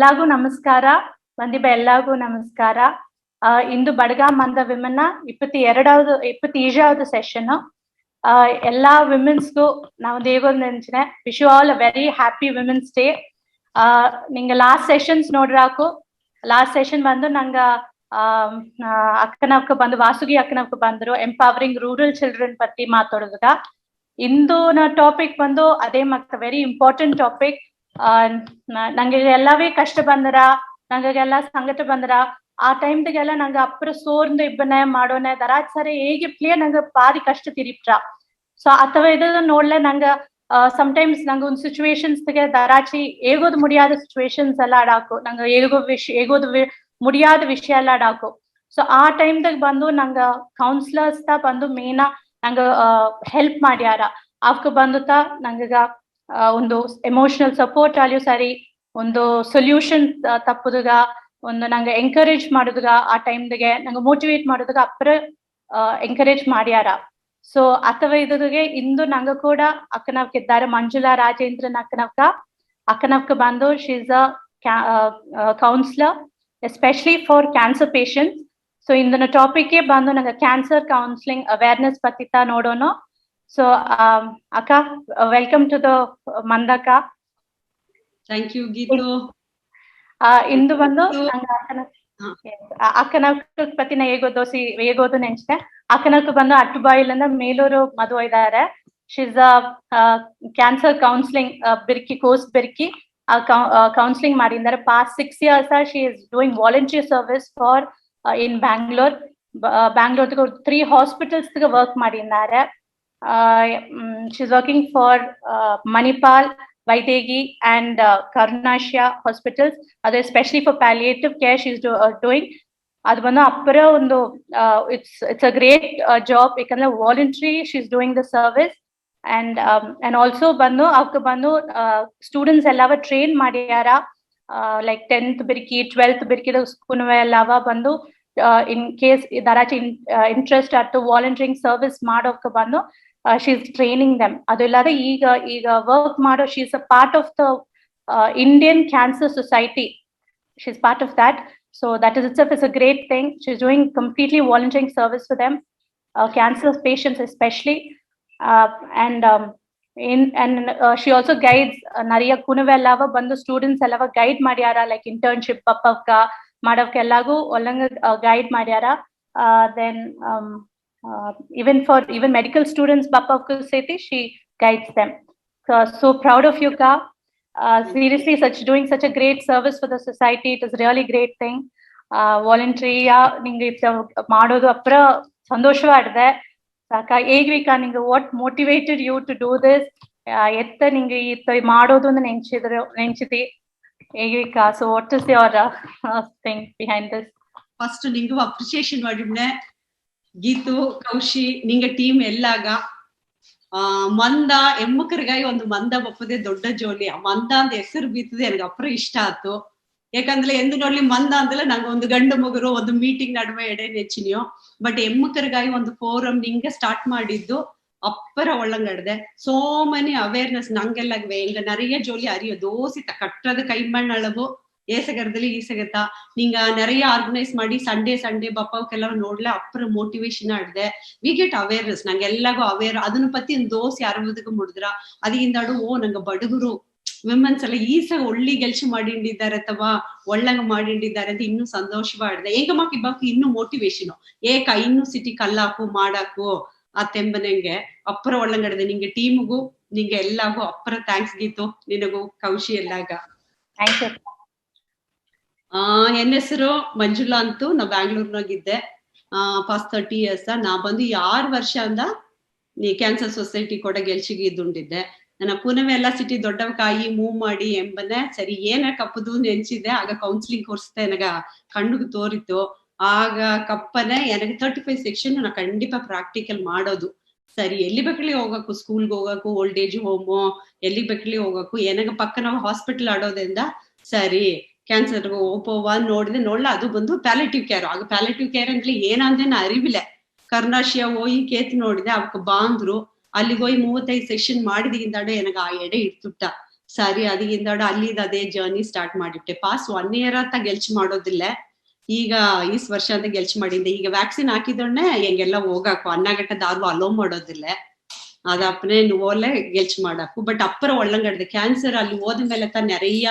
ಎಲ್ಲಾಗೂ ನಮಸ್ಕಾರ. ಬಂದಿಬ್ಬ ಎಲ್ಲಾಗೂ ನಮಸ್ಕಾರ. ಇಂದು ಬಡಗಾಮ್ ಮಂದ ವಿಮನ್ನ 22வது ಸೆಷನ್. ಎಲ್ಲಾ ವಿಮೆನ್ಸ್ಗೂ ನಾವು ದೇವರ ನೆಂಚಿನೆ wish you all a very happy women's day. ನಿಂಗೆ ಲಾಸ್ಟ್ ಸೆಷನ್ಸ್ ನೋಡ್ರಾಕು ಲಾಸ್ಟ್ ಸೆಷನ್ ಬಂದು ನಂಗ ಅಕ್ಕನವ್ಕ ಬಂದು ವಾಸುಗಿ ಅಕ್ಕನವ್ಕ ಬಂದ್ರು ಎಂಪವರಿಂಗ್ ರೂರಲ್ ಚಿಲ್ಡ್ರನ್ ಪತ್ತಿ ಮಾತಾಡೋದಾಗ. ಇಂದು ಟಾಪಿಕ್ ಬಂದು ಅದೇ ಮತ್ತ ವೆರಿ ಇಂಪಾರ್ಟೆಂಟ್ ಟಾಪಿಕ್. ನಂಗೆ ಎಲ್ಲವೇ ಕಷ್ಟ ಬಂದರ ನಂಗೆಲ್ಲ ಸಂಗಟ ಬಂದರ ಆ ಟೈಮ್ದಾಗೆಲ್ಲ ನಂಗೆ ಅಪ್ಪರ ಸೋರ್ந்து ಇಬ್ಬನೇ ಮಾಡೋನೆ ದರಾಜ್ ಸರಿ ಹೇಗೆ ಪ್ಲೇ ನಂಗೆ ಬಾರಿ ಕಷ್ಟ ತಿರಿಪ್ರ. ಸೊ ಅಥವಾ ಇದನ್ನ ನೋಡ್ಲೆ ನಂಗೆ ಸಮ್ಟೈಮ್ಸ್ ನಂಗೆ ಒಂದು ಸಿಚುವೇಶನ್ಸ್ಗೆ ದರಾಚಿ ಹೇಗೋದು ಮುಡಿಯಾದ ಸಿಚುವೇಶನ್ಸ್ ಎಲ್ಲ ಆಡಾಕು ನಂಗೆ ಹೇಗೋದು ಮುಡಿಯಾದ ವಿಷಯ ಎಲ್ಲ ಆಡಾಕು. ಸೊ ಆ ಟೈಮ್ದಾಗ ಬಂದು ನಂಗೆ ಕೌನ್ಸಿಲರ್ಸ್ ಬಂದು ಮೇನ ನಂಗೆ ಹೆಲ್ಪ್ ಮಾಡ್ಯಾರ. ಅವಕ್ಕೆ ಬಂದುತ್ತಾ ನಂಗ ಒಂದು ಎಮೋಷನಲ್ ಸಪೋರ್ಟ್ ಅಲ್ಲಿಯೂ ಸರಿ, ಒಂದು ಸೊಲ್ಯೂಷನ್ ತಪ್ಪುದಾಗ, ಒಂದು ನಂಗೆ ಎಂಕರೇಜ್ ಮಾಡುದಾಗ, ಆ ಟೈಮ್ದಾಗೆ ನಂಗೆ ಮೋಟಿವೇಟ್ ಮಾಡುದಾಗ ಅಪ್ಪರ ಎಂಕರೇಜ್ ಮಾಡ್ಯಾರ. ಸೊ ಅಥವಾ ಇದುಗೆ ಇಂದು ನಂಗ ಕೂಡ ಅಕ್ಕನವ್ಕ ಇದ್ದಾರೆ, ಮಂಜುಳಾ ರಾಜೇಂದ್ರನ್ ಅಕ್ಕನವ್ಕ ಬಂದು she is a counsellor especially for cancer patients. So ಇಂದಿನ ಟಾಪಿಕ್ ಬಂದು ನಂಗೆ ಕ್ಯಾನ್ಸರ್ ಕೌನ್ಸಿಲಿಂಗ್ ಅವೇರ್ನೆಸ್ ಪತ್ತಿತ ನೋಡೋಣ. ಸೊ ಅಕ್ಕ, ವೆಲ್ಕಮ್ ಟು ದ ಮಂದಕ್ಕ. Thank you Geethu. ಇಂದು ಬಂದು ಅಕ್ಕನವ್ಕ ಪತ್ತಿನ ಹೇಗೋದು ನೆನ್ಸ್ತೆ. ಅಕ್ಕನವ್ಕ ಬಂದು ಅಟ್ಟುಬಾಯಿಲಿಂದ ಮೇಲೂರು ಮದುವೆ ಇದ್ದಾರೆ. She is a cancer counselling ಬಿರ್ಕಿ ಕೋರ್ಸ್ ಬಿರ್ಕಿ ಕೌನ್ಸಿಲಿಂಗ್ ಮಾಡಿದ್ದಾರೆ. Past 6 years she is doing volunteer service for in Bangalore. ಬ್ಯಾಂಗ್ಳೂರ್ಗೆ 3 hospitals ವರ್ಕ್ ಮಾಡಿದ್ದಾರೆ. She's working for Manipal, Vaidegi and Karunashya hospitals. Other especially for palliative care she's doing. Adu bandu appara undu it's a great job. Ekandre voluntary she's doing the service and also bandu avke bandu students ellava train madiyara. Like 10th birki 12th birki kunve ellava bandu in case darachi interest at the volunteering service ಮಾಡೋಕೆ ಬಂದು she's training them. ಅದು ಇಲ್ಲದೆ ಈಗ work ಮಾಡೋ she's a part of the Indian Cancer Society. She's part of that. So that is itself is a great thing. She's doing completely volunteering service for them, cancer patients especially. And she also guides nariya kunavellava bandu students ellava guide ಮಾಡ್ಯಾರ. Like internship ಬಪ್ಪವ್ಕ ಮಾಡೋಕೆ ಎಲ್ಲಾಗೂ ಒಳ್ಳಂಗ guide ಮಾಡ್ಯಾರ. Then even medical students ಬಪ್ಪವ್ಕ ಸೇತಿ she guides them. So proud of you ka. Seriously doing such a great service for the society. It is really great thing. Voluntary ನಿಂಗೆ ಮಾಡೋದು ಅಪ್ಪರ ಸಂತೋಷವಾಗಿದೆ. ಸಾಕ ಹೇಗ್ವಿಕಾ ನಿಂಗೆ what motivated you to do this? ಎತ್ತ ನಿಂಗೆ ಈ ಮಾಡೋದು ಅಂತ ನೆಂಚಿತಿ ಹೇಗ್ವಿಕಾ? So what is your thing behind this? First ನಿಂಗೂ ಅಪ್ರಿಸಿಯೇಷನ್ ಮಾಡಿದ್ನೆ ಗೀತು, ಕೌಶಿ, ನಿಂಗ ಟೀಮ್ ಎಲ್ಲಾಗ ಮಂದ ಹೆಮ್ಮಕ್ಕರಿಗಾಗಿ ಒಂದು ಮಂದ ಬಪ್ಪದೆ ದೊಡ್ಡ ಜೋಲಿ. ಆ ಮಂದ ಅಂತ ಹೆಸರು ಬೀತದೆ ನನಗೆ ಅಪ್ರ ಇಷ್ಟ ಆಯ್ತು. ಯಾಕಂದ್ರೆ ಎಂದು ನೋಡ್ಲಿ ಮಂದ ಅಂದ್ರೆ ನಂಗೆ ಒಂದು ಗಂಡು ಮಗರು ಒಂದು ಮೀಟಿಂಗ್ ನಡುವೆ ಎಡೆ ನೆಚ್ಚಿನಿಯೋ. ಬಟ್ ಹೆಮ್ಮಕ್ಕರಿಗಾಗಿ ಒಂದು ಫೋರಂ ನಿಂಗೆ ಸ್ಟಾರ್ಟ್ ಮಾಡಿದ್ದು ಅಪ್ಪರ ಒಳ್ಳಂಗಡ್ದೆ. ಸೋ ಮೆನಿ ಅವೇರ್ನೆಸ್ ನಂಗೆಲ್ಲವೇ ಎಂಗ நிறைய ಜೋಲಿ ಅರಿಯೋ ದೋಸಿ ಕಟ್ಟದ ಕೈಮಣ್ಣು ಅಳವು ಏಸಗರದಲ್ಲಿ ಈಸಗತ್ತ ನಿಂಗ நிறைய ಆರ್ಗನೈಸ್ ಮಾಡಿ ಸಂಡೇ ಬಪ್ಪವಕ್ಕೆಲ್ಲ ನೋಡ್ಲೆ ಅಪ್ಪರ ಮೋಟಿವೇಶನ್ ಆಡ್ದೆ. ವಿ ಗೆಟ್ ಅವೇರ್ನೆಸ್ ನಂಗೆ ಎಲ್ಲಾಗೂ ಅವೇರ್ ಅದನ್ನ ಪತ್ತಿ ಒಂದು ದೋಸಿ ಅರವದಕ್ಕೆ ಮುಡಿದ್ರ ಅದಿಂದಾಡು ನಂಗೆ ಬಡಗುರು ವಿಮೆನ್ಸ್ ಎಲ್ಲ ಈಸಗ ಒಳ್ಳಿ ಗೆಲ್ಸಿ ಮಾಡಿಂಡಿದ್ದಾರೆ ಅಥವಾ ಒಳ್ಳಂಗ ಮಾಡಿಂಡಿದ್ದಾರೆ ಅಂತ ಇನ್ನೂ ಸಂತೋಷವಾಡ್ದೆ. ಏಕ ಮಾಕಿ ಬಾಕಿ ಇನ್ನೂ ಮೋಟಿವೇಶನ್ ಏಕ ಇನ್ನೂ ಸಿಟಿ ಕಲ್ಲಾಕು ಮಾಡಾಕು ಆ ತೆಂಬನಂಗೆ ಅಪ್ಪರ ಒಳ್ಳಂಗಡ್ದೆ. ನಿಂಗೆ ಟೀಮ್ಗೂ ನಿಂಗೆ ಎಲ್ಲಾಗೂ ಅಪ್ಪರ ಥ್ಯಾಂಕ್ಸ್ ಗೀತು, ನಿನಗೂ ಕೌಶಿ ಎಲ್ಲಾಗ. Thank you. ಎನ್ ಹೆಸರು ಮಂಜುಳಾ ಅಂತೂ. ನಾ ಬ್ಯಾಂಗ್ಳೂರ್ನಾಗಿದ್ದೆ ಪಾಸ್ಟ್ 30 years. ನಾ ಬಂದು 6 ವರ್ಷ ಅಂದ ನೀ ಕ್ಯಾನ್ಸರ್ ಸೊಸೈಟಿ ಕೂಡ ಗೆಲ್ಸಿಗೆ ಇದ್ದುಂಡಿದ್ದೆ. ನನ್ನ ಪುನವೆ ಎಲ್ಲ ಸಿಟಿ ದೊಡ್ಡವಕಾಯಿ ಮೂವ್ ಮಾಡಿ ಎಂಬನೆ ಸರಿ ಏನ ಕಪ್ಪದು ನೆನ್ಸಿದ್ದೆ. ಆಗ ಕೌನ್ಸಿಲಿಂಗ್ ಕೊರ್ಸ್ತೆ ನನಗ ಕಣ್ಣುಗೆ ತೋರಿತ್ತು. ಆಗ ಕಪ್ಪನೆ ನನಗೆ 35 ಸೆಕ್ಷನ್ ನಾ ಖಂಡಿತ ಪ್ರಾಕ್ಟಿಕಲ್ ಮಾಡೋದು. ಸರಿ ಎಲ್ಲಿ ಬೇಕಲ್ಲಿ ಹೋಗಕು, ಸ್ಕೂಲ್ಗೆ ಹೋಗಕು, ಓಲ್ಡ್ ಏಜ್ ಹೋಮು ಎಲ್ಲಿ ಬೇಕಲ್ಲಿ ಹೋಗಕು, ಏನಾಗ ಪಕ್ಕ ನಾವು ಹಾಸ್ಪಿಟಲ್ ಆಡೋದ್ರಿಂದ ಸರಿ ಕ್ಯಾನ್ಸರ್ ಓಪೋವ ನೋಡ್ಲ ಅದು ಬಂದು ಪ್ಯಾಲೇಟಿವ್ ಕೇರ್. ಆಗ ಪ್ಯಾಲೇಟಿವ್ ಕೇರ್ ಅಂದ್ರೆ ಏನಂದ್ರೆ ನಾ ಅರಿವಿಲ್ಲ. ಕರ್ನಾಶಿಯ ಹೋಗಿ ಕೇತ್ ನೋಡಿದೆ ಅವಕ್ಕೆ ಬಾಂದ್ರು. ಅಲ್ಲಿಗೆ ಹೋಗಿ 35 ಸೆಕ್ಷನ್ ಮಾಡಿದಿಂದಾಡು ನನಗ ಆ ಎಡೆ ಇಡ್ತುಟ್ಟ. ಸರಿ ಅದಿಗಿಂದಾಡು ಅಲ್ಲಿದ ಅದೇ ಜರ್ನಿ ಸ್ಟಾರ್ಟ್ ಮಾಡಿಬಿಟ್ಟೆ. ಪಾಸ್ 1 ಇಯರ್ ಅಂತ ಗೆಲ್ಚ್ ಮಾಡೋದಿಲ್ಲ. ಈಗ ಈಸ್ ವರ್ಷ ಅಂತ ಗೆಲ್ಚ್ ಮಾಡಿದ್ದೆ. ಈಗ ವ್ಯಾಕ್ಸಿನ್ ಹಾಕಿದೊಡನೆ ಹೆಂಗೆಲ್ಲ ಹೋಗಾಕು ಅನ್ನಗಟ್ಟ ದಾರು ಅಲೋ ಮಾಡೋದಿಲ್ಲ. ಅದಪ್ಪನೇ ಓಲೆ ಗೆಲ್ಚ್ ಮಾಡಾಕು. ಬಟ್ ಅಪ್ಪರ ಒಳ್ಳಂಗಡ್ದೆ ಕ್ಯಾನ್ಸರ್ ಅಲ್ಲಿ ಹೋದ ಮೇಲೆ ನೆರೆಯ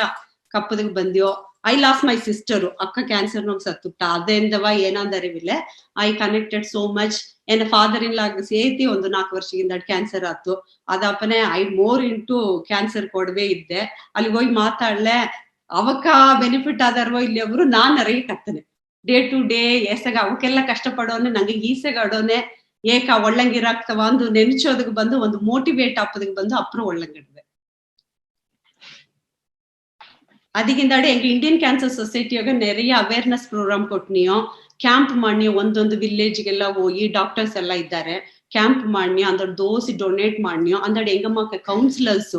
ಕಪ್ಪದಿಗೆ ಬಂದ್ಯೋ. ಐ ಲಾಸ್ ಮೈ ಸಿಸ್ಟರು ಅಕ್ಕ ಕ್ಯಾನ್ಸರ್ ನೋಗ್ ಸತ್ತುಟ್ಟ. ಅದೆಂದವ ಏನಂದ ಅರಿವಿಲ್ಲ. I connected so much. ಎನ್ನ ಫಾದರ್ ಇನ್ ಲಾಗ್ ಸೇತಿ ಒಂದು 4 ವರ್ಷದಿಂದ ಕ್ಯಾನ್ಸರ್ ಆತು. ಅದಪ್ಪನೆ ಐ ಮೋರ್ ಇಂಟು ಕ್ಯಾನ್ಸರ್ ಕೊಡ್ವೇ ಇದ್ದೆ. ಅಲ್ಲಿ ಹೋಗಿ ಮಾತಾಡ್ಲೆ ಅವಕ್ಕ ಬೆನಿಫಿಟ್ ಆದಾರ್ವೋ ಇಲ್ಲಿ ಒಬ್ರು ನಾನ್ ನರಗಿ ಕತ್ತನೆ. ಡೇ ಟು ಡೇ ಎಸಗ ಅವಕ್ಕೆಲ್ಲ ಕಷ್ಟಪಡೋನೆ ನಂಗೆ ಈಸೆಗಾಡೋನೆ ಏಕ ಒಳ್ಳಂಗಿರಾಗ್ತವ ಒಂದು ನೆನ್ಚೋದಕ್ ಬಂದು ಒಂದು ಮೋಟಿವೇಟ್ ಆಪದಕ್ ಬಂದು ಅಪ್ರ ಒಳ್ಳಂಗಿಡ್ವೆ. അതികിന്താടെ എങ്ക ഇന്ത്യൻ ക്യാൻസർ സൊസൈറ്റിയൊക്കെ നിറയെ ಅವೇರ್ನೆಸ್ ಪ್ರೋಗ್ರಾಮ್ ಕೊಟ್ನಿಯೋ. ಕ್ಯಾಂಪ್ ಮಾಡಿ ಒಂದೊಂದು ವಿಲೇಜ್ಗೆಲ್ಲ ಹೋಗಿ ಡಾಕ್ಟರ್ಸ್ ಎಲ್ಲ ಇದ್ದಾರೆ. ಕ್ಯಾಂಪ್ ಮಾಡಿ ಅಂದಡ್ ದೋಸಿ ಡೊನೇಟ್ ಮಾಡಿಯೋ. ಅಂದಡ್ ಎಂಗಮ್ಮಕ್ಕ ಕೌನ್ಸಿಲರ್ಸ್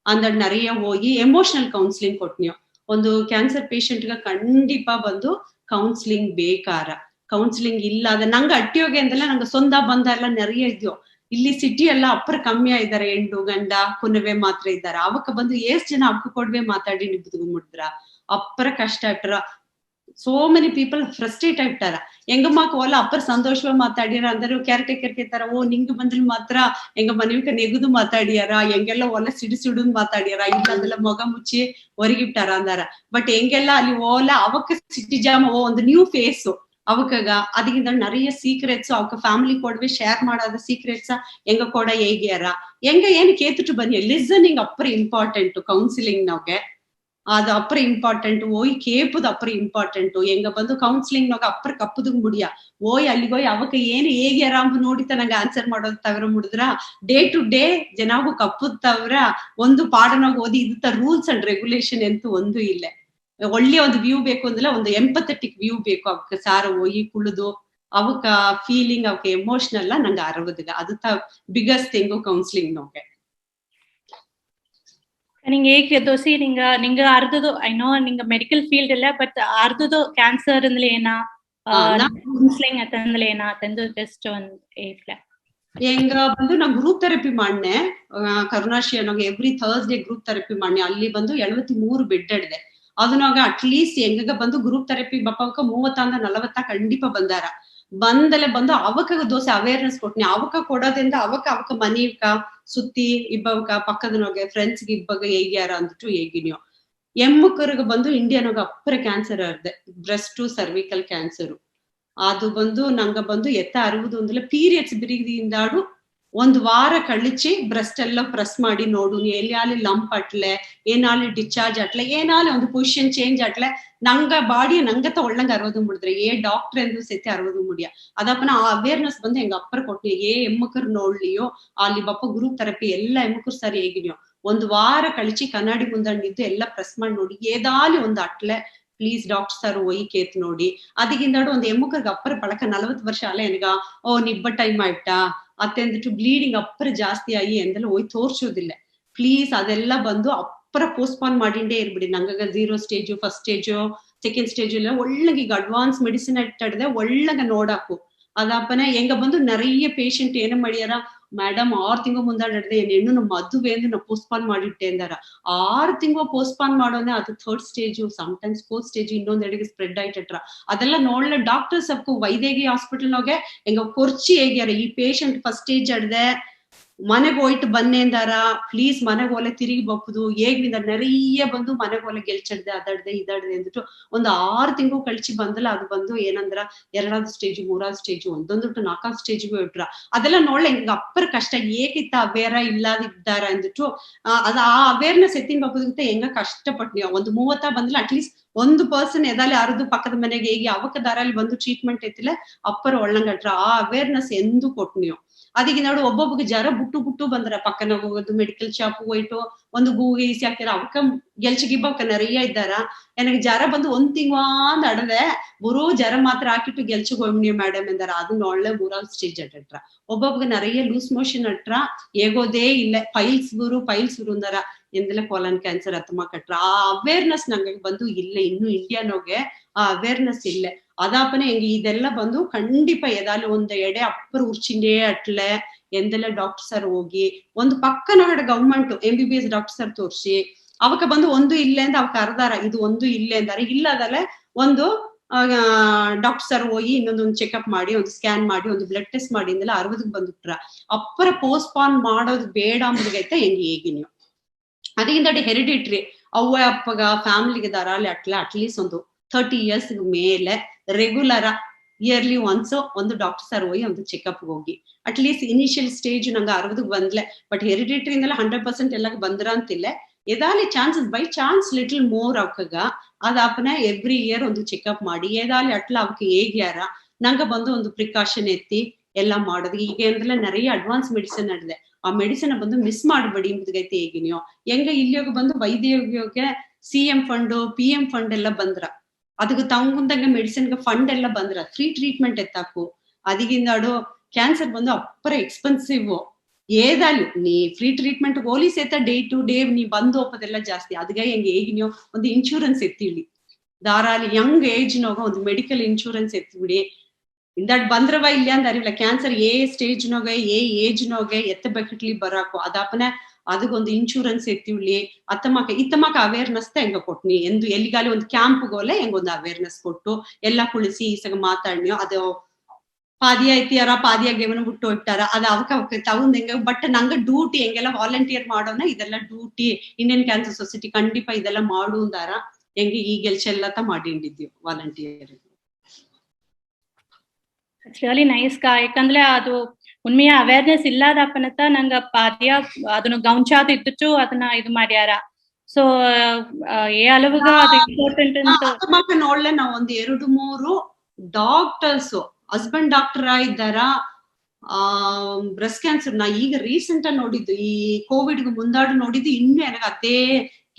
ಅಂದಡ್ நிறைய ಹೋಗಿ ಎಮೋಷನಲ್ ಕೌನ್ಸಿಲಿಂಗ್ ಕೊಟ್ನಿಯೋ. ಒಂದು ಕ್ಯಾನ್ಸರ್ ಪೇಷಂಟ್ಗೆ ಖಂಡಿಪ ಬಂದು ಕೌನ್ಸಿಲಿಂಗ್ ಬೇಕಾರ. ಕೌನ್ಸಿಲಿಂಗ್ ಇಲ್ಲದ ನಂಗೆ ಅಟ್ಟಿಯೋಗೆ ಅಂದಲ್ಲ ನಂಗೆ ಸೊಂದ ಬಂದ ಎಲ್ಲ நிறைய ಇದೆಯೋ. ಇಲ್ಲಿ ಸಿಟಿ ಎಲ್ಲ ಅಪ್ಪರ ಕಮ್ಮಿ ಆಗಿದ್ದಾರೆ. ಹೆಣ್ಣು ಗಂಡ ಕುನವೆ ಮಾತ್ರ ಇದ್ದಾರೆ. ಅವಕ್ಕ ಬಂದು ಎಷ್ಟ್ ಜನ ಅವಕ್ಕ ಕೊಡ್ವೆ ಮಾತಾಡಿ ನಿಬ್ದು ಮುಡಿದ್ರ ಅಪ್ಪರ ಕಷ್ಟ ಇಟ್ರ. ಸೋ ಮೆನಿ ಪೀಪಲ್ ಫ್ರಸ್ಟ್ರೇಟ್ ಆಗಿಟ್ಟಾರ. ಎಂಗಮ್ಮಕ್ಕ ಒಲ್ಲ ಅಪ್ಪರ ಸಂತೋಷವೇ ಮಾತಾಡ್ಯಾರ. ಅಂದ್ರೆ ಕ್ಯಾರಟೆ ಕೆರ್ಕೆತಾರ. ಓ ನಿಂಗೆ ಬಂದ್ರೆ ಮಾತ್ರ ಎಂಗ ಮನೆಗೆ ನೆಗುದು ಮಾತಾಡ್ಯಾರ. ಎಂಗೆಲ್ಲ ಒಲ್ಲ ಸಿಡು ಮಾತಾಡ್ಯಾರ. ಇಲ್ಲ ಅದೆಲ್ಲ ಮೊಗ ಮುಚ್ಚಿ ಹೊರಗಿಟ್ಟಾರ ಅಂದಾರ. ಬಟ್ ಎಂಗೆಲ್ಲ ಅಲ್ಲಿ ಓಲ ಅವಕ್ಕ ಸಿಟಿ ಜಾಮ ಓ ಒಂದು ನ್ಯೂ ಫೇಸು ಅವಕಾಗ. ಅದಕ್ಕಿಂತ நிறைய ಸೀಕ್ರೆಟ್ಸ್ ಅವಕ ಫ್ಯಾಮಿಲಿ ಕೊಡ್ವೆ ಶೇರ್ ಮಾಡಾದ ಸೀಕ್ರೆಟ್ಸ್ ಎಂಗ ಕೊಡ ಹೇಗ್ಯಾರ ಎಂಗ ಏನ್ ಕೇತಿಟ್ಟು ಬನ್ನಿ. ಲಿಸನಿಂಗ್ ಅಪ್ಪರ ಇಂಪಾರ್ಟೆಂಟ್ ಕೌನ್ಸಿಲಿಂಗ್ ನಾವ್ಗೆ. ಅದು ಅಪ್ಪರ ಇಂಪಾರ್ಟೆಂಟ್. ಓಯ್ ಕೇಪುದು ಅಪ್ಪರ ಇಂಪಾರ್ಟೆಂಟ್. ಎಂಗ ಬಂದು ಕೌನ್ಸಿಲಿಂಗ್ ನಾಗ ಅಪ್ಪರ ಕಪ್ಪುದು ಮುಡಿಯ. ಓಯ್ ಅಲ್ಲಿಗೋಯ್ ಅವಕ ಏನ್ ಹೇಗ್ಯಾರ ಅಂಬ ನೋಡಿತ ನಂಗೆ ಆನ್ಸರ್ ಮಾಡೋದ್ ತವರ ಮುಡಿದ್ರ ಡೇ ಟು ಡೇ ಜನಾಗು ಕಪ್ಪುದ್ ತವ್ರ ಒಂದು ಪಾಡನಾಗ ಓದಿ ಇದ ರೂಲ್ಸ್ ಅಂಡ್ ರೆಗ್ಯುಲೇಷನ್ ಎಂತೂ ಒಂದು ಇಲ್ಲ. ಒಳ್ಳೆ ಒಂದು ವ್ಯೂ ಬೇಕು ಅಂದ್ರೆ ಒಂದು ಎಂಪಥೆಟಿಕ್ ವ್ಯೂ ಬೇಕು. ಅವಕ್ಕೆ ಸಾರ ಹೋಗಿ ಕುಳಿದು ಅವಕ್ಕ ಫೀಲಿಂಗ್ ಅವಕ್ಕ ಎಮೋಷನಲ್ ನಂಗೆ ಅರವದಿಲ್ಲ. ಅದು ಬಿಗ್ಗೆಸ್ಟ್ ಥಿಂಗು ಕೌನ್ಸಿಲಿಂಗ್ ನೋಗೆ. நீங்க ஏக்கு தோசி நீங்க அறுதது ஐ நோ நீங்க மெடிக்கல் ஃபீல்ட் இல்ல பட் அறுதது ಕ್ಯಾನ್ಸರ್ ಅಂದ್ರೆ ಏನ ಕೌನ್ಸಿಲಿಂಗ್ ಅಂತಂದ್ರೆ ಏನ ತಂದು ಜಸ್ಟ್ ಒಂದು ಏಕ್ಲ ಎಂಗ ಬಂದು ನಾ ಗ್ರೂಪ್ ಥೆರಪಿ ಮಾಡ್ನೆ. ಕರುಣಾಶ್ರೀ ಅನ್ನೋಗೆ ಎವ್ರಿ ಥರ್ಸ್ಡೇ ಗ್ರೂಪ್ ಥೆರಪಿ ಮಾಡ್ನೆ. ಅಲ್ಲಿ ಬಂದು 73 ಬೆಡ್ ಇಡ್ದೆ. ಅದನ್ನಾಗ ಅಟ್ಲೀಸ್ಟ್ ಎಂಗ ಬಂದು ಗ್ರೂಪ್ ಥೆರಪಿ ಬಪ್ಪಕ್ಕ 30-40 ಖಂಡಿಪ ಬಂದಾರ. ಬಂದಲೆ ಬಂದು ಅವಕ್ಕ ದೋಸೆ ಅವೇರ್ನೆಸ್ ಕೊಟ್ನಿ. ಅವಕ್ಕ ಕೊಡೋದ್ರಿಂದ ಅವಕ್ಕ ಮನಿಕ ಸುತ್ತಿ ಇಬ್ಬವಕ ಪಕ್ಕದನೋಗೆ ಫ್ರೆಂಡ್ಸ್ಗೆ ಇಬ್ಬಗ ಹೇಗ್ಯಾರ ಅಂದ್ಬಿಟ್ಟು ಹೇಗಿನ್ಯೋ. ಎಮ್ಮಕ್ಕರಿಗೆ ಬಂದು ಇಂಡಿಯಾನಾಗ ಅಪ್ಪರ ಕ್ಯಾನ್ಸರ್ ಇರ್ದೆ. Breast cervical cancer. ಅದು ಬಂದು ನಂಗ ಬಂದು ಎತ್ತ ಅರುವುದು ಅಂದ್ರೆ ಪೀರಿಯಡ್ಸ್ ಬಿರಿದಿಂದಾಡು 1 ವಾರ ಕಳಿಚಿ ಬ್ರೆಸ್ಟ್ ಎಲ್ಲ ಪ್ರೆಸ್ ಮಾಡಿ ನೋಡು ಎಲ್ಲಿ ಲಂಪ್ ಅಟ್ಲೆ ಏನಾಲಿ ಡಿಸ್ಚಾರ್ಜ್ ಅಟ್ಲೆ ಏನಾಲಿ ಒಂದು ಪೊಸಿಷನ್ ಚೇಂಜ್ ಅಟ್ಲೆ ನಂಗ ಬಾಡಿ ನಂಗತ ಒಳ್ಳಂಗ ಅರವದು ಮುಡಿದ್ರೆ ಏ ಡಾಕ್ಟರ್ ಎಂದು ಸೆತಿ ಅರವದು ಮುಡಿಯ. ಅದಪ್ಪನ ಆ ಅವೇರ್ನೆಸ್ ಬಂದು ಹೆಂಗ ಅಪ್ಪರ ಕೊಟ್ನಿ. ಏ ಎಮ್ಮಕರ್ ನೋಡ್ಲಿಯೋ ಅಲ್ಲಿ ಬಪ್ಪ ಗ್ರೂಪ್ ಥೆರಪಿ ಎಲ್ಲ ಎಮ್ಮಕರ್ ಸರಿ ಹೇಗಿನ್ಯೋ. 1 ವಾರ ಕಳಿಚಿ ಕನ್ನಡಿ ಮುಂದಂಡಿದ್ದು ಎಲ್ಲ ಪ್ರೆಸ್ ಮಾಡಿ ನೋಡಿ ಏದಾಲಿ ಒಂದು ಅಟ್ಲೆ ಪ್ಲೀಸ್ ಡಾಕ್ಟರ್ ಸರ್ ಒಯ್ ಕೇತ್ ನೋಡಿ. ಅದಕ್ಕಿಂತಾಡು ಒಂದು ಎಮ್ಮಕರ್ಗೆ ಅಪ್ಪರ ಪಳಕ 40 ವರ್ಷ ಅಲ್ಲ ಎನಗ ಓ ನಿಬ್ಬ ಟೈಮ್ ಆಯ್ತಾ ಅತ್ತೆ ಅಂದ್ಬಿಟ್ಟು ಬ್ಲೀಡಿಂಗ್ ಅಪ್ಪರ ಜಾಸ್ತಿ ಆಗಿ ಎಂದೆಲ್ಲ ಹೋಯ್ ತೋರ್ಸೋದಿಲ್ಲ. ಪ್ಲೀಸ್ ಅದೆಲ್ಲ ಬಂದು ಅಪ್ಪರ postpone ಮಾಡಿಂಡೇ ಇರ್ಬಿಡಿ. ನಂಗಾಗ 0 stage 1st stage 2nd stage ಇಲ್ಲ ಒಳ್ಳಗೆ ಈಗ ಅಡ್ವಾನ್ಸ್ ಮೆಡಿಸಿನ್ ಇಟ್ಟಡ್ದೆ ಒಳ್ಳಗೆ ನೋಡಾಕು. ಅದಪ್ಪನೆ ಎಂಗ ಬಂದು நிறைய ಪೇಷಂಟ್ ಏನ ಮಾಡ್ಯಾರ ಮೇಡಮ್ 6 ತಿಂಗಳು ಮುಂದಾಡ್ದೆ ಹೆಣ್ಣು ನಮ್ಮ ಮದುವೆ ಎಂದು ನಾವು ಪೋಸ್ಟ್ಪಾನ್ ಮಾಡಿಟ್ಟೆ ಅಂದಾರ. 6 ತಿಂಗಳು ಪೋಸ್ಟ್ಪಾನ್ ಮಾಡೋನೆ ಅದು 3rd stage sometimes 4th stage ಇನ್ನೊಂದೆಡೆಗೆ ಸ್ಪ್ರೆಡ್ ಆಯ್ತಟ್ರ. ಅದೆಲ್ಲ ನೋಡ್ಲೆ ಡಾಕ್ಟರ್ಸ್ ಅಪ್ಕು ವೈದೇಗಿ ಹಾಸ್ಪಿಟಲ್ನಾಗೆ ಎಂಗ ಕೊರ್ಚಿ ಹೇಗ್ಯಾರ ಈ ಪೇಷಂಟ್ 1st ಸ್ಟೇಜ್ ಅಡ್ದೆ ಮನೆಗೆ ಹೋಯ್ತು ಬನ್ನೇಂದಾರ ಪ್ಲೀಸ್ ಮನೆಗೆ ಹೋಲೆ ತಿರುಗಿ ಬಪ್ಪುದು ಹೇಗಿಂದ ನೆರೆಯ ಬಂದು ಮನೆಗೆ ಹೋಲೆ ಗೆಲ್ಚಡ್ದೆ ಅದಡ್ದೆ ಇದಡ್ದೆ ಅಂದ್ಬಿಟ್ಟು ಒಂದು 6 ತಿಂಗಳು ಕಳಿಸಿ ಬಂದಲ್ಲ. ಅದು ಬಂದು ಏನಂದ್ರ 2வது ಸ್ಟೇಜು 3வது ಸ್ಟೇಜು ಒಂದೊಂದು 4வது ಸ್ಟೇಜ್ಗೂ ಇಟ್ರ. ಅದೆಲ್ಲ ನೋಡ್ಲೆ ಹಿಂಗ ಅಪ್ಪರ ಕಷ್ಟ ಏಕಿತ್ತ ಅವೇರ ಇಲ್ಲದಿದ್ದಾರ ಅಂದ್ಬಿಟ್ಟು ಅದ ಆ ಅವೇರ್ನೆಸ್ ಎತ್ತಿನ ಬಪ್ಪದಕ್ಕೆ ಹೆಂಗ ಕಷ್ಟಪಟ್ನಿ. ಒಂದು 30 ಬಂದಿಲ್ಲ ಅಟ್ಲೀಸ್ಟ್ 1% ಎದಾಲಿ ಯಾರದು ಪಕ್ಕದ ಮನೆಗೆ ಹೇಗೆ ಅವಕ್ಕ ದಾರಲ್ಲಿ ಬಂದು ಟ್ರೀಟ್ಮೆಂಟ್ ಎತ್ತಿಲ್ಲ ಅಪ್ಪರ ಒಳ್ಳಂಗಟ್ರ. ಆ ಅವೇರ್ನೆಸ್ ಎಂದು ಕೊಟ್ನಿಯೋ. ಅದಕ್ಕೆ ನೋಡು ಒಬ್ಬೊಬ್ಬಗೆ ಜರ ಬುಟ್ಟು ಬಂದ್ರ ಪಕ್ಕನ ಹೋಗೋದು ಮೆಡಿಕಲ್ ಶಾಪ್ ಹೋಯ್ತು ಒಂದು ಗೂಗೆ ಈಸಿ ಹಾಕ್ತಾರ ಅವಕ್ಕ ಗೆಲ್ಚಿಗಿಬ್ಬಕ್ಕ நிறைய ಇದ್ದಾರ. ನನಗೆ ಜರ ಬಂದು 1 ತಿಂಗ್ಳಾಂದ್ ಅಡದೆ ಬರೋ ಜರ ಮಾತ್ರ ಹಾಕಿಟ್ಟು ಗೆಲ್ಚಿಗೆ ಹೋಗ್ನಿ ಮೇಡಮ್ ಎಂದಾರ. ಅದನ್ನ ಒಳ್ಳೆ 3வது ಸ್ಟೇಜ್ ಅಟ್ರ. ಒಬ್ಬೊಬ್ಬಗೆ நிறைய ಲೂಸ್ ಮೋಷನ್ ಅಟ್ರ ಹೇಗೋದೇ ಇಲ್ಲ. ಪೈಲ್ಸ್ ಗುರು ಅಂದಾರ ಎಂದೆಲ್ಲ ಕೋಲನ್ ಕ್ಯಾನ್ಸರ್ ಅತ್ತಮ ಕಟ್ರ. ಆ ಅವೇರ್ನೆಸ್ ನಂಗೆ ಬಂದು ಇಲ್ಲ ಇನ್ನು ಇಂಡಿಯಾನೋಗೆ ಆ ಅವೇರ್ನೆಸ್ ಇಲ್ಲ. ಅದಾಪನೆ ಹೆಂಗ ಇದೆಲ್ಲ ಬಂದು ಖಂಡಿಪ ಎದಾಲಿ ಒಂದು ಎಡೆ ಅಪ್ಪರ್ ಉರ್ಚಿಂಡೇ ಅಟ್ಲೆ ಎಂದೆಲ್ಲ ಡಾಕ್ಟರ್ ಸರ್ ಹೋಗಿ ಒಂದು ಪಕ್ಕನಗಡೆ ಗೌರ್ಮೆಂಟ್ MBBS ಡಾಕ್ಟರ್ ಸರ್ ತೋರ್ಸಿ ಅವಕ್ಕೆ ಬಂದು ಒಂದು ಇಲ್ಲೇ ಅಂದ ಅವಕ್ಕೆ ಅರ್ಧಾರ ಇದು ಒಂದು ಇಲ್ಲೇ ಅಂದಾರೆ ಇಲ್ಲದಲ್ಲೇ ಒಂದು ಡಾಕ್ಟರ್ ಸರ್ ಹೋಗಿ ಇನ್ನೊಂದೊಂದು ಚೆಕ್ಅಪ್ ಮಾಡಿ ಒಂದು ಸ್ಕ್ಯಾನ್ ಮಾಡಿ ಒಂದು ಬ್ಲಡ್ ಟೆಸ್ಟ್ ಮಾಡಿ ಅಂದೆಲ್ಲ 60ಕ್ಕೆ ಬಂದ್ಬಿಟ್ರ ಅಪ್ಪರ ಪೋಸ್ಟ್ಪಾನ್ ಮಾಡೋದು ಬೇಡ ಅಂಬುದೈತೆ ಹೆಂಗೆ ಹೇಗಿ ನೀವು ಅದಕ್ಕಿಂತ ಹೆರಿಡಿಟ್ರಿ ಅವ್ವ ಅಪ್ಪಗ ಫ್ಯಾಮಿಲಿಗೆ ದಾರಲ್ಲಿ ಅಟ್ಲೀಸ್ಟ್ ಒಂದು 30 ಇಯರ್ಸ್ ಮೇಲೆ ರೆಗ್ಯುಲರ್ ಇಯರ್ಲಿ ಒನ್ಸ್ ಒಂದು ಡಾಕ್ಟರ್ ಸರ್ ಹೋಗಿ ಒಂದು ಚೆಕ್ಅಪ್ ಹೋಗಿ ಅಟ್ಲೀಸ್ಟ್ ಇನಿಷಿಯಲ್ ಸ್ಟೇಜ್ ನಂಗೆ 60ಕ್ಕೆ ಬಂದ್ಲೆ ಬಟ್ ಹೆರಿಡಿಟ್ರಿ ಇಂದೆಲ್ಲ 100% ಎಲ್ಲ ಬಂದ್ರ ಅಂತಿಲ್ಲ ಏದಾಲಿ chances by chance little more ಅವಕಾಗ ಅದಾಪನ ಎವ್ರಿ ಇಯರ್ ಒಂದು ಚೆಕ್ಅಪ್ ಮಾಡಿ ಏದಾಲಿ ಅಟ್ಲ ಅವಕ್ಕೆ ಹೇಗ್ಯಾರ ನಂಗೆ ಬಂದು ಒಂದು ಪ್ರಿಕಾಷನ್ ಎತ್ತಿ ಎಲ್ಲ ಮಾಡೋದು ಈಗ ಅಂದ್ರೆ நிறைய ಅಡ್ವಾನ್ಸ್ ಮೆಡಿಸಿನ್ ನಡೆದಿದೆ ಆ ಮೆಡಿಸಿನ್ ಬಂದು ಮಿಸ್ ಮಾಡಬೇಡಿ ಎಂಬುದೈತೆ ಹೇಗೆ ನೀವು ಹೆಂಗ ಇಲ್ಲಿಯೋಗ ಬಂದು ವೈದ್ಯಯೋಗಕ್ಕೆ CM ಫಂಡ್ PM ಫಂಡ್ ಎಲ್ಲ ಬಂದ್ರ ಅದಕ್ಕೆ ತಗೊಂಡಂಗ ಮೆಡಿಸಿನ್ಗೆ ಫಂಡ್ ಎಲ್ಲ ಬಂದ್ರ ಫ್ರೀ ಟ್ರೀಟ್ಮೆಂಟ್ ಎತ್ತಾಕು ಅದಿಗಿಂದಾಡು ಕ್ಯಾನ್ಸರ್ ಬಂದು ಅಪ್ಪರ ಎಕ್ಸ್ಪೆನ್ಸಿವ್ ಏದಾಲು ನೀ ಫ್ರೀ ಟ್ರೀಟ್ಮೆಂಟ್ ಹೋಲಿಸ್ ಎತ್ತ ಡೇ ಟು ಡೇ ನೀ ಬಂದು ಹೋಗೋದೆಲ್ಲ ಜಾಸ್ತಿ ಅದಕ್ಕೆ ಹೆಂಗೆ ಹೇಗೆ ನೀವು ಒಂದು ಇನ್ಶೂರೆನ್ಸ್ ಎತ್ತಿಳಿ ದಾರಾಲಿ ಯಂಗ್ ಏಜ್ ನೋಗ ಒಂದು ಮೆಡಿಕಲ್ ಇನ್ಶೂರೆನ್ಸ್ ಎತ್ತಿಬಿಡಿ ಇಂದಾಡ್ ಬಂದ್ರವ ಇಲ್ಲ ಅಂತ ಅರಿವಿಲ್ಲ ಕ್ಯಾನ್ಸರ್ ಸ್ಟೇಜ್ ನೋಗ ಏಜ್ ನೋಗ ಎತ್ತಬೇಕಿಟ್ಲಿ ಬರಾಕು ಅದಾಪನ ಅದಕ್ಕೊಂದು ಇನ್ಶೂರೆನ್ಸ್ ಎತ್ತಿಳಿ ಇತ್ತಮಕ ಅವೇರ್ನೆಸ್ ಹೆಂಗ ಕೊಟ್ನಿ ಎಂದು ಎಲ್ಲಿಗಾಲಿ ಒಂದು ಕ್ಯಾಂಪ್ಗೋಲೆ ಹೆಂಗೊಂದು ಅವೇರ್ನೆಸ್ ಕೊಟ್ಟು ಎಲ್ಲ ಕುಳಿಸಿ ಈಸಗ ಮಾತಾಡ್ನಿ ಅದು ಪಾದಿಯ ಐತಿಯಾರ ಪಾದಿಯಾಗ ಏಮನ ಬಿಟ್ಟು ಹೋಗ್ತಾರ ಅದ ಅವಕ್ಕೆ ತಗೊಂಡ್ ಹೆಂಗ ಬಟ್ ನಂಗೆ ಡ್ಯೂಟಿ ಹೆಂಗೆಲ್ಲ ವಾಲಂಟಿಯರ್ ಮಾಡೋನ ಇದೆಲ್ಲ ಡ್ಯೂಟಿ ಇಂಡಿಯನ್ ಕ್ಯಾನ್ಸರ್ ಸೊಸೈಟಿ ಖಂಡಿತ ಇದೆಲ್ಲ ಮಾಡುದಾರ ಹೆಂಗೆ ಈ ಗೆಲ್ಸೆಲ್ಲತ ಮಾಡಿದ್ದೀವಿ ವಾಲಂಟಿಯರ್ ಇಟ್ಸ್ ರಿಯಲಿ ನೈಸ್ ಕಾ ಯಾಕಂದ್ರೆ ಅದು ಉண்மையா ಅವೇರ್ನೆಸ್ ಇಲ್ಲದಪ್ಪನತ್ತ ನಂಗ ಪಾದ್ಯ ಅದನ್ನ ಗೌಂಚಾದ ಇದ್ದು ಅದನ್ನ ಇದು ಮಾಡ್ಯಾರ ಸೊ ಏ ಅಲವಗ ಅದು ಇಂಪಾರ್ಟೆಂಟ್ ಅಂತ ನೋಡ್ಲೆ ನಾವ್ ಒಂದ್ 2-3 ಡಾಕ್ಟರ್ಸ್ ಹಸ್ಬೆಂಡ್ ಡಾಕ್ಟರ್ ಇದ್ದಾರ ಬ್ರೆಸ್ಟ್ ಕ್ಯಾನ್ಸರ್ ನಾ ಈಗ ರೀಸೆಂಟ್ ಆಗಿ ನೋಡಿದ್ದು ಈ ಕೋವಿಡ್ ಮುಂದಾಡು ನೋಡಿದ್ದು ಇನ್ನು ನನಗೆ ಅದೇ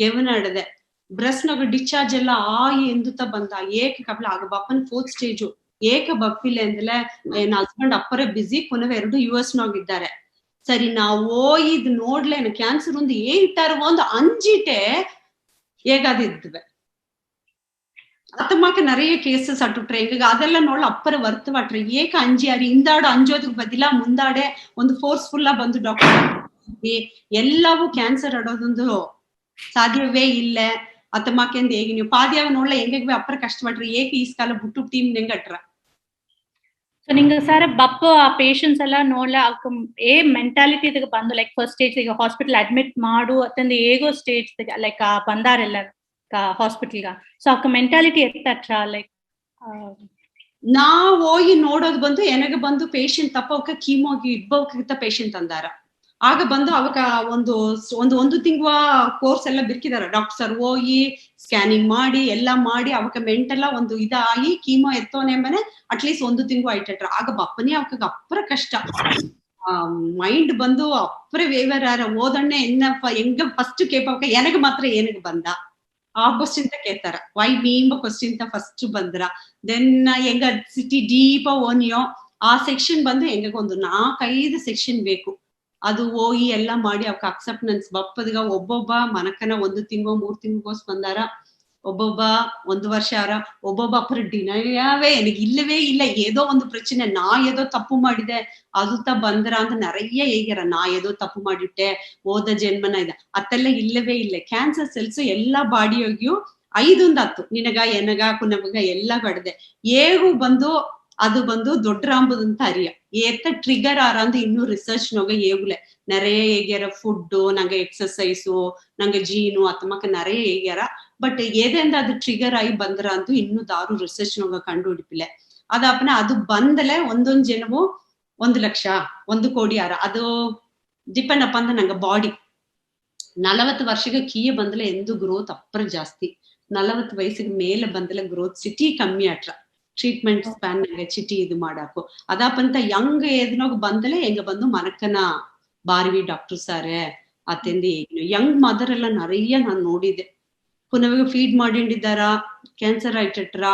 ಕೇವನ ನಡೆದೆ ಬ್ರೆಸ್ಟ್ ನಾಗ ಡಿಸ್ಚಾರ್ಜ್ ಎಲ್ಲ ಎಂದುತ್ತ ಬಂದ ಏಕ ಕಬ್ಲ ಆಗ ಬಾಪನ್ 4th ಸ್ಟೇಜು ಏಕ ಬಪ್ಪಿಲ್ಲ ಅಂದಲೆ ಏನ್ ಹಸ್ಬೆಂಡ್ ಅಪ್ಪರೇ ಬಿಸಿ ಪುನಃ 2 US ನಾಗಿದ್ದಾರೆ ಸರಿ ನಾವು ಇದ್ ನೋಡ್ಲೇನು ಕ್ಯಾನ್ಸರ್ ಒಂದು ಇಟ್ಟಾರ ಒಂದು ಅಂಜಿಟೆ ಹೇಗಾದಿದ್ವೆ ಅತ್ತಮ್ಮಕ್ಕೆ நிறைய ಕೇಸಸ್ ಅಟ್ಟುಟ್ರೆ ಈಗ ಅದೆಲ್ಲ ನೋಡ್ಲ ಅಪ್ಪರ ವರ್ತವಾಟ್ರೆ ಏಕ ಅಂಜಿಯಾರಿ ಇಂದಾಡು ಅಂಜೋದಕ್ ಬದಿಲ ಮುಂದಾಡೆ ಒಂದು ಫೋರ್ಸ್ಫುಲ್ ಬಂದು ಡಾಕ್ಟರ್ ಎಲ್ಲವೂ ಕ್ಯಾನ್ಸರ್ ಅಡೋದೊಂದು ಸಾಧ್ಯವೇ ಇಲ್ಲ ಅತ್ತಮ್ಮಕ್ಕೆ ಅಂತ ಹೇಗೆ ನೀವು ಪಾದ್ಯಾವ ನೋಡ್ಲ ಹೆಂಗೆ ಅಪ್ಪರ ಕಷ್ಟಪಟ್ರಿ ಏಕ ಈ ಕಾಲ ಬುಟ್ಟು ಟೀಮ್ ಹೆಂಗಟ್ರ ಸೊ ನಿಂಗೆ ಸರ್ ಬಪ್ಪ ಆ ಪೇಷಂಟ್ಸ್ ಎಲ್ಲ ನೋಡ್ಲ ಅವಕ್ಕೆ ಮೆಂಟಾಲಿಟಿ ಬಂದು ಲೈಕ್ ಫಸ್ಟ್ ಸ್ಟೇಜ್ ಈಗ ಹಾಸ್ಪಿಟಲ್ ಅಡ್ಮಿಟ್ ಮಾಡು ಅತ್ತಂದು ಹೇಗೋ ಸ್ಟೇಜ್ ಲೈಕ್ ಬಂದಾರೆಲ್ಲ ಹಾಸ್ಪಿಟಲ್ಗ ಸೊ ಅವಕ್ಕೆ ಮೆಂಟಾಲಿಟಿ ಎತ್ತಟ್ರ ಲೈಕ್ ನಾವ್ ಹೋಗಿ ನೋಡೋದು ಬಂದು ಎನಗ ಬಂದು ಪೇಷಂಟ್ ತಪ್ಪ ಅವಕ್ಕೆ ಕೀಮೋಗಿ ಇಬ್ಬ ಪೇಷಂಟ್ ಅಂದಾರ ಆಗ ಬಂದು ಅವಕ ಒಂದು ತಿಂಗಳ ಕೋರ್ಸ್ ಎಲ್ಲ ಬಿರ್ಕಿದಾರ ಡಾಕ್ಟರ್ ಸರ್ ಹೋಗಿ ಸ್ಕ್ಯಾನಿಂಗ್ ಮಾಡಿ ಎಲ್ಲ ಮಾಡಿ ಅವಕ ಮೆಂಟೆಲ್ಲ ಒಂದು ಇದಾಗಿ ಕೀಮೋ ಎತ್ತೋನೆಂಬನೆ ಅಟ್ಲೀಸ್ಟ್ 1 ತಿಂಗಳು ಐಟಟ್ರ ಆಗ ಬಪ್ಪನೇ ಅವಕ ಅಪ್ಪರ ಕಷ್ಟ ಮೈಂಡ್ ಬಂದು ಅಪ್ಪರ ವೇವರಾರ ಓದಣ್ಣೆ ಎನ್ನಪ್ಪ ಹೆಂಗ ಫಸ್ಟ್ ಕೇಪವಕ ಎನಗ ಮಾತ್ರ ಏನಗ ಬಂದ ಆ ಕ್ವಶನ್ ಕೇಳ್ತಾರ ವೈ ಮೀಂಬ ಕ್ವಶನ್ ಫಸ್ಟ್ ಬಂದ್ರ ದೆನ್ ಹೆಂಗ ಸಿಟಿ ಡೀಪ ಓನಿಯೋ ಆ ಸೆಕ್ಷನ್ ಬಂದು ಹೆಂಗ ಒಂದು 4-5 ಸೆಕ್ಷನ್ ಬೇಕು ಅದು ಹೋಗಿ ಎಲ್ಲ ಮಾಡಿ ಅವಕ್ಕೆ ಅಕ್ಸೆಪ್ಟೆನ್ಸ್ ಬಪ್ಪದ್ಗ ಒಬ್ಬೊಬ್ಬ ಮನಕನ 1 ತಿಂಗಳು 3 ತಿಂಗಳಿಗೋಸ್ ಬಂದಾರ ಒಬ್ಬೊಬ್ಬ 1 ವರ್ಷ ಆರ ಒಬ್ಬೊಬ್ಬ ಅಪ್ಪರ ಡಿನಯಾವೇ ನನಗೆ ಇಲ್ಲವೇ ಇಲ್ಲ ಏದೋ ಒಂದು ಪ್ರಶ್ನೆ ನಾ ಏದೋ ತಪ್ಪು ಮಾಡಿದೆ ಅದು ಬಂದ್ರ ಅಂತ நிறைய ಹೇಗ್ಯಾರ ನಾ ಏದೋ ತಪ್ಪು ಮಾಡಿಟ್ಟೆ ಓದ ಜನ್ಮನ ಇದೆ ಅತ್ತೆಲ್ಲ ಇಲ್ಲವೇ ಇಲ್ಲ ಕ್ಯಾನ್ಸರ್ ಸೆಲ್ಸ್ ಎಲ್ಲಾ ಬಾಡಿಯೋಗಿಯೂ 5-10 ನಿನಗ ಎನಗ ಕುನಬಗ ಎಲ್ಲ ಬಡದೆ ಏಗು ಬಂದು ಅದು ಬಂದು ದೊಡ್ಡರಾಂಬುದಂತ ಅರಿಯ ಏತ್ತ ಟ್ರಿಗರ್ ಆರಂದು ಇನ್ನೂ ರಿಸರ್ಚ್ ನೋಗ ಏಗುಲೆ நிறைய ಹೇಗ್ಯಾರ ಫುಡ್ ನಂಗೆ ಎಕ್ಸರ್ಸೈಸು ನಂಗೆ ಜೀನು ಅತ್ತಮಕ್ಕ நிறைய ಹೇಗ್ಯಾರ ಬಟ್ ಏದಿಂದ ಅದು ಟ್ರಿಗರ್ ಆಗಿ ಬಂದ್ರ ಅಂತೂ ಇನ್ನೂ ದಾರು ರಿಸರ್ಚ್ ನೋಗ ಕಂಡು ಹಿಡಿಪಿಲ್ಲ ಅದಾಪನ ಅದು ಬಂದಲೆ ಒಂದೊಂದ್ ಜನವು 1 ಲಕ್ಷ 1 ಕೋಟಿ ಆರ ಅದು ಡಿಪೆಂಡ್ ಅಪ್ ಅಂದ ನಂಗೆ ಬಾಡಿ 40 ವರ್ಷಕ್ಕೆ ಕೀಯ ಬಂದಲೆ ಎಂದು ಗ್ರೋತ್ ಅಪ್ಪರ ಜಾಸ್ತಿ 40 ವಯಸ್ಸಿಗೆ ಮೇಲೆ ಬಂದಲೆ ಗ್ರೋತ್ ಸಿಟಿ ಕಮ್ಮಿ ಆಟ್ರ ಟ್ರೀಟ್ಮೆಂಟ್ ಸ್ಪ್ಯಾನ್ ನಂಗೆ ಚಿಟಿ ಇದು ಮಾಡಾಕು ಅದಾಪಂತ ಯಂಗ್ ಏದ್ನೋಗ ಬಂದಲೆ ಹೆಂಗ ಬಂದು ಮನಕನ ಬಾರ್ವಿ ಡಾಕ್ಟರ್ ಸಾರೇ ಅತ್ತೆಂದಿ ಯಂಗ್ ಮದರ್ ಎಲ್ಲ நிறைய ನಾನು ನೋಡಿದೆ ಪುನಃ ಫೀಡ್ ಮಾಡಿದ್ದಾರ ಕ್ಯಾನ್ಸರ್ ಆಯ್ತಟ್ರ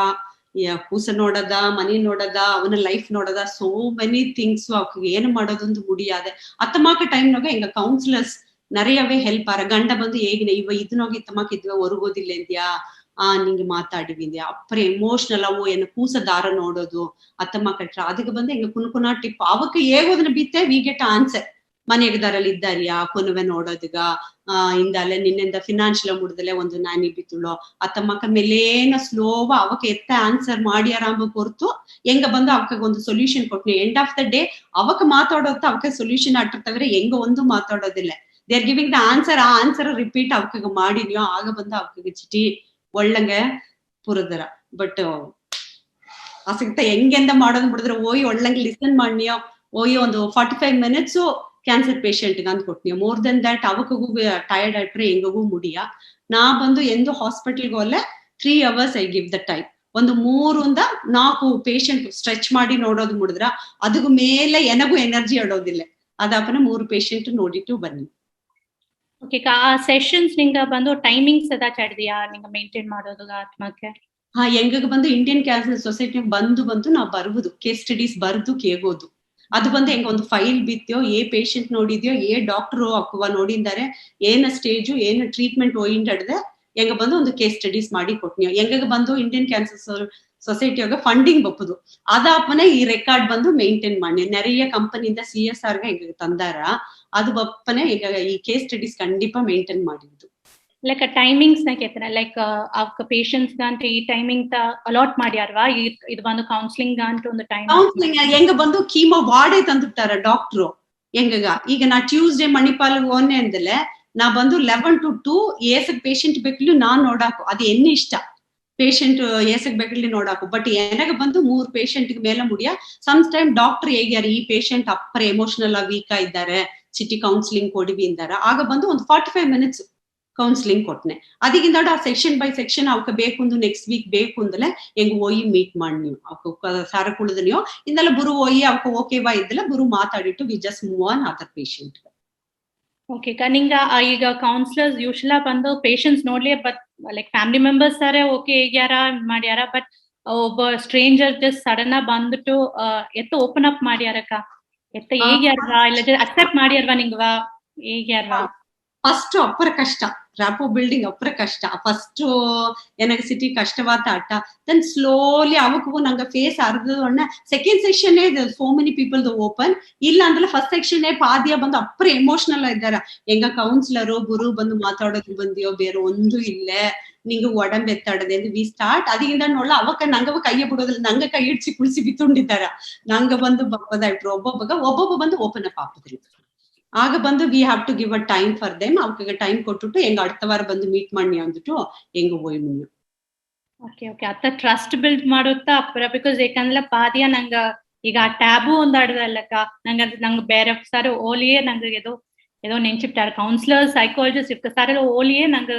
ಕೂಸ ನೋಡದ ಮನಿ ನೋಡದ ಅವನ ಲೈಫ್ ನೋಡದ ಸೋ ಮೆನಿ ಥಿಂಗ್ಸ್ ಅವಕ್ಕೆ ಏನು ಮಾಡೋದೊಂದು ಮುಡಿಯಾದೆ ಅತ್ತಮಾಕ ಟೈಮ್ನಾಗ ಹೆಂಗ ಕೌನ್ಸಿಲರ್ಸ್ நிறையவே ಹೆಲ್ಪ್ ಆರ ಗಂಡ ಬಂದು ಹೇಗಿನ ಇದನ್ನೋಗಿ ಇತ್ತಮಾಕ ಇದ್ವ ಹೊರಗೋದಿಲ್ಲ ಅಂದ್ಯಾ ನಿಂಗೆ ಮಾತಾಡಿವಿಂದ್ಯಾ ಅಪ್ಪರ ಎಮೋಷನಲ್ ಅವು ಏನು ಕೂಸ ದಾರ ನೋಡೋದು ಅತ್ತಮ್ಮ ಕಟ್ರ ಅದಕ್ಕೆ ಬಂದು ಹೆಂಗ ಕುನ್ಕುನ ಟಿಪ್ ಅವಕ್ಕೆ ಹೇಗೋದನ್ನ ಬಿತ್ತೆ ವಿ ಗೆಟ್ ಆನ್ಸರ್ ಮನೆಗದಾರಲ್ಲಿ ಇದ್ದಾರಿಯಾ ಕೊನವೆ ನೋಡೋದಗ ಇಂದಾಲೆ ನಿನ್ನಿಂದ ಫಿನಾನ್ಷಿಯಲ್ ಮುಡ್ದಲೆ ಒಂದು ನಾನಿ ಬಿತ್ತುಳೋ ಅತ್ತಮ್ಮಕ್ಕ ಮೇಲೇನ ಸ್ಲೋವ ಅವಕ್ಕ ಎತ್ತ ಆನ್ಸರ್ ಮಾಡಿಯಾರಾಂಬ ಹೊರ್ತು ಹೆಂಗ ಬಂದು ಅವಕ್ಕ ಒಂದು ಸೊಲ್ಯೂಷನ್ ಕೊಟ್ನಿ. ಎಂಡ್ ಆಫ್ ದ ಡೇ ಅವಕ್ಕ ಮಾತಾಡೋತ್ತ ಅವಕ್ಕ ಸೊಲ್ಯೂಷನ್ ಆಟಿರ್ತವ್ರೆ ಹೆಂಗ ಒಂದು ಮಾತಾಡೋದಿಲ್ಲ. They are giving the answer, ಆ ಆನ್ಸರ್ ರಿಪೀಟ್ ಅವಕ್ಕ ಮಾಡಿನ್ಯೋ ಆಗ ಬಂದು ಅವಕ್ಕ ಚಿಟಿ ಒಳ್ಳಂಗೆ ಪುರದರ. ಬಟ್ ಆಸಕ್ತ ಹೆಂಗೆಂದ ಮಾಡೋದ್ ಬಿಡಿದ್ರೆ ಓಯ್ ಒಳ್ಳಂಗೆ ಲಿಸನ್ ಮಾಡ್ನಿಯೋ ಓಯ್ ಒಂದು 45 minutes ಕ್ಯಾನ್ಸರ್ ಪೇಷಂಟ್ ಅಂದ್ ಕೊಟ್ನಿಯೋ. ಮೋರ್ ದೆನ್ ದಟ್ ಅವಕ್ಕೂ ಟಯರ್ಡ್ ಆಯ್ಟ್ರೆ ಹೆಂಗಗೂ ಮುಡಿಯ. ನಾ ಬಂದು ಎಂದು ಹಾಸ್ಪಿಟಲ್ಗೆ ಹೋಲೆ 3 hours I give the time. ಒಂದು 3-4 ಪೇಷಂಟ್ ಸ್ಟ್ರೆಚ್ ಮಾಡಿ ನೋಡೋದು ಮುಡಿದ್ರ ಅದಕ್ಕೂ ಮೇಲೆ ಎನಗೂ ಎನರ್ಜಿ ಅಡೋದಿಲ್ಲ. ಅದಾಪನ 3 ಪೇಷಂಟ್ ನೋಡಿಟ್ಟು ಬನ್ನಿ. ಓಕೆ, ಆ ಸೆಷನ್ಸ್ ನಿಂಗ ಬಂದು ಟೈಮಿಂಗ್ಸ್ ಏದಾಚ್ ಹಿಡ್ದಿಯಾ ನಿಂಗ ಮೇಂಟೈನ್ ಮಾಡೋದು ಆತ್ಮಕ್ಕೆ? ಹೆಂಗ ಬಂದು ಇಂಡಿಯನ್ ಕ್ಯಾನ್ಸರ್ ಸೊಸೈಟಿ ಬಂದು ನಾವು ಬರುವುದು ಕೇಸ್ ಸ್ಟಡೀಸ್ ಬರ್ದು ಕೇಗೋದು. ಅದು ಬಂದು ಹೆಂಗ ಒಂದು ಫೈಲ್ ಬಿತ್ತೋ ಏ ಪೇಷಂಟ್ ನೋಡಿದ್ಯೋ ಏ ಡಾಕ್ಟರು ಅಕ್ಕುವ ನೋಡಿದ್ದಾರೆ ಏನ ಸ್ಟೇಜು ಏನ ಟ್ರೀಟ್ಮೆಂಟ್ ಒಯ್ಯಿಡ್ದೆ ಹೆಂಗ ಬಂದು ಒಂದು ಕೇಸ್ ಸ್ಟಡೀಸ್ ಮಾಡಿ ಕೊಟ್ನಿಯೋ. ಹೆಂಗ ಬಂದು ಇಂಡಿಯನ್ ಕ್ಯಾನ್ಸರ್ ಸೊಸೈಟಿಯಾಗ ಫಂಡಿಂಗ್ ಬಪ್ಪುದು ಅದಾಪನೆ ಈ ರೆಕಾರ್ಡ್ ಬಂದು ಮೇಂಟೈನ್ ಮಾಡಿ ನೆರೆಯ ಕಂಪನಿಯಿಂದ CSR ಹೆಂಗ ತಂದಾರ ಅದು ಬಪ್ಪನೆ ಈಗ ಈ ಕೇಸ್ ಸ್ಟಡೀಸ್ ಖಂಡಿತ ಮೇಂಟೈನ್ ಮಾಡಿದ್ದು. ಲೈಕ್ ಟೈಮಿಂಗ್ಸ್ ನ ಕೇಳ್ತಾರೆ ಲೈಕ್ ಅವಕ್ಕ ಪೇಷಂಟ್ಸ್ ಅಂತ ಈ ಟೈಮಿಂಗ್ ಅಲಾಟ್ ಮಾಡ್ಯಾರ್ವಾ ಇದು ಬಂದು ಕೌನ್ಸಿಲಿಂಗ್ ಅಂತ ಒಂದು ಟೈಮ್? ಕೌನ್ಸಿಲಿಂಗ್ ಹೆಂಗ ಬಂದು ಕೀಮೋ ವಾರ್ಡೇ ತಂದಿರ್ತಾರ ಡಾಕ್ಟ್ರು. ಹೆಂಗ ಈಗ ನಾ ಟ್ಯೂಸ್ಡೇ ಮಣಿಪಾಲ್ ಓನೆ ಅಂದಲೆ ನಾ ಬಂದು 11 to 2 ಏಸಕ್ ಪೇಷಂಟ್ ಬೇಕಲ್ಲಿ ನಾನ್ ನೋಡಾಕು ಅದು ಎನ್ನ ಇಷ್ಟ ಪೇಷಂಟ್ ಏಸಕ್ ಬೇಕಲ್ಲಿ ನೋಡಾಕು. ಬಟ್ ಏನಾಗ ಬಂದು 3 ಪೇಷಂಟ್ ಮೇಲೆ ಮುಡಿಯ ಸಮ್ ಟೈಮ್ ಡಾಕ್ಟರ್ ಹೇಗ್ಯಾರ ಈ ಪೇಷಂಟ್ ಅಪ್ಪರ ಎಮೋಷನಲ್ ವೀಕ್ ಇದ್ದಾರೆ ಸಿಟಿ ಕೌನ್ಸಿಲಿಂಗ್ ಕೊಡಿವಿ ಅಂದಾರ ಆಗ ಬಂದು ಒಂದು 45 minutes ಕೌನ್ಸಿಲಿಂಗ್ ಕೊಟ್ನೆ. ಅದಕ್ಕಿಂತ ಆ ಸೆಕ್ಷನ್ ಬೈ ಸೆಕ್ಷನ್ ಅವಕ್ಕೆ ಬೇಕು ನೆಕ್ಸ್ಟ್ ವೀಕ್ ಬೇಕು ಅಂದಲೆ ಹೆಂಗ್ ಓಯಿ ಮೀಟ್ ಮಾಡಿ ನೀವು ಅವಕ್ಕ ಸಾರ ಕುಳಿದ ನೀವು ಇಂದೆಲ್ಲ ಬುರು ಓಯಿ ಅವಕ್ಕೆ ಓಕೆ ಬಾ ಇದ್ದಲ್ಲ ಬುರು ಮಾತಾಡಿಟ್ಟು we just move on other patient. Okay, ನಿಂಗ ಈಗ ಕೌನ್ಸಿಲರ್ಸ್ ಯೂಶಲ ಬಂದು ಪೇಷಂಟ್ಸ್ ನೋಡ್ಲಿ ಬಟ್ ಲೈಕ್ ಫ್ಯಾಮಿಲಿ ಮೆಂಬರ್ಸ್ ಸಾರೆ ಓಕೆ ಹೇಗ್ಯಾರ ಮಾಡ್ಯಾರ ಬಟ್ ಒಬ್ಬ ಸ್ಟ್ರೇಂಜರ್ ಜಸ್ಟ್ ಸಡನ್ ಬಂದ್ಬಿಟ್ಟು ಎತ್ತ ಓಪನ್ ಅಪ್ ಮಾಡ್ಯಾರಕ್ಕ ಎತ್ತ ಹೇಗ್ಯಾರ್ವಾ ಇಲ್ಲ ಅಕ್ಸೆಪ್ಟ್ ಮಾಡ್ಯಾರ್ವಾ ನಿಂಗವಾ ಹೇಗ್ಯಾರ್ವಾ? ಫಸ್ಟ್ ಅಪ್ಪರ ಕಷ್ಟ ರ್ಯಾಪೋ ಬಿಲ್ಡಿಂಗ್ ಅಪ್ಪರ ಕಷ್ಟ. ಫಸ್ಟ್ ಎನಗ ಸಿಟಿ ಕಷ್ಟವಾತ ಆಟ ದೆನ್ ಸ್ಲೋಲಿ ಅವಕ್ಕೂ ನಂಗ ಫೇಸ್ ಅರ್ಧ second section so many people open ಇಲ್ಲ ಅಂದ್ರೆ ಫಸ್ಟ್ ಸೆಕ್ಷನ್ ಪಾದಿಯ ಬಂದು ಅಪ್ಪರ ಎಮೋಷನಲ್ ಇದ್ದಾರ. ಹೆಂಗ ಕೌನ್ಸಿಲರು ಗುರು ಬಂದು ಮಾತಾಡೋದು ಬಂದಿಯೋ ಬೇರೆ ಒಂದು ಇಲ್ಲೇ ನಿಂಗ ಒಡಂಬ ಎತ್ತಾಡದೆ ವಿ ಸ್ಟಾರ್ಟ್ ಅದಕ್ಕಿಂತ ನೋಡ್ಲ ಅವಕ್ಕ ನಂಗವ ಕೈಯ ಬಿಡೋದಿಲ್ಲ ನಂಗ ಕೈ ಇಡ್ಸಿ ಕುಳಿಸಿ ಬಿತ್ತುಂಡಿದ್ದಾರ ನಂಗ ಬಂದು ಬಪ್ಪದಾಯ್ಟ್ರು ಒಬ್ಬೊಬ್ಬ ಬಂದು ಓಪನ್ ಅಪ್ ಆಗುದಿಲ್ಲ. ಆಗ ಬಂದು we have to give a time for them ಅವಕ್ಕೆ ಟೈಮ್ ಕೊಟ್ಟುಟ್ಟು ಹೆಂಗ அடுத்த ವಾರ ಬಂದು ಮೀಟ್ ಮಾಡಿ ಅಂದ್ಬಿಟ್ಟು ಹೆಂಗ ಹೋಯ್ ಮುನ್ನ. ಓಕೆ ಓಕೆ ಅತ್ತ ಟ್ರಸ್ಟ್ ಬಿಲ್ಡ್ ಮಾಡುತ್ತಾ ಅಪ್ಪರ ಬಿಕಾಸ್ ಯಾಕಂದ್ರೆ ಪಾದಿಯ ನಂಗ ಈಗ ಆ ಟ್ಯಾಬು ಒಂದು ಆಡದಲ್ಲಕ್ಕ ನಂಗೆ ಬೇರೆ ಸಾರಿ ಓಲಿಯೇ ನಂಗೆ ಏದೋ ನೆನ್ಚಿಪ್ಟಾರ ಕೌನ್ಸಿಲರ್ ಸೈಕಾಲಜಿಸ್ಟ್ ಇರ್ತ ಸಾರ ಓಲಿಯೇ ನಂಗೆ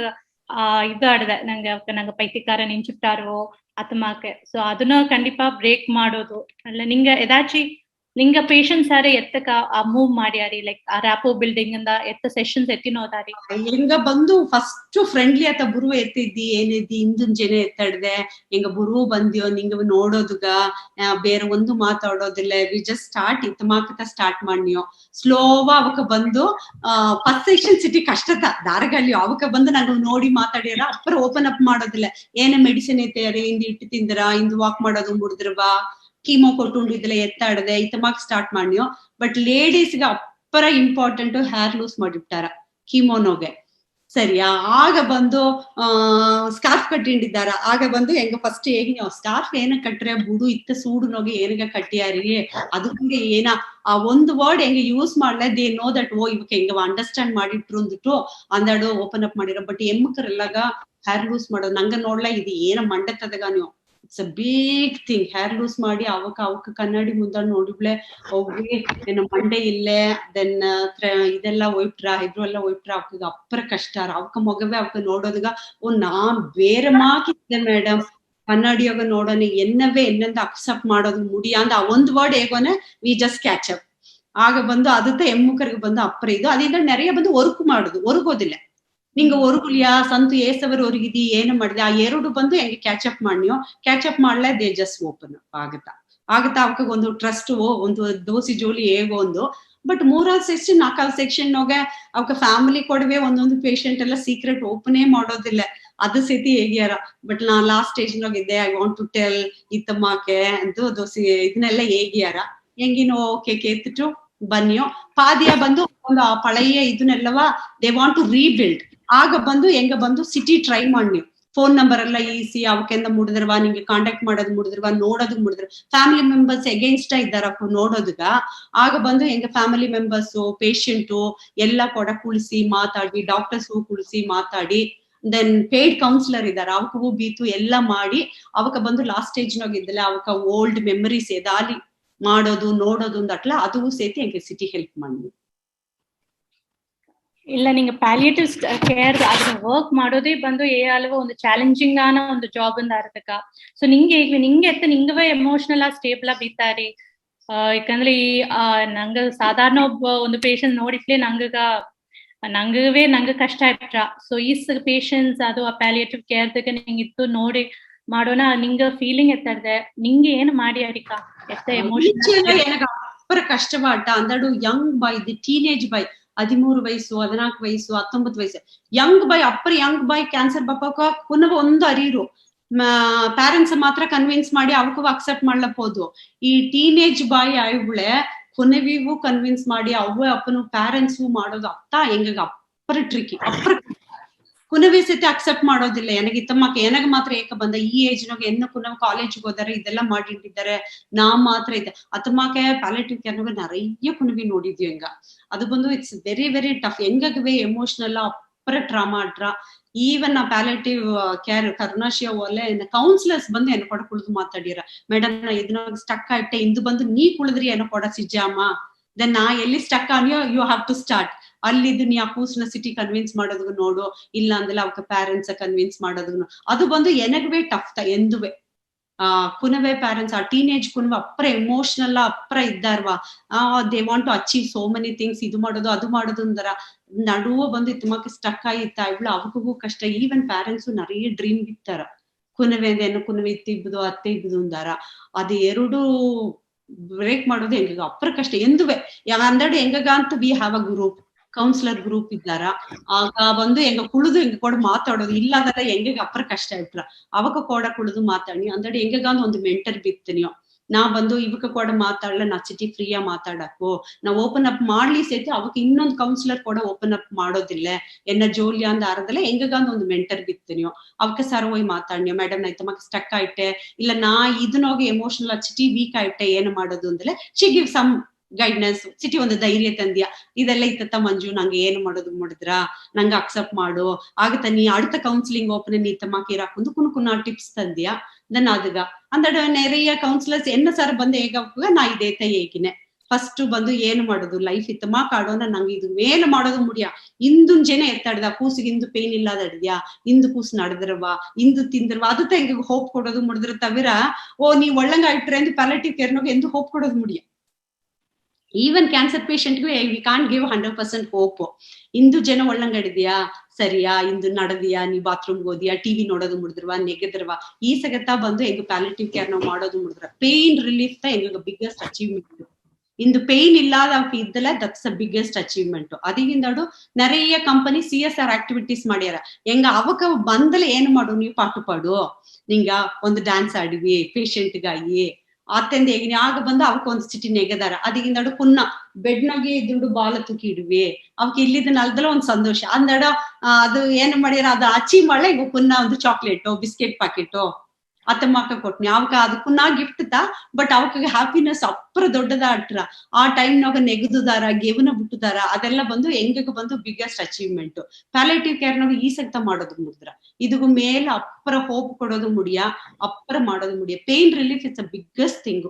ಇದು ಆಡದ ನಂಗೆ ಪೈತಿಕಾರ ನೆನ್ಚಿಪ್ಟಾರೋ ಅತಮಾಕೆ. ಸೊ ಅದನ್ನ ಖಂಡಿತ ಬ್ರೇಕ್ ಮಾಡೋದು ಅಲ್ಲ ನಿಂಗ ಎದಾಚಿ ನಿಂಗ ಪೇಷಂಟ್ಸ್ ಸಾರೆ ಎತ್ತಕ ಮೂವ್ ಮಾಡ್ಯಾರಿ ಲೈಕ್ ಆ ರ್ಯಾಪೋ ಬಿಲ್ಡಿಂಗ್ ಇಂದ ಎತ್ತ ಸೆಷನ್ಸ್ ಎತ್ತಿನೋದಾರಿ ಹೆಂಗ ಬಂದು ಫಸ್ಟ್ ಫ್ರೆಂಡ್ಲಿ ಆತ ಬುರು ಎತ್ತಿದ್ದಿ ಏನಿದ್ದಿ ಇಂದನ್ ಜನ ಎತ್ತಾಡ್ದೆ ಹೆಂಗ ಬುರು ಬಂದ್ಯೋ ನಿಂಗ ನೋಡೋದುಗ ಬೇರೆ ಒಂದು ಮಾತಾಡೋದಿಲ್ಲ ವಿ ಜಸ್ಟ್ ಸ್ಟಾರ್ಟ್ ಇತ್ತಮಾಕತ ಸ್ಟಾರ್ಟ್ ಮಾಡ್ನಿಯೋ ಸ್ಲೋವಾ ಅವಕ್ಕ ಬಂದು ಫಸ್ಟ್ ಸೆಕ್ಷನ್ ಸಿಟಿ ಕಷ್ಟತ ದಾರಗಲ್ಲಿ ಅವಕ್ಕ ಬಂದು ನಂಗೆ ನೋಡಿ ಮಾತಾಡ್ಯಾರ ಅಪ್ಪರ ಓಪನ್ ಅಪ್ ಮಾಡೋದಿಲ್ಲ ಏನೇ ಮೆಡಿಸಿನ್ ಎತ್ತಾರ ಇಂದು ಇಟ್ಟು ತಿಂದ್ರ ಇಂದು ವಾಕ್ ಮಾಡೋದು ಮುಡಿದ್ರವಾ ಕೀಮೋ ಕೊಟ್ಟುಂಡಿದ್ದಿಲ್ಲ ಎತ್ತಾಡದೆ ಇತ್ತಮಾಕ್ ಸ್ಟಾರ್ಟ್ ಮಾಡ್ನಿಯೋ. ಬಟ್ ಲೇಡೀಸ್ಗೆ ಅಪ್ಪರ ಇಂಪಾರ್ಟೆಂಟ್ ಹೇರ್ ಲೂಸ್ ಮಾಡಿಬಿಟ್ಟಾರ ಕೀಮೋನೋಗೆ ಸರಿಯಾ. ಆಗ ಬಂದು ಸ್ಕಾರ್ಫ್ ಕಟ್ಟಿಂಡಿದ್ದಾರ ಆಗ ಬಂದು ಹೆಂಗ ಫಸ್ಟ್ ಹೇಗೆ ನೀವು ಸ್ಕಾರ್ಫ್ ಏನ ಕಟ್ರೆ ಬುಡು ಇತ್ತ ಸೂಡು ನೋಗಿ ಏನಿಗ ಕಟ್ಟಿಯಾರಿ ಅದಕ್ಕೆ ಏನ ಆ ಒಂದು ವರ್ಡ್ ಹೆಂಗ ಯೂಸ್ ಮಾಡ್ಲ ದೇ ನೋ ದಟ್ ಓ ಇವಕ್ಕೆ ಹೆಂಗ ಅಂಡರ್ಸ್ಟ್ಯಾಂಡ್ ಮಾಡಿಟ್ರು ಅಂದ್ಬಿಟ್ಟು ಅಂದಾಡು ಓಪನ್ ಅಪ್ ಮಾಡಿರೋ. ಬಟ್ ಹೆಣ್ಮಕ್ರೆಲ್ಲಾಗ ಹೇರ್ ಲೂಸ್ ಮಾಡೋದು ನಂಗ ನೋಡ್ಲಾ ಇದು ಏನ ಮಂಡತ್ತದಾಗ ನೀವು it's a big thing hair loose ಮಾಡಿ ಅವಕ್ಕ ಕನ್ನಡಿ ಮುಂದ ನೋಡಿಬ್ಲೆ ಹೋಗಿ ಏನ ಮಂಡೆ ಇಲ್ಲೇ ದೆನ್ ಇದೆಲ್ಲ ಒಯ್ಬಿಟ್ರ ಇದ್ರು ಎಲ್ಲ ಒಯ್ಬಿಟ್ರ ಅವಕ್ಕ ಅಪ್ಪರ ಕಷ್ಟ ಅವಕ್ಕ ಮೊಗವೇ ಅವಕ್ಕ ನೋಡೋದಗ ಓ ನಾ ಬೇರೆ ಮಾಕಿದ್ದೆ ಮೇಡಮ್ ಕನ್ನಡಿಯಾಗ ನೋಡೋಣ ಎನ್ನವೇ ಎನ್ನಂತ ಅಕ್ಸೆಪ್ಟ್ ಮಾಡೋದು ಮುಡಿ ಅಂದ ಆ ಒಂದು ವರ್ಡ್ ಹೇಗೋನೆ ವಿ ಜಸ್ಟ್ ಕ್ಯಾಚ್ ಅಪ್. ಆಗ ಬಂದು ಅದತ್ತ ಹೆಮ್ಮುಕರಿಗೆ ಬಂದು ಅಪ್ಪರ ಇದು ಅದರಿಂದ ನೆರೆಯ ಬಂದು ಒರ್ಕು ಮಾಡುದು ಒರ್ಗೋದಿಲ್ಲ ನಿಂಗ ಒರುಗುಲಿಯಾ ಸಂತು ಏಸವರು ಒರಗಿದಿ ಏನು ಮಾಡಿದೆ ಆ ಎರಡು ಬಂದು ಹೆಂಗೆ ಕ್ಯಾಚಪ್ ಮಾಡ್ನಿಯೋ ಕ್ಯಾಚಪ್ ಮಾಡ್ಲೇ ದೇ ಜಸ್ಟ್ ಓಪನ್ ಅಪ್ ಆಗತ್ತಾ ಅವಕ್ಕ ಒಂದು ಟ್ರಸ್ಟ್ ಒಂದು ದೋಸಿ ಜೋಲಿ ಹೇಗೋ ಒಂದು. ಬಟ್ 3ನೇ ಸೆಕ್ಷನ್ 4ನೇ ಸೆಕ್ಷನ್ ಹೋಗೆ ಅವಕ್ಕ ಫ್ಯಾಮಿಲಿ ಕೊಡವೆ ಒಂದೊಂದು ಪೇಷಂಟ್ ಎಲ್ಲ ಸೀಕ್ರೆಟ್ ಓಪನೇ ಮಾಡೋದಿಲ್ಲ ಅದು ಸ್ಥಿತಿ ಹೇಗ್ಯಾರ. ಬಟ್ ನಾ ಲಾಸ್ಟ್ ಸ್ಟೇಜ್ ನಾಗಿದ್ದೆ ಐ ವಾಂಟ್ ಟು ಟೆಲ್ ಇತ್ತಮ್ಮಾಕೆ ಅಂತ ದೋಸಿ ಇದನ್ನೆಲ್ಲ ಹೇಗ್ಯಾರ ಹೆಂಗಿನೋ ಓಕೆ ಕೇತಿಟ್ಟು ಬನ್ನಿಯೋ ಪಾದಿಯ ಬಂದು ಒಂದು ಆ ಪಳೆಯ ಇದನ್ನೆಲ್ಲವ ದೇ ವಾಂಟ್ ಟು ರೀಬಿಲ್ಡ್ ಆಗ ಬಂದು ಎಂಗ ಬಂದು ಸಿಟಿ ಟ್ರೈ ಮಾಡಿ ಫೋನ್ ನಂಬರ್ ಎಲ್ಲ ಈಸಿ ಅವಕ್ಕೆಂದ ಮುಡಿದ್ರವಾ ನಿಂಗೆ ಕಾಂಟ್ಯಾಕ್ಟ್ ಮಾಡೋದು ಮುಡಿದ್ರವಾ ನೋಡೋದು ಮುಡಿದ್ರ ಫ್ಯಾಮಿಲಿ ಮೆಂಬರ್ಸ್ ಎಗೇನ್ಸ್ಟ್ ಇದ್ದಾರಪ್ಪ ನೋಡೋದಗ ಆಗ ಬಂದು ಎಂಗ ಫ್ಯಾಮಿಲಿ ಮೆಂಬರ್ಸ್ ಪೇಷಂಟು ಎಲ್ಲ ಕೂಡ ಕುಳಿಸಿ ಮಾತಾಡಿ ಡಾಕ್ಟರ್ಸ್ ಕುಳಿಸಿ ಮಾತಾಡಿ ದೆನ್ ಪೇಯ್ಡ್ ಕೌನ್ಸಿಲರ್ ಇದಾರೆ ಅವಕ್ಕೂ ಬೀತು ಎಲ್ಲ ಮಾಡಿ ಅವಕ್ಕ ಬಂದು ಲಾಸ್ಟ್ ಸ್ಟೇಜ್ ನಾಗ ಇದ್ದಲ್ಲ ಅವಕ್ಕ ಓಲ್ಡ್ ಮೆಮರೀಸ್ ಎದಾಲಿ ಮಾಡೋದು ನೋಡೋದು ಅಟ್ಲ ಅದು ಸೇತಿ ಎಂಗೆ ಸಿಟಿ ಹೆಲ್ಪ್ ಮಾಡಿ ಇಲ್ಲ நீங்க palliative care ಅದನ್ನ ವರ್ಕ್ ಮಾಡೋದೇ ಬಂದು ಏಳವ ಒಂದು ಚಾಲೆಂಜಿಂಗ್ ಆನ ಒಂದು ಜಾಬ್ ಅಂತ ಅರ್ಥಕ ಸೊ ನಿಂಗೆ ನಿಂಗವೇ ಎಮೋಷನಲ್ ಆ ಸ್ಟೇಬಲ್ ಬೀತಾರಿ ಯಾಕಂದ್ರೆ ಈ ನಂಗೆ ಸಾಧಾರಣ ಒಬ್ಬ ಒಂದು ಪೇಷಂಟ್ ನೋಡಿಕ್ಲೆ ನಂಗೆ ಕಷ್ಟ ಆಯ್ತಾ ಸೊ ಈ ಪೇಷಂಟ್ಸ್ ಅದು ಆ ಪ್ಯಾಲಿಯೇಟಿವ್ ಕೇರ್ ತಗ ನಿಂಗೆ ಇತ್ತು ನೋಡಿ ಮಾಡೋಣ ನಿಂಗ ಫೀಲಿಂಗ್ ಎತ್ತರ್ದೆ ನಿಂಗೆ ಏನು ಮಾಡಿ ಅರಿಕ ಎತ್ತ ಎಮೋಷನಲ್ ಕಷ್ಟವಾಟ ಅಂದಡು young by the teenage by 13 ವಯಸ್ಸು 14 ವಯಸ್ಸು 19 ವಯಸ್ಸು young by young by cancer ಬಪ್ಪಕ ಪುನಃ ಒಂದು ಅರಿರು ಪ್ಯಾರೆಂಟ್ಸ್ ಮಾತ್ರ ಕನ್ವಿನ್ಸ್ ಮಾಡಿ ಅವಕ್ಕೂ ಅಕ್ಸೆಪ್ಟ್ ಮಾಡ್ಲಬಹುದು ಈ ಟೀನೇಜ್ ಬಾಯ್ ಅವಳೆ ಕೊನೆವಿಗೂ ಕನ್ವಿನ್ಸ್ ಮಾಡಿ ಅವ್ವ ಅಪ್ಪನು ಪ್ಯಾರೆಂಟ್ಸ್ ಮಾಡೋದು ಅತ್ತ ಎಂಗ ಅಪ್ಪರ ಟ್ರಿಕಿ ಅಪ್ಪರ ಕುನವಿ ಸತಿ ಅಕ್ಸೆಪ್ಟ್ ಮಾಡೋದಿಲ್ಲ ಎನಗಿತ್ತಮ್ಮಕ್ಕೆ ಎನಗ ಮಾತ್ರ ಏಕ ಬಂದ ಈ ಏಜ್ ನಾಗ ಎನ್ನ ಕುನವ್ ಕಾಲೇಜ್ಗೆ ಹೋದಾರೆ ಇದೆಲ್ಲ ಮಾಡಿಟ್ಟಿದ್ದಾರೆ ನಾ ಮಾತ್ರ ಇದೆ ಅತ್ತಮ್ಮಕ್ಕೆ ಪ್ಯಾಲಿಯೇಟಿವ್ ಕೇರ್ ನಾಗ நிறைய ಕುನವಿ ನೋಡಿದ್ವಿ ಹೆಂಗ ಅದು ಬಂದು ಇಟ್ಸ್ ವೆರಿ ವೆರಿ ಟಫ್ ಹೆಂಗವೆ ಎಮೋಷನಲ್ ಅಪ್ಪರ ಟ್ರಾಮಾ ಅಟ್ರ ಈವನ್ ಆ ಪ್ಯಾಲಿಯೇಟಿವ್ ಕೇರ್ ಕರುಣಾಶಿಯ ಒಲೆ ಕೌನ್ಸಿಲರ್ಸ್ ಬಂದು ಎನ್ನ ಕೊಡ ಕುಳಿದು ಮಾತಾಡಿರ ಮೇಡಮ್ ನಾ ಇದನ್ನ ಸ್ಟಕ್ ಆಯ್ತೆ ಇಂದು ಬಂದು ನೀ ಕುಳಿದ್ರಿ ಎನ್ನ ಕೊಡ ಸಿಜ್ಜಾಮ ದೆನ್ ನಾ ಎಲ್ಲಿ ಸ್ಟಕ್ ಆನಿಯೋ ಯು ಹ್ಯಾವ್ ಟು ಸ್ಟಾರ್ಟ್ ಅಲ್ಲಿದ್ದು ನೀ ಆ ಕೂಸ್ನ ಸಿಟಿ ಕನ್ವಿನ್ಸ್ ಮಾಡೋದಕ್ಕೆ ನೋಡು ಇಲ್ಲ ಅಂದ್ರೆ ಅವಕ್ಕ ಪ್ಯಾರೆಂಟ್ಸ್ ಕನ್ವಿನ್ಸ್ ಮಾಡೋದನ್ನು ಅದು ಬಂದು ಎನಗವೇ ಟಫ್ ಎಂದುವೆ ಕುನವೇ ಪ್ಯಾರೆಂಟ್ಸ್ ಆ ಟೀನೇಜ್ ಕುನವ ಅಪ್ರ ಎಮೋಷನಲ್ ಅಪ್ರ ಇದ್ದಾರ್ವಾ they want to achieve so many things ಇದು ಮಾಡೋದು ಅದು ಮಾಡೋದು ಅಂದರ ನಡುವ ಬಂದು ತುಮಕ್ಕೆ ಸ್ಟಕ್ ಆಗಿತ್ತ ಇವಳು ಅವಕ್ಕೂ ಕಷ್ಟ ಈವನ್ ಪ್ಯಾರೆಂಟ್ಸು நிறைய ಡ್ರೀಮ್ ಬಿತ್ತಾರ ಕುನವೆ ಏನು ಕುನವೆ ಇತ್ತಿಬ್ಬದು ಅತ್ತೆ ಇಬ್ಬದು ಅಂದಾರ ಅದು ಎರಡು ಬ್ರೇಕ್ ಮಾಡೋದು ಹೆಂಗ ಅಪ್ರ ಕಷ್ಟ ಎಂದುವೆ ಅಂದಡು ಹೆಂಗಗ ಅಂತ we have a group counsellor group ಇದ್ದಾರ ಆಗ ಬಂದು ಹೆಂಗ ಕುಳಿದು ಹೆಂಗ ಕೂಡ ಮಾತಾಡೋದು ಇಲ್ಲದಲ್ಲ ಹೆಂಗ ಅಪ್ಪರ ಕಷ್ಟ ಇಟ್ರ ಅವಕ್ಕ ಕೂಡ ಕುಳಿದು ಮಾತಾಡಿ ಅಂದಡಿ ಹೆಂಗಗ ಒಂದು ಮೆಂಟರ್ ಬಿತ್ತನಿಯೋ ನಾ ಬಂದು ಇವಕ್ಕ ಕೂಡ ಮಾತಾಡ್ಲ ನಾ ಸಿಟಿ ಫ್ರೀಯಾ ಮಾತಾಡಕು ನಾ ಓಪನ್ ಅಪ್ ಮಾಡ್ಲಿ ಸೇತಿ ಅವಕ್ ಇನ್ನೊಂದು ಕೌನ್ಸಿಲರ್ ಕೂಡ ಓಪನ್ ಅಪ್ ಮಾಡೋದಿಲ್ಲ ಎನ್ನ ಜೋಲಿಯ ಅಂದ ಆರದಲ್ಲ ಹೆಂಗಗ ಒಂದು ಮೆಂಟರ್ ಬಿತ್ತನಿಯೋ ಅವಕ್ಕ ಸರ್ ಹೋಯ್ ಮಾತಾಡ್ನಿಯೋ ಮೇಡಮ್ ನಾ ತಮಕ್ ಸ್ಟಕ್ ಆಯ್ತೆ ಇಲ್ಲ ನಾ ಇದನ್ನೋಗಿ ಎಮೋಷನಲ್ ಸಿಟಿ ವೀಕ್ ಆಯ್ತೆ ಏನು ಮಾಡೋದು ಅಂದ್ರೆ ಶಿ ಗಿವ್ ಸಮ್ ಗೈಡ್ನೆಸ್ ಸಿಟಿ ಒಂದು ಧೈರ್ಯ ತಂದಿಯ ಇದೆಲ್ಲ ಇತ್ತ ಮಂಜು ನಂಗೆ ಏನು ಮಾಡೋದು ಮಾಡಿದ್ರ ನಂಗೆ ಅಕ್ಸೆಪ್ಟ್ ಮಾಡು ಆಗತ್ತ ನೀ அடுத்த ಕೌನ್ಸಿಲಿಂಗ್ ಓಪನ್ ನೀ ತಮ್ಮಕ್ಕೆ ಇರಾಕೊಂಡು ಕುನ್ನ ಟಿಪ್ಸ್ ತಂದಿಯ ದನ್ ಅದುಗ ಅಂದಡ ನೆರೆಯ ಕೌನ್ಸಿಲರ್ಸ್ ಎನ್ನ ಸರ್ ಬಂದು ಹೇಗ ನಾ ಇದೇತ ಹೇಗಿನೆ ಫಸ್ಟ್ ಬಂದು ಏನು ಮಾಡೋದು ಲೈಫ್ ಇತ್ತಮ್ಮ ಕಾಡೋನ ನಂಗೆ ಇದು ಮೇಲೆ ಮಾಡೋದು ಮುಡಿಯ ಇಂದು ಜನ ಎತ್ತಾಡ್ದ ಕೂಸಿಗೆ ಇಂದು ಪೇನ್ ಇಲ್ಲದ ಅಡ್ದ್ಯಾ ಇಂದು ಕೂಸು ನಡೆದ್ರವಾ ಇಂದು ತಿಂದ್ರವಾ ಅದು ಹೆಂಗ ಹೋಪ್ ಕೊಡೋದು ಮುಡಿದ್ರ ತವಿರ ಓ ನೀ ಒಳ್ಳಂಗ ಇಟ್ರೆ ಎಂದು ಪ್ಯಾಲಿಯೇಟಿವ್ ಕೇರ್ನಾಗ ಎಂದು ಹೋಪ್ ಕೊಡೋದು ಮುಡಿಯ ಈವನ್ ಕ್ಯಾನ್ಸರ್ ಪೇಷಂಟ್ಗೂ ವಿ ಕಾಂಟ್ ಗಿವ್ 100% ಹೋಪ್ ಇಂದು ಜನ ಒಳ್ಳಂಗಡಿದ್ಯಾ ಸರಿಯಾ ಇಂದು ನಡೆದಿಯಾ ನೀ ಬಾತ್ರೂಮ್ ಹೋದಿಯಾ ಟಿವಿ ನೋಡೋದು ಮುಡಿದ್ರವಾ ನೆಗೆದ್ರವಾ ಈ ಸಗತ್ತ ಬಂದು ಹೆಂಗ ಪ್ಯಾಲಿಯೇಟಿವ್ ಕೇರ್ ನಾವು ಮಾಡೋದು ಮುಡಿದ್ರ ಪೇನ್ ರಿಲೀಫ್ ಹೆಂಗ ಬಿಗ್ಗೆಸ್ಟ್ ಅಚೀವ್ಮೆಂಟ್ ಇಂದು ಪೇನ್ ಇಲ್ಲದ ಅವಕ್ಕೆ ಇದ್ದಲ್ಲ ದಟ್ಸ್ ಅ ಬಿಗ್ಗೆಸ್ಟ್ ಅಚೀವ್ಮೆಂಟ್ ಅದಿಗಿಂದಾಡು நிறைய ಕಂಪನಿ CSR ಆಕ್ಟಿವಿಟೀಸ್ ಮಾಡ್ಯಾರ ಹೆಂಗ ಅವಕ್ಕ ಬಂದಲ ಏನು ಮಾಡು ನೀವು ಪಾಟು ಪಾಡು ನಿಂಗ ಒಂದು ಡ್ಯಾನ್ಸ್ ಆಡಿವಿ ಪೇಷಂಟ್ಗಾಗಿ ಆತಂದ ಹೇಗಿನಿ ಆಗ ಬಂದು ಅವಕ್ಕೆ ಒಂದು ಸಿಟಿ ನೆಗದಾರ ಅದಿಗಿಂದಾಡು ಪುನ್ನ ಬೆಡ್ನಾಗೆ ಇದ್ದುಂಡು ಬಾಲ ತೂಕಿ ಇಡುವೆ ಅವಕ್ಕೆ ಇಲ್ಲಿದ್ದ ನಲ್ದಲ್ಲ ಒಂದು ಸಂತೋಷ ಅಂದಡ ಅದು ಏನು ಮಾಡ್ಯಾರ ಅದು ಅಚೀವ್ ಮಾಡಲ ಈಗ ಪುನ್ನ ಒಂದು ಚಾಕ್ಲೇಟು ಬಿಸ್ಕೆಟ್ ಪ್ಯಾಕೆಟು ಅತ್ತಮ್ಮಕ್ಕ ಕೊಟ್ನಿ ಅವಕ್ಕ ಅದು ಪುನಃ ಗಿಫ್ಟ್ ತಾ ಬಟ್ ಅವಕ್ಕೆ ಹ್ಯಾಪಿನೆಸ್ ಅಪ್ರ ದೊಡ್ಡದ ಅಟ್ರ ಆ ಟೈಮ್ನಾಗ ನೆಗದುದಾರ ಗೆವನ ಬಿಟ್ಟುದಾರ ಅದೆಲ್ಲ ಬಂದು ಹೆಂಗಗ ಬಂದು ಬಿಗ್ಗೆಸ್ಟ್ ಅಚೀವ್ಮೆಂಟ್ ಪ್ಯಾಲಿಯೇಟಿವ್ ಕೇರ್ನಾಗ ಈ ಸಕ್ತ ಮಾಡೋದು ಮುಡಿದ್ರ ಇದಕ್ಕೂ ಮೇಲೆ ಅಪ್ಪರ ಹೋಪ್ ಕೊಡೋದು ಮುಡಿಯ ಅಪ್ಪರ ಮಾಡೋದು ಮುಡಿಯ pain relief it's a biggest thing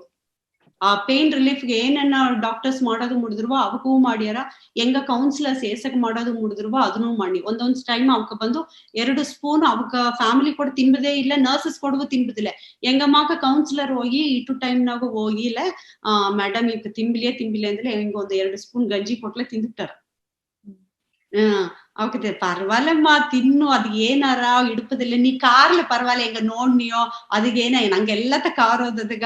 ಆ ಪೇನ್ ರಿಲೀಫ್ಗೆ ಏನನ್ನ ಡಾಕ್ಟರ್ಸ್ ಮಾಡೋದು ಮುಡಿದ್ರು ಅವಕ್ಕೂ ಮಾಡ್ಯಾರ ಹೆಂಗ ಕೌನ್ಸಿಲರ್ಸ್ ಏಸಕ್ ಮಾಡೋದು ಮುಡಿದ್ರು ಅದನ್ನೂ ಮಾಡಿ ಒಂದೊಂದ್ ಟೈಮ್ ಅವಕ್ಕ ಬಂದು 2 ಸ್ಪೂನ್ ಅವಕ್ಕ ಫ್ಯಾಮಿಲಿ ಕೂಡ ತಿನ್ಬದೇ ಇಲ್ಲ ನರ್ಸಸ್ ಕೊಡುವ ತಿನ್ಬುದಿಲ್ಲ ಹೆಂಗಮ್ಮಕ ಕೌನ್ಸಿಲರ್ ಹೋಗಿ ಇಟ್ಟು ಟೈಮ್ನಾಗ ಹೋಗಿಲ್ಲ ಮೇಡಮ್ ಈಗ ತಿಂಬಿಲಿ ಅಂದ್ರೆ ಹೆಂಗ ಒಂದು 2 ಸ್ಪೂನ್ ಗಂಜಿ ಕೊಟ್ಲೆ ತಿಂದಿಟ್ಟಾರ ಅವಕ್ಕೆ ಪರವಾಗಿಲ್ಲಮ್ಮ ತಿನ್ನು ಅದ್ ಏನಾರ ಇಡುಪದಿಲ್ಲ ನೀ ಕಾರ್ಲ ಪರವಾಗಿಲ್ಲ ಹೆಂಗ ನೋಡ್ನಿಯೋ ಅದಗೇನ ನಂಗೆಲ್ಲತ ಕಾರೋದಗ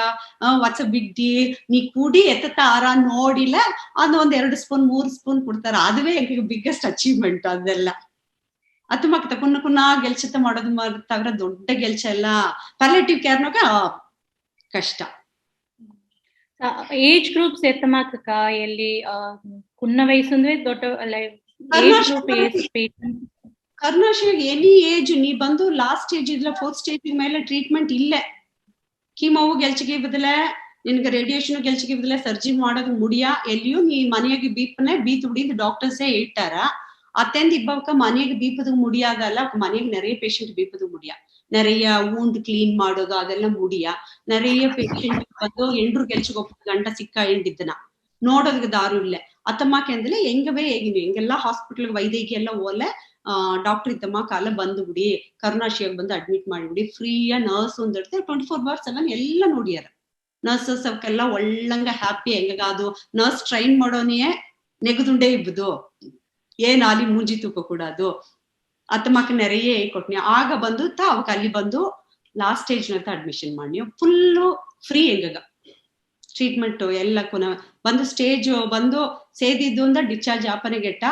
ವಾಟ್ಸ್ ಅ ಬಿಗ್ ಡೀಲ್ ನೀ ಕುಡಿ ಎತ್ತ ಆರ ನೋಡಿಲ್ಲ ಅದು ಒಂದ್ 2 ಸ್ಪೂನ್ 3 ಸ್ಪೂನ್ ಕೊಡ್ತಾರ ಅದುವೇ ಹೆಂಗ ಬಿಗ್ಗೆಸ್ಟ್ ಅಚೀವ್ಮೆಂಟ್ ಅದೆಲ್ಲ ಅದು ಮಕ್ಕ ಕುನ್ನ ಗೆಲ್ಸತ ಮಾಡೋದು ಮಾಡ್ತಾವ್ರ ದೊಡ್ಡ ಗೆಲ್ಸ ಎಲ್ಲ ಪ್ಯಾಲಿಯೇಟಿವ್ ಕೇರ್ನಾಗ ಕಷ್ಟ ఏజ్ గ్రూప్స్ ఎత్తమాక ఎల్లి కున్న వయసు ದೊಡ್ಡ age group patient Karunashraya any age ನೀ ಬಂದು ಲಾಸ್ಟ್ ಸ್ಟೇಜ್ ಇಲ್ಲ ಫೋರ್ತ್ ಸ್ಟೇಜ್ ಮೇಲೆ ಟ್ರೀಟ್ಮೆಂಟ್ ಇಲ್ಲೇ ಕೀಮೋವು ಗೆಲ್ಚಿಗೆ ಬದಲೇ ನಿನ್ಗೆ ರೇಡಿಯೇಷನ್ ಗೆಲ್ಚಿಗೆ ಬದಲೇ ಸರ್ಜರಿ ಮಾಡೋದು ಮುಡಿಯ ಎಲ್ಲಿಯೂ ನೀ ಮನೆಯಾಗಿ ಬೀಪ್ನೆ ಬೀತ್ ಬಿಡಿದು ಡಾಕ್ಟರ್ಸೇ ಹೇಳ್ತಾರ ಅತ್ತೆಂದು ಇಬ್ಬಕ್ಕ ಮನೆಯಾಗಿ ಬೀಪದು ಮುಡಿಯಾದಲ್ಲ ಮನೆಯಾಗಿ நிறைய ಪೇಷಂಟ್ ಬೀಪದು ಮುಡಿಯ நிறைய ವೂಂಡ್ ಕ್ಲೀನ್ ಮಾಡೋದು ಅದೆಲ್ಲ ಮುಡಿಯ நிறைய ಪೇಷಂಟ್ ಬಂದು ಎಂಡ್ರು ಗೆಲ್ಚಿಗೊಪ್ಪ ಗಂಟ ಸಿಕ್ಕ ಎಂಡಿದ್ದನ ನೋಡೋದಕ್ಕೆ ದಾರು ಇಲ್ಲ ಅತ್ತಮ್ಮಕ್ಕೆ ಅಂದ್ರೆ ಹೆಂಗವೇ ಹೇಗಿನ ಹೆಂಗೆಲ್ಲ ಹಾಸ್ಪಿಟಲ್ ವೈದ್ಯಕೀಯ ಎಲ್ಲ ಓಲೆ ಡಾಕ್ಟರ್ ಇತ್ತಮ್ಮ ಕಾಲ ಬಂದ್ಬಿಡಿ ಕರುಣಾಶಿಯಾಗಿ ಬಂದು ಅಡ್ಮಿಟ್ ಮಾಡಿಬಿಡಿ ಫ್ರೀಯಾ ನರ್ಸ್ ಒಂದ್ ಇಡ್ತಾರೆ 24/7 ಎಲ್ಲ ನೋಡಿಯಾರ ನರ್ಸಸ್ ಅವಕ್ಕೆಲ್ಲ ಒಳ್ಳಂಗ ಹ್ಯಾಪಿ ಹೆಂಗಾದು ನರ್ಸ್ ಟ್ರೈನ್ ಮಾಡೋನೇ ನೆಗದುಂಡೇ ಇಬ್ಬದು ಏನ್ ಆಲಿ ಮೂಂಜಿ ತೂಕ ಕೂಡದು ಅತ್ತಮ್ಮಕ್ಕೆ ನೆರೆಯೇ ಕೊಟ್ನಿ ಆಗ ಬಂದು ಅವಕ್ಕೆ ಅಲ್ಲಿ ಬಂದು ಲಾಸ್ಟ್ ಸ್ಟೇಜ್ ನಂತ ಅಡ್ಮಿಷನ್ ಮಾಡಿ ಫುಲ್ಲು ಫ್ರೀ ಹೆಂಗ ಟ್ರೀಟ್ಮೆಂಟ್ ಎಲ್ಲ ಬಂದು ಸ್ಟೇಜ್ ಬಂದು ಸೇದಿದ್ದು ಅಂದ ಡಿಸ್ಚಾರ್ಜ್ ಆಪನೆ ಗೆಟ್ಟ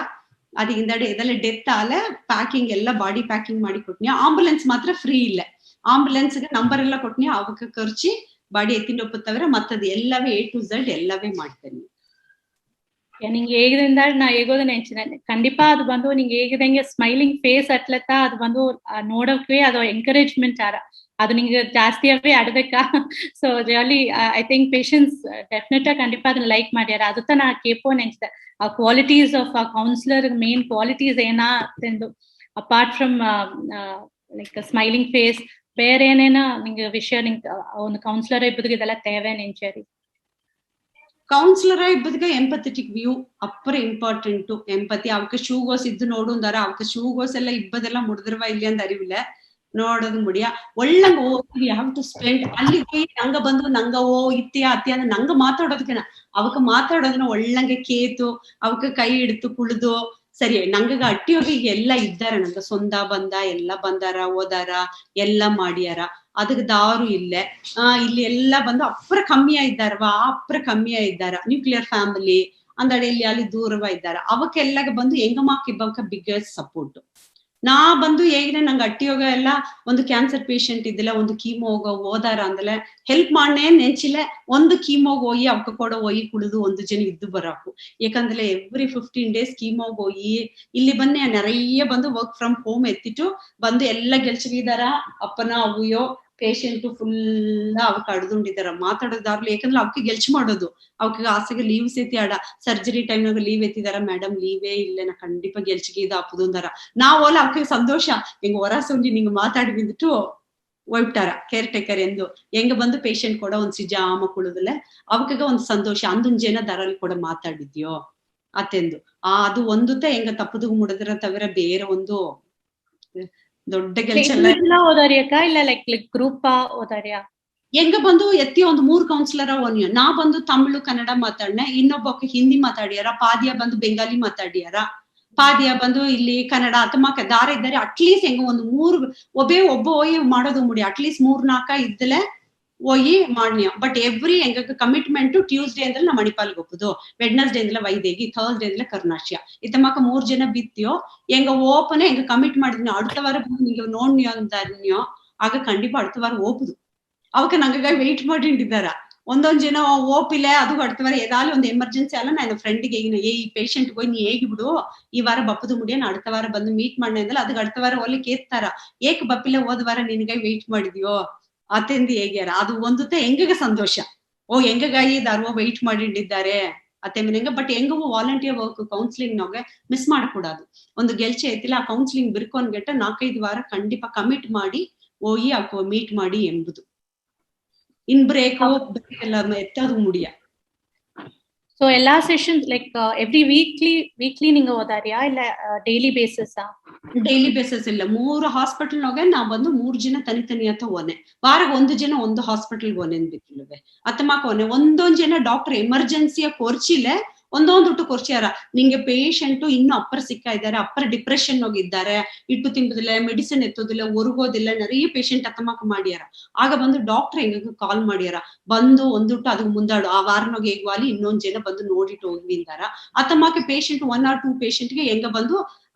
ಅದಿಂದಡೆ ಇದೆಲ್ಲ ಡೆತ್ ಆಲೆ ಪ್ಯಾಕಿಂಗ್ ಎಲ್ಲ ಬಾಡಿ ಪ್ಯಾಕಿಂಗ್ ಮಾಡಿ ಕೊಟ್ನಿ ಆಂಬುಲೆನ್ಸ್ ಮಾತ್ರ ಫ್ರೀ ಇಲ್ಲ ಆಂಬುಲೆನ್ಸ್ಗೆ ನಂಬರ್ ಎಲ್ಲ ಕೊಟ್ನಿ ಅವಕ್ಕೆ ಖರ್ಚಿ ಬಾಡಿ ಎತ್ತಿಂಡ್ ಒಪ್ಪತ್ತವ್ರೆ ಮತ್ತದು ಎಲ್ಲವೇ A to Z ಎಲ್ಲವೇ ಮಾಡ್ತೇನೆ நீங்க ஏகுதுந்தா நான் ஏகோத நினைச்சேன் கண்டிப்பா அது வந்து நீங்க ஏகுதங்க ஸ்மைலிங் ஃபேஸ் அட்லத்தா அது வந்து ನೋಡೋಕೆ ಅದು ಎಂಕರೇಜ್ಮೆಂಟ್ ಅದು ನಿಂಗೆ ಜಾಸ್ತಿಯಾವೇ ಆಡಬೇಕಾ so really I think patience definite ಖಂಡಿತ ಅದನ್ನ ಲೈಕ್ ಮಾಡ್ಯಾರ ಅದತ್ತ ನಾ ಕೇಪೋ ನೆನ್ಸ್ದೆ ಆ qualities of a counsellor main qualities ಏನಾ ಅಂತೆಂದು apart from like smiling face ಬೇರೆ ಏನೇನ ನಿಂಗೆ ವಿಷಯ ನಿಂಗೆ ಒಂದು ಕೌನ್ಸಿಲರ್ ಇಬ್ಬರಿಗೆ ಇದೆಲ್ಲ ತೇವೆ ನೆಂಚೇರಿ ಕೌನ್ಸಿಲರ್ ಇಬ್ಬದಿಗೆ ಎಂಪಥೆಟಿಕ್ ವ್ಯೂ ಅಪ್ಪರ ಇಂಪಾರ್ಟೆಂಟ್ ಎಂಪತಿ ಅವಕ್ಕೆ ಶೂಗೋಸ್ ಇದ್ದು ನೋಡುಂದಾರ ಅವಕ್ಕೆ ಶೂಗೋಸ್ ಎಲ್ಲ ಇಬ್ಬದೆಲ್ಲ ಮುಡಿದಿರುವ ಇಲ್ಲಿ ಅಂತ ಅರಿವಿಲ್ಲ ನೋಡೋದು ಮುಡಿಯ ಒಳ್ಳಂಗ ಹೋಗಿ ಹ್ಯಾವ್ ಟು ಸ್ಪೆಂಡ್ ಅಲ್ಲಿ ಹೋಗಿ ನಂಗ ಬಂದು ನಂಗ ಓ ಇತ್ಯ ಅತ್ಯ ಅಂದ್ರೆ ನಂಗ ಮಾತಾಡೋದಕ್ಕೆನ ಅವಕ್ಕ ಮಾತಾಡೋದನ್ನ ಒಳ್ಳಂಗೆ ಕೇತು ಅವಕ್ಕೆ ಕೈ ಹಿಡಿತು ಕುಳಿದು ಸರಿ ನಂಗಗ ಅಟ್ಟಿ ಹೋಗಿ ಎಲ್ಲ ಇದ್ದಾರ ನಂಗ ಸೊಂದ ಬಂದ ಎಲ್ಲ ಬಂದಾರ ಓದಾರ ಎಲ್ಲ ಮಾಡ್ಯಾರ ಅದಕ್ಕೆ ದಾರು ಇಲ್ಲೇ ಇಲ್ಲಿ ಎಲ್ಲ ಬಂದು ಅಪ್ಪರ ಕಮ್ಮಿಯ ಇದ್ದಾರವಾ ಅಪ್ಪರ ಕಮ್ಮಿಯ ಇದ್ದಾರ ನ್ಯೂಕ್ಲಿಯರ್ ಫ್ಯಾಮಿಲಿ ಅಂದಡೆ ಇಲ್ಲಿ ಅಲ್ಲಿ ದೂರವ ಇದ್ದಾರ ಅವಕ್ಕೆಲ್ಲಾಗ ಬಂದು ಹೆಂಗಮಾಕ್ ಇಬ್ಬಕ ಬಿಗ್ಗೆಸ್ಟ್ ಸಪೋರ್ಟ್ ನಾ ಬಂದು ಹೇಗಿದೆ ನಂಗೆ ಅಟ್ಟಿ ಹೋಗ ಎಲ್ಲ ಒಂದು ಕ್ಯಾನ್ಸರ್ ಪೇಷಂಟ್ ಇದ್ದಿಲ್ಲ ಒಂದು ಕೀಮೋ ಹೋಗೋ ಓದಾರ ಅಂದಲೆ ಹೆಲ್ಪ್ ಮಾಡನೇ ನೆಂಚಿಲ್ಲ ಒಂದು ಕೀಮೋಗ್ ಹೋಗಿ ಅವಕ್ಕೆ ಕೊಡೋ ಹೋಗಿ ಕುಳಿದು ಒಂದು ಜನ ಇದ್ದು ಬರಾಕು ಯಾಕಂದ್ರೆ ಎವ್ರಿ 15 days ಕೀಮೋಗ್ ಹೋಗಿ ಇಲ್ಲಿ ಬನ್ನಿ ನೆರೆಯ ಬಂದು ವರ್ಕ್ ಫ್ರಮ್ ಹೋಮ್ ಎತ್ತಿಟ್ಟು ಬಂದು ಎಲ್ಲ ಗೆಲ್ಚಿಗಿದಾರ ಅಪ್ಪನ ಅವ್ಯೋ ಪೇಷಂಟ್ ಫುಲ್ ಅವಕ್ಕೆ ಅಡ್ದುಂಡಿದಾರ ಮಾತಾಡೋದಾರ್ಲು ಯಾಕಂದ್ರೆ ಅವಕ್ಕೆ ಗೆಲ್ಚ್ ಮಾಡೋದು ಅವಕ್ಕೆ ಆಸೆಗೆ ಲೀವ್ ಸೇತಿ ಆಡ ಸರ್ಜರಿ ಟೈಮ್ನಾಗ ಲೀವ್ ಎತ್ತಿದಾರ ಮೇಡಮ್ ಲೀವೇ ಇಲ್ಲ ನಾ ಖಂಡಿತ ಗೆಲ್ಚಿಗೆ ಇದು ಅಪ್ಪದಂದಾರ ನಾವೋಲ ಅವಕ್ಕೆ ಸಂತೋಷ ಹೆಂಗ ಹೊರ ಸಂಜೆ ನಿಂಗೆ ಮಾತಾಡಿ ಬಿಂದಿಟ್ಟು ಒಯ್ಬಿಟ್ಟಾರ ಕೇರ್ ಟೇಕರ್ ಎಂದು ಹೆಂಗ ಬಂದು ಪೇಷಂಟ್ ಕೂಡ ಒಂದ್ ಸಿಜಾಮ ಕುಳುದಲ್ಲ ಅವಕಾಗ ಒಂದ್ ಸಂತೋಷ ಅಂದೊಂದ್ ಜನ ದಾರಲ್ಲಿ ಕೂಡ ಮಾತಾಡಿದ್ಯೋ ಅತ್ತೆಂದು ಅದು ಒಂದುತ್ತ ಹೆಂಗ ತಪ್ಪದು ಮುಡಿದ್ರ ತವಿರ ಬೇರೆ ಒಂದು ದೊಡ್ಡ ಕೆಲಸ ಓದಾರಿಯಕ್ಕ ಇಲ್ಲ ಲೈಕ್ ಗ್ರೂಪ್ ಓದಾರಿಯಾ ಹೆಂಗ ಬಂದು ಎತ್ತಿ ಒಂದು 3 ಕೌನ್ಸಿಲರ್ ಒನ್ಯ ನಾ ಬಂದು ತಮಿಳು ಕನ್ನಡ ಮಾತಾಡ್ನೆ ಇನ್ನೊಬ್ಬಕ್ಕೆ ಹಿಂದಿ ಮಾತಾಡ್ಯಾರ ಪಾದ್ಯ ಬಂದು ಬೆಂಗಾಲಿ ಮಾತಾಡ್ಯಾರ ಪಾದ್ಯ ಬಂದು ಇಲ್ಲಿ ಕನ್ನಡ ಅಥವಾ ದಾರ ಇದ್ದಾರೆ ಅಟ್ಲೀಸ್ಟ್ ಹೆಂಗ ಒಂದು 3 ಒಬ್ಬ ಹೋಗಿ ಮಾಡೋದು ಮುಡಿ ಅಟ್ಲೀಸ್ಟ್ 3-4 ಇದ್ದಲೆ ಹೋಗಿ ಮಾಡ್ನಿಯ ಬಟ್ ಎವ್ರಿ ಹೆಂಗ ಕಮಿಟ್ಮೆಂಟ್ ಟ್ಯೂಸ್ಡೇ ಅಂದ್ರೆ ನಾ ಮಣಿಪಾಲ್ಗೆ ಹೋಗುದು ವೆಡ್ನಸ್ಡೇ ಅಂದ್ರೆ ವೈದೇಗಿ ಥರ್ಸ್ಡೇ ಅಂದ್ರೆ ಕರ್ನಾಶಿಯ ಇತ್ತಮ್ಮಕ್ಕ 3 ಜನ ಬಿತ್ತಿಯೋ ಹೆಂಗ ಓಪನೆ ಹೆಂಗ ಕಮಿಟ್ ಮಾಡಿದ್ನೋ அடுத்த ವಾರ ಬಂದು ನಿಂಗೆ ನೋಡ್ನಿಯೋ ಅಂತಾರ್ನಿಯೋ ಆಗ ಖಂಡಿತ அடுத்த ವಾರ ಹೋಗುದು ಅವಕ್ಕೆ ನಂಗ ವೆಯ್ಟ್ ಮಾಡಿಟ್ಟಿದ್ದಾರ ಒಂದೊಂದ್ ಜನ ಓಪಿಲ್ಲ ಅದು அடுத்த ವಾರ ಏದಾലും ಒಂದು ಎಮರ್ಜೆನ್ಸಿ ಅಲ್ಲ ನಾನು ಫ್ರೆಂಡ್ಗೆ ಈ ಪೇಷಂಟ್ ಹೋಗಿ ನೀ ಹೇಗಿ ಬಿಡು ಈ ವಾರ ಬಪ್ಪದು ಮುಡಿಯ ನಾ அடுத்த ವಾರ ಬಂದು ಮೀಟ್ ಮಾಡನೆ ಅಂದ್ರೆ ಅದಕ್ಕೆ அடுத்த ವಾರ ಒಲ್ಲಿ ಕೇಳ್ತಾರ ಏಕ್ ಬಪ್ಪಿಲ್ಲ ಹೋದ ವಾರ ನಿನ್ಗೆ ವೆಯ್ಟ್ ಮಾಡಿದ್ಯೋ ಅತ್ತೆಂದು ಹೇಗ್ಯಾರ ಅದು ಒಂದುತ್ತೆ ಹೆಂಗಗ ಸಂತೋಷ ಓ ಹೆಂಗಗಾಯಿ ದಾರ್ವ ವೆಯ್ಟ್ ಮಾಡಿಟ್ಟಿದ್ದಾರೆ ಅತ್ತೆ ಹೆಂಗ ಬಟ್ ಹೆಂಗ ವಾಲಂಟಿಯರ್ ವರ್ಕ್ ಕೌನ್ಸಿಲಿಂಗ್ ನಾಗ ಮಿಸ್ ಮಾಡಕೂಡದು ಒಂದು ಗೆಲ್ಚೆ ಐತಿಲ್ಲ ಆ ಕೌನ್ಸಿಲಿಂಗ್ ಬಿರ್ಕೊಂಡ್ಗೆಟ್ಟ 4-5 ವಾರ ಖಂಡಿತ ಕಮಿಟ್ ಮಾಡಿ ಹೋಗಿ ಅಕ್ಕ ಮೀಟ್ ಮಾಡಿ ಎಂಬುದು ಇನ್ ಬ್ರೇಕ್ ಎಲ್ಲ ಎತ್ತದು ಮುಡಿಯ ಸೊ ಎಲ್ಲಾ ಸೆಷನ್ಸ್ ಲೈಕ್ ಎವ್ರಿ ವೀಕ್ಲಿ ನಿಂಗೆ ಓದಾರಿಯಾ ಇಲ್ಲ ಡೈಲಿ ಬೇಸಿಸ್ ಡೈಲಿ ಬೇಸಿಸ್ ಇಲ್ಲ 3 ಹಾಸ್ಪಿಟಲ್ ನಾಗ ನಾ ಬಂದು 3 ಜನ ತನಿ ಅಂತ ಓನೆ ವಾರಕ್ಕೆ 1 ಜನ ಒಂದು ಹಾಸ್ಪಿಟಲ್ಗೆ ಓನೆ ಬಿಟ್ಟಿಲ್ವೆ ಅತ್ತಮಾಕ ಓನೆ ಒಂದೊಂದ್ ಜನ ಡಾಕ್ಟರ್ ಎಮರ್ಜೆನ್ಸಿಯ ಕೊರ್ಚಿಲೆ ಒಂದೊಂದು ಕೊರ್ಚಿಯಾರ ನಿಂಗೆ ಪೇಷಂಟ್ ಇನ್ನು ಅಪ್ಪರ ಸಿಕ್ಕಾ ಇದ್ದಾರೆ ಅಪ್ಪರ ಡಿಪ್ರೆಷನ್ ಹೋಗಿದ್ದಾರೆ ಇಟ್ಟು ತಿಂಬುದಿಲ್ಲ ಮೆಡಿಸಿನ್ ಎತ್ತೋದಿಲ್ಲ ಹೊರಗೋದಿಲ್ಲ நிறைய ಪೇಷಂಟ್ ಅತ್ತಮಾಕ ಮಾಡ್ಯಾರ ಆಗ ಬಂದು ಡಾಕ್ಟರ್ ಹೆಂಗ ಕಾಲ್ ಮಾಡ್ಯಾರ ಬಂದು ಒಂದುಟ್ಟು ಅದಕ್ಕೆ ಮುಂದಾಡು ಆ ವಾರನಾಗ ಹೇಗ್ವಾಲಿ ಇನ್ನೊಂದ್ ಜನ ಬಂದು ನೋಡಿಟ್ಟು ಹೋಗಿಂದಾರ ಅತ್ತಮಾಕ ಪೇಷಂಟ್ 1 or 2 ಪೇಷಂಟ್ಗೆ ಹೆಂಗ ಬಂದು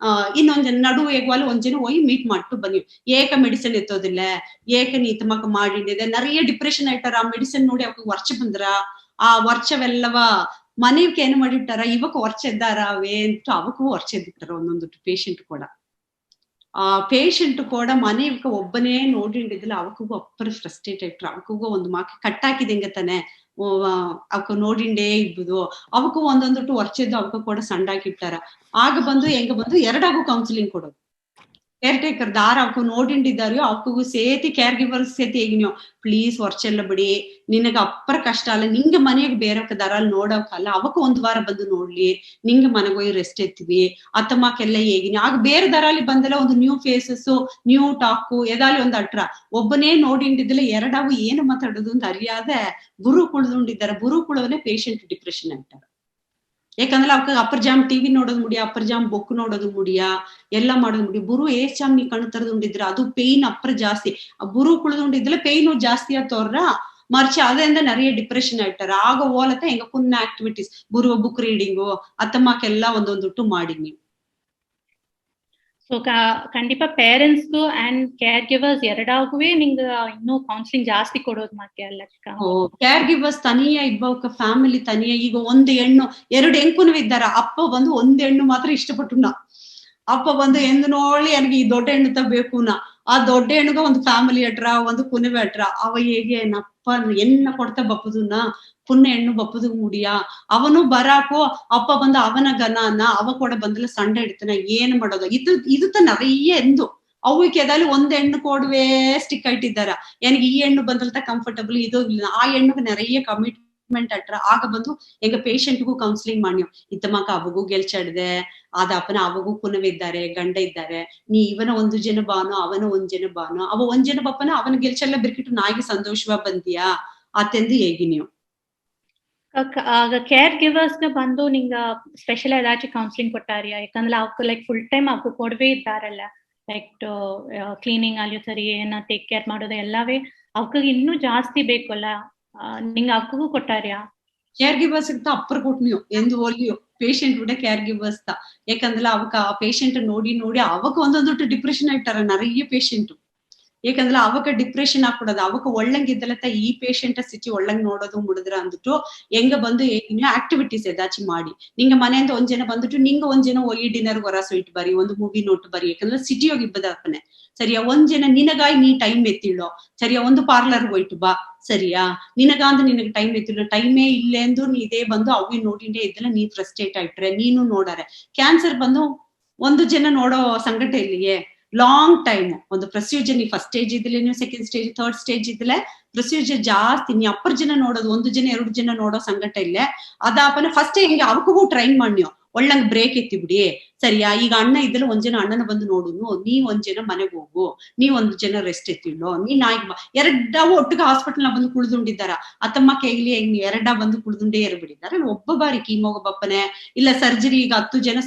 ಇನ್ನೊಂದ್ ಜನ ನಡು ಹೇಗ್ವಾಲಿ ಒಂದ್ ಜನ ಹೋಗಿ ಮೀಟ್ ಮಾಡ್ತು ಬನ್ನಿ ಏಕ ಮೆಡಿಸಿನ್ ಎತ್ತೋದಿಲ್ಲ ಏಕ ನೀ ತಮಕ ಮಾಡಿದೆ நிறைய ಡಿಪ್ರೆಷನ್ ಆಯ್ತಾರ ಆ ಮೆಡಿಸಿನ್ ನೋಡಿ ಅವಕ್ಕೆ ವರ್ಷ ಬಂದ್ರ ಆ ವರ್ಷವೆಲ್ಲವ ಮನೆಗೆ ಏನು ಮಾಡಿಬಿಟ್ಟಾರ ಇವಕ್ ವರ್ಷೆದ್ದಾರವೇ ಅಂತ ಅವಕ್ಕೂ ವರ್ಷೆದ್ಬಿಟ್ಟಾರ ಒಂದೊಂದು ಪೇಷಂಟ್ ಕೂಡ ಆ ಪೇಷಂಟ್ ಕೂಡ ಮನೆಗೆ ಒಬ್ಬನೇ ನೋಡಿಂಡಿದ್ದಿಲ್ಲ ಅವಕ್ಕೂ ಅಪ್ಪರ ಫ್ರಸ್ಟ್ರೇಟ್ ಆಯ್ತು ಅವಕ್ಕೂ ಒಂದು ಮಾಕೆ ಕಟ್ಟಾಕಿದಂಗೆ ತಾನೆ ಅವಕ್ಕ ನೋಡಿಂಡೇ ಇಬ್ಬುದು ಅವಕ್ಕೂ ಒಂದೊಂದು ವರ್ಷದ್ದು ಅವಕ್ಕ ಕೂಡ ಸಣ್ಣಾಕಿಟ್ಟಾರ ಆಗ ಬಂದು ಹೆಂಗ ಬಂದು ಎರಡಾಗೂ ಕೌನ್ಸಿಲಿಂಗ್ ಕೊಡೋದು ಕೇರ್ ಟೇಕರ್ ದಾರ ಅವಕ್ಕೂ ನೋಡಿಂಡಿದ್ದಾರೋ ಅವಕ್ಕೂ ಸೇತಿ ಕೇರ್ ಗಿವರ್ಸ್ ಸೇತಿ ಹೇಗಿನ್ಯೋ ಪ್ಲೀಸ್ ವರ್ಷೆಲ್ಲ ಬಿಡಿ ನಿನಗ ಅಪ್ಪರ ಕಷ್ಟ ಅಲ್ಲ ನಿಂಗೆ ಮನೆಗೆ ಬೇರೊಕ್ಕ ದಾರಲ್ಲಿ ನೋಡೋಕಲ್ಲ ಅವಕ್ಕ ಒಂದ್ ವಾರ ಬಂದು ನೋಡ್ಲಿ ನಿಂಗೆ ಮನೆಗೋಗಿ ರೆಸ್ಟ್ ಎತ್ತೀವಿ ಅತ್ತಮ್ಮಕ್ಕೆಲ್ಲ ಹೇಗಿನಿ ಆಗ ಬೇರೆ ದಾರಲ್ಲಿ ಬಂದೆಲ್ಲ ಒಂದು ನ್ಯೂ ಫೇಸಸ್ ನ್ಯೂ ಟಾಕು ಎದಾಲಿ ಒಂದ್ ಅಟ್ರ ಒಬ್ಬನೇ ನೋಡಿಂಡಿದ್ದಲ್ಲ ಎರಡಾವು ಏನು ಮಾತಾಡೋದು ಅಂತ ಅರಿಯಾದೆ ಬುರು ಕುಳ್ದುಂಡಿದ್ದಾರೆ ಬುರು ಕುಳವನೇ ಪೇಷಂಟ್ ಡಿಪ್ರೆಷನ್ ಅಂತಾರೆ ಯಾಕಂದ್ರೆ ಅವಕ್ಕ ಅಪ್ಪರ್ ಜಾಮ್ ಟಿವಿ ನೋಡೋದು ಮುಡಿಯ ಅಪ್ಪರ್ ಜಾಮ್ ಬೊಕ್ ನೋಡೋದು ಮುಡಿಯ ಎಲ್ಲ ಮಾಡೋದು ಮುಡಿಯ ಬುರು ಏಸ್ ಜಾಮ್ ನೀ ಕಣ್ಣು ತರದುಂಡಿದ್ರ ಅದು ಪೇಯ್ನ್ ಅಪ್ಪರ ಜಾಸ್ತಿ ಬುರು ಕುಳ್ದುಂಡಿದ್ಲೆ ಪೇಯ್ನು ಜಾಸ್ತಿ ಆತೋರ್ರ ಮರ್ಚಿ ಅದರಿಂದ நிறைய ಡಿಪ್ರೆಷನ್ ಆಯ್ತಾರ ಆಗ ಓಲತ್ತ ಹೆಂಗ ಪುನ್ನ ಆಕ್ಟಿವಿಟೀಸ್ ಬುರುವ ಬುಕ್ ರೀಡಿಂಗು ಅತ್ತಮ್ಮಕ್ಕೆಲ್ಲ ಒಂದೊಂದುಟ್ಟು ಮಾಡಿ ನೀವು ಸೊ ಕಂಡಿಪಾ ಪೇರೆಂಟ್ಸ್ಗೂ ಅಂಡ್ ಕೇರ್ ಗಿವರ್ಸ್ ಎರಡಾಗುವೆ ನಿಂಗ ಇನ್ನೂ ಕೌನ್ಸಿಲಿಂಗ್ ಜಾಸ್ತಿ ಕೊಡೋದು ಮತ್ತೆ ಅಲ್ಲಕ್ಕ ಕೇರ್ ಗಿವರ್ಸ್ ತನಿಯ ಇಬ್ಬಕ ಫ್ಯಾಮಿಲಿ ತನಿಯ ಈಗ ಒಂದು ಹೆಣ್ಣು ಎರಡು ಹೆಂಕುನು ಇದ್ದಾರ ಅಪ್ಪ ಬಂದು ಒಂದ್ ಹೆಣ್ಣು ಮಾತ್ರ ಇಷ್ಟಪಟ್ಟುನ ಅಪ್ಪ ಬಂದು ಎಂದು ನೋಡಿ ನನಗೆ ಈ ದೊಡ್ಡ ಹೆಣ್ಣು ತಗಬೇಕುನ ಆ ದೊಡ್ಡ ಹೆಣ್ಣುಗ ಒಂದು ಫ್ಯಾಮಿಲಿ ಅಟ್ರ ಒಂದು ಕುನವೆ ಅಟ್ರ ಅವ ಹೇಗೆ ನಪ್ಪ ಎನ್ನ ಕೊಡ್ತಾ ಬಪ್ಪುದುನ ಪುಣ್ಯ ಹೆಣ್ಣು ಬಪ್ಪುದು ಮುಡಿಯ ಅವನು ಬರಾಕೋ ಅಪ್ಪ ಬಂದು ಅವನ ಗನಾನ ಅವ ಕೂಡ ಬಂದಲ್ಲ ಸಂಡೆ ಇಡ್ತಾನ ಏನ್ ಮಾಡೋದು ಇದು நிறைய ಎಂದು ಅವಕ್ಕೆ ಎದಾಲಿ ಒಂದ್ ಹೆಣ್ಣು ಕೊಡುವೆ ಸ್ಟಿಕ್ ಇಟ್ಟಿದ್ದಾರ ನನಗೆ ಈ ಹೆಣ್ಣು ಬಂದಲ್ತ ಕಂಫರ್ಟಬಲ್ ಇದು ಆ ಹೆಣ್ಣುಗೆ நிறைய ಕಮಿಟ್ಮೆಂಟ್ ಅಟ್ರ ಆಗ ಬಂದು ಎಂಗ ಪೇಷಂಟ್ಗೂ ಕೌನ್ಸಿಲಿಂಗ್ ಮಾಡ್ಯೋ ಇತ್ತಮಕ್ಕ ಅವಗೂ ಗೆಲ್ಚಾಡ್ದೆ ಆದ ಅಪ್ಪನ ಅವಗೂ ಕುನವಿದ್ದಾರೆ ಗಂಡ ಇದ್ದಾರೆ ನೀ ಇವನ ಒಂದು ಜನ ಬಾನೋ ಅವನ ಒಂದ್ ಜನ ಬಾನೋ ಅವ ಒಂದ್ ಜನ ಬಪ್ಪನ ಅವನ ಗೆಲ್ಚೆಲ್ಲ ಬಿರ್ಕಿಟ್ಟು ನಾಯಿಗೆ ಸಂತೋಷವಾ ಬಂದಿಯಾ ಆತೆಂದು ಹೇಗಿ ನೀವು ಆಗ ಕೇರ್ ಗಿವರ್ಸ್ ಬಂದು ನಿಂಗ ಸ್ಪೆಷಲ್ ಏದಾச்சும் ಕೌನ್ಸಿಲಿಂಗ್ ಕೊಟ್ಟಾರಿಯಾ ಯಾಕಂದ್ರೆ ಅವಕ್ಕೆ ಲೈಕ್ ಫುಲ್ ಟೈಮ್ ಅವಕ್ಕೆ ಕೊಡವೇ ಇದ್ದಾರಲ್ಲ ಲೈಕ್ ಕ್ಲೀನಿಂಗ್ ಅಲ್ಲಿ ಸರಿ ಏನ ಟೇಕ್ ಕೇರ್ ಮಾಡೋದು ಎಲ್ಲವೇ ಅವಕ್ಕೆ ಇನ್ನೂ ಜಾಸ್ತಿ ಬೇಕಲ್ಲ ನಿಂಗ ಅವಕ್ಕೂ ಕೊಟ್ಟಾರಿಯಾ ಕೇರ್ ಗಿವರ್ಸ್ ಅಪ್ಪರ್ ಕೊಟ್ನಿಯೋ ಎಂದು ಒಲಿಯೋ ಪೇಷಂಟ್ ಕೂಡ ಕೇರ್ ಗಿವರ್ಸ್ ಯಾಕಂದ್ರೆ ಅವಕ್ಕ ಆ ಪೇಷಂಟ್ ನೋಡಿ ನೋಡಿ ಅವಕ್ಕ ಒಂದೊಂದು ಡಿಪ್ರೆಷನ್ ಆಯ್ತಾರ நிறைய ಪೇಷಂಟ್ ಯಾಕಂದ್ರೆ ಅವಕ್ಕ ಡಿಪ್ರೆಷನ್ ಹಾಕೊಡೋದು ಅವಕ್ಕ ಒಳ್ಳಂಗ್ ಇದ್ದಲತ್ತ ಈ ಪೇಷಂಟ್ ಸಿಟಿ ಒಳ್ಳಂಗ್ ನೋಡೋದು ಮುಡಿದ್ರ ಅಂದ್ಬಿಟ್ಟು ಹೆಂಗ ಬಂದು ಇನ್ನು ಆಕ್ಟಿವಿಟೀಸ್ ಏದಾಚಿ ಮಾಡಿ ನಿಂಗ ಮನೆಯಿಂದ ಒಂದ್ ಜನ ಬಂದ್ಬಿಟ್ಟು ನಿಂಗ ಒಂದ್ ಜನ ಹೋಗಿ ಡಿನ್ನರ್ ಹೊರಸು ಇಟ್ಟು ಬರಿ ಒಂದು ಮೂವಿ ನೋಟ್ ಬರಿ ಯಾಕಂದ್ರೆ ಸಿಟಿ ಹೋಗಿ ಇಬ್ಬದಪ್ಪನೆ ಸರಿಯಾ ಒಂದ್ ಜನ ನಿನಗಾಯಿ ನೀ ಟೈಮ್ ಎತ್ತಿಳ್ಳೋ ಸರಿಯಾ ಒಂದು ಪಾರ್ಲರ್ ಹೋಯ್ತು ಬಾ ಸರಿಯಾ ನಿನಗಾಂದು ನಿನಗೆ ಟೈಮ್ ಎತ್ತಿಳ್ಳೋ ಟೈಮೇ ಇಲ್ಲೇ ಎಂದು ನೀ ಇದೇ ಬಂದು ಅವಿ ನೋಡಿಂಡೇ ಇದ್ದಲ್ಲ ನೀ ಫ್ರಸ್ಟ್ರೇಟ್ ಆಯ್ಟ್ರೆ ನೀನು ನೋಡಾರೆ ಕ್ಯಾನ್ಸರ್ ಬಂದು ಒಂದು ಜನ ನೋಡೋ ಸಂಘಟ ಇಲ್ಲಿಯೇ ಲಾಂಗ್ ಟೈಮ್ ಒಂದು ಪ್ರೊಸೀಜರ್ ನೀ ಫಸ್ಟ್ ಸ್ಟೇಜ್ ಇದ್ದಿಲ್ಲ ನೀವು ಸೆಕೆಂಡ್ ಸ್ಟೇಜ್ ಥರ್ಡ್ ಸ್ಟೇಜ್ ಇದ್ದಿಲ್ಲ ಪ್ರೊಸೀಜರ್ ಜಾಸ್ತಿ ನೀ ಅಪ್ಪರ್ ಜನ ನೋಡೋದು ಒಂದು ಜನ ಎರಡು ಜನ ನೋಡೋ ಸಂಘಟ ಇಲ್ಲೇ ಅದಾಪನ ಫಸ್ಟ್ ಹಿಂಗೆ ಅವಕ್ಕೂ ಟ್ರೈನ್ ಮಾಡ್ನ್ಯೋ ಒಳ್ಳಂಗ್ ಬ್ರೇಕ್ ಎತ್ತಿ ಬಿಡಿ ಸರಿಯಾ ಈಗ ಅಣ್ಣ ಇದ್ದಲ್ಲ ಒಂದ್ ಜನ ಅಣ್ಣನ ಬಂದು ನೋಡುನು ನೀ ಒಂದ್ ಜನ ಮನೆಗೆ ಹೋಗು ನೀ ಒಂದ್ ಜನ ರೆಸ್ಟ್ ಎತ್ತಿಲ್ಲೋ ನೀ ನಾಯಿಗೆ ಎರಡಾವು ಒಟ್ಟಿಗೆ ಹಾಸ್ಪಿಟಲ್ ನ ಬಂದು ಕುಳಿದುಂಡಿದ್ದಾರ ಅತ್ತಮ್ಮ ಕೈಲಿ ಹೆಂಗ್ ಎರಡ ಬಂದು ಕುಳಿದುಂಡೇ ಇರ್ಬಿಟ್ಟಿದ್ದಾರೆ ಒಬ್ಬ ಬಾರಿ ಕೀಮೋಗ ಬಪ್ಪನೆ ಇಲ್ಲ ಸರ್ಜರಿ ಈಗ 10 ಜನ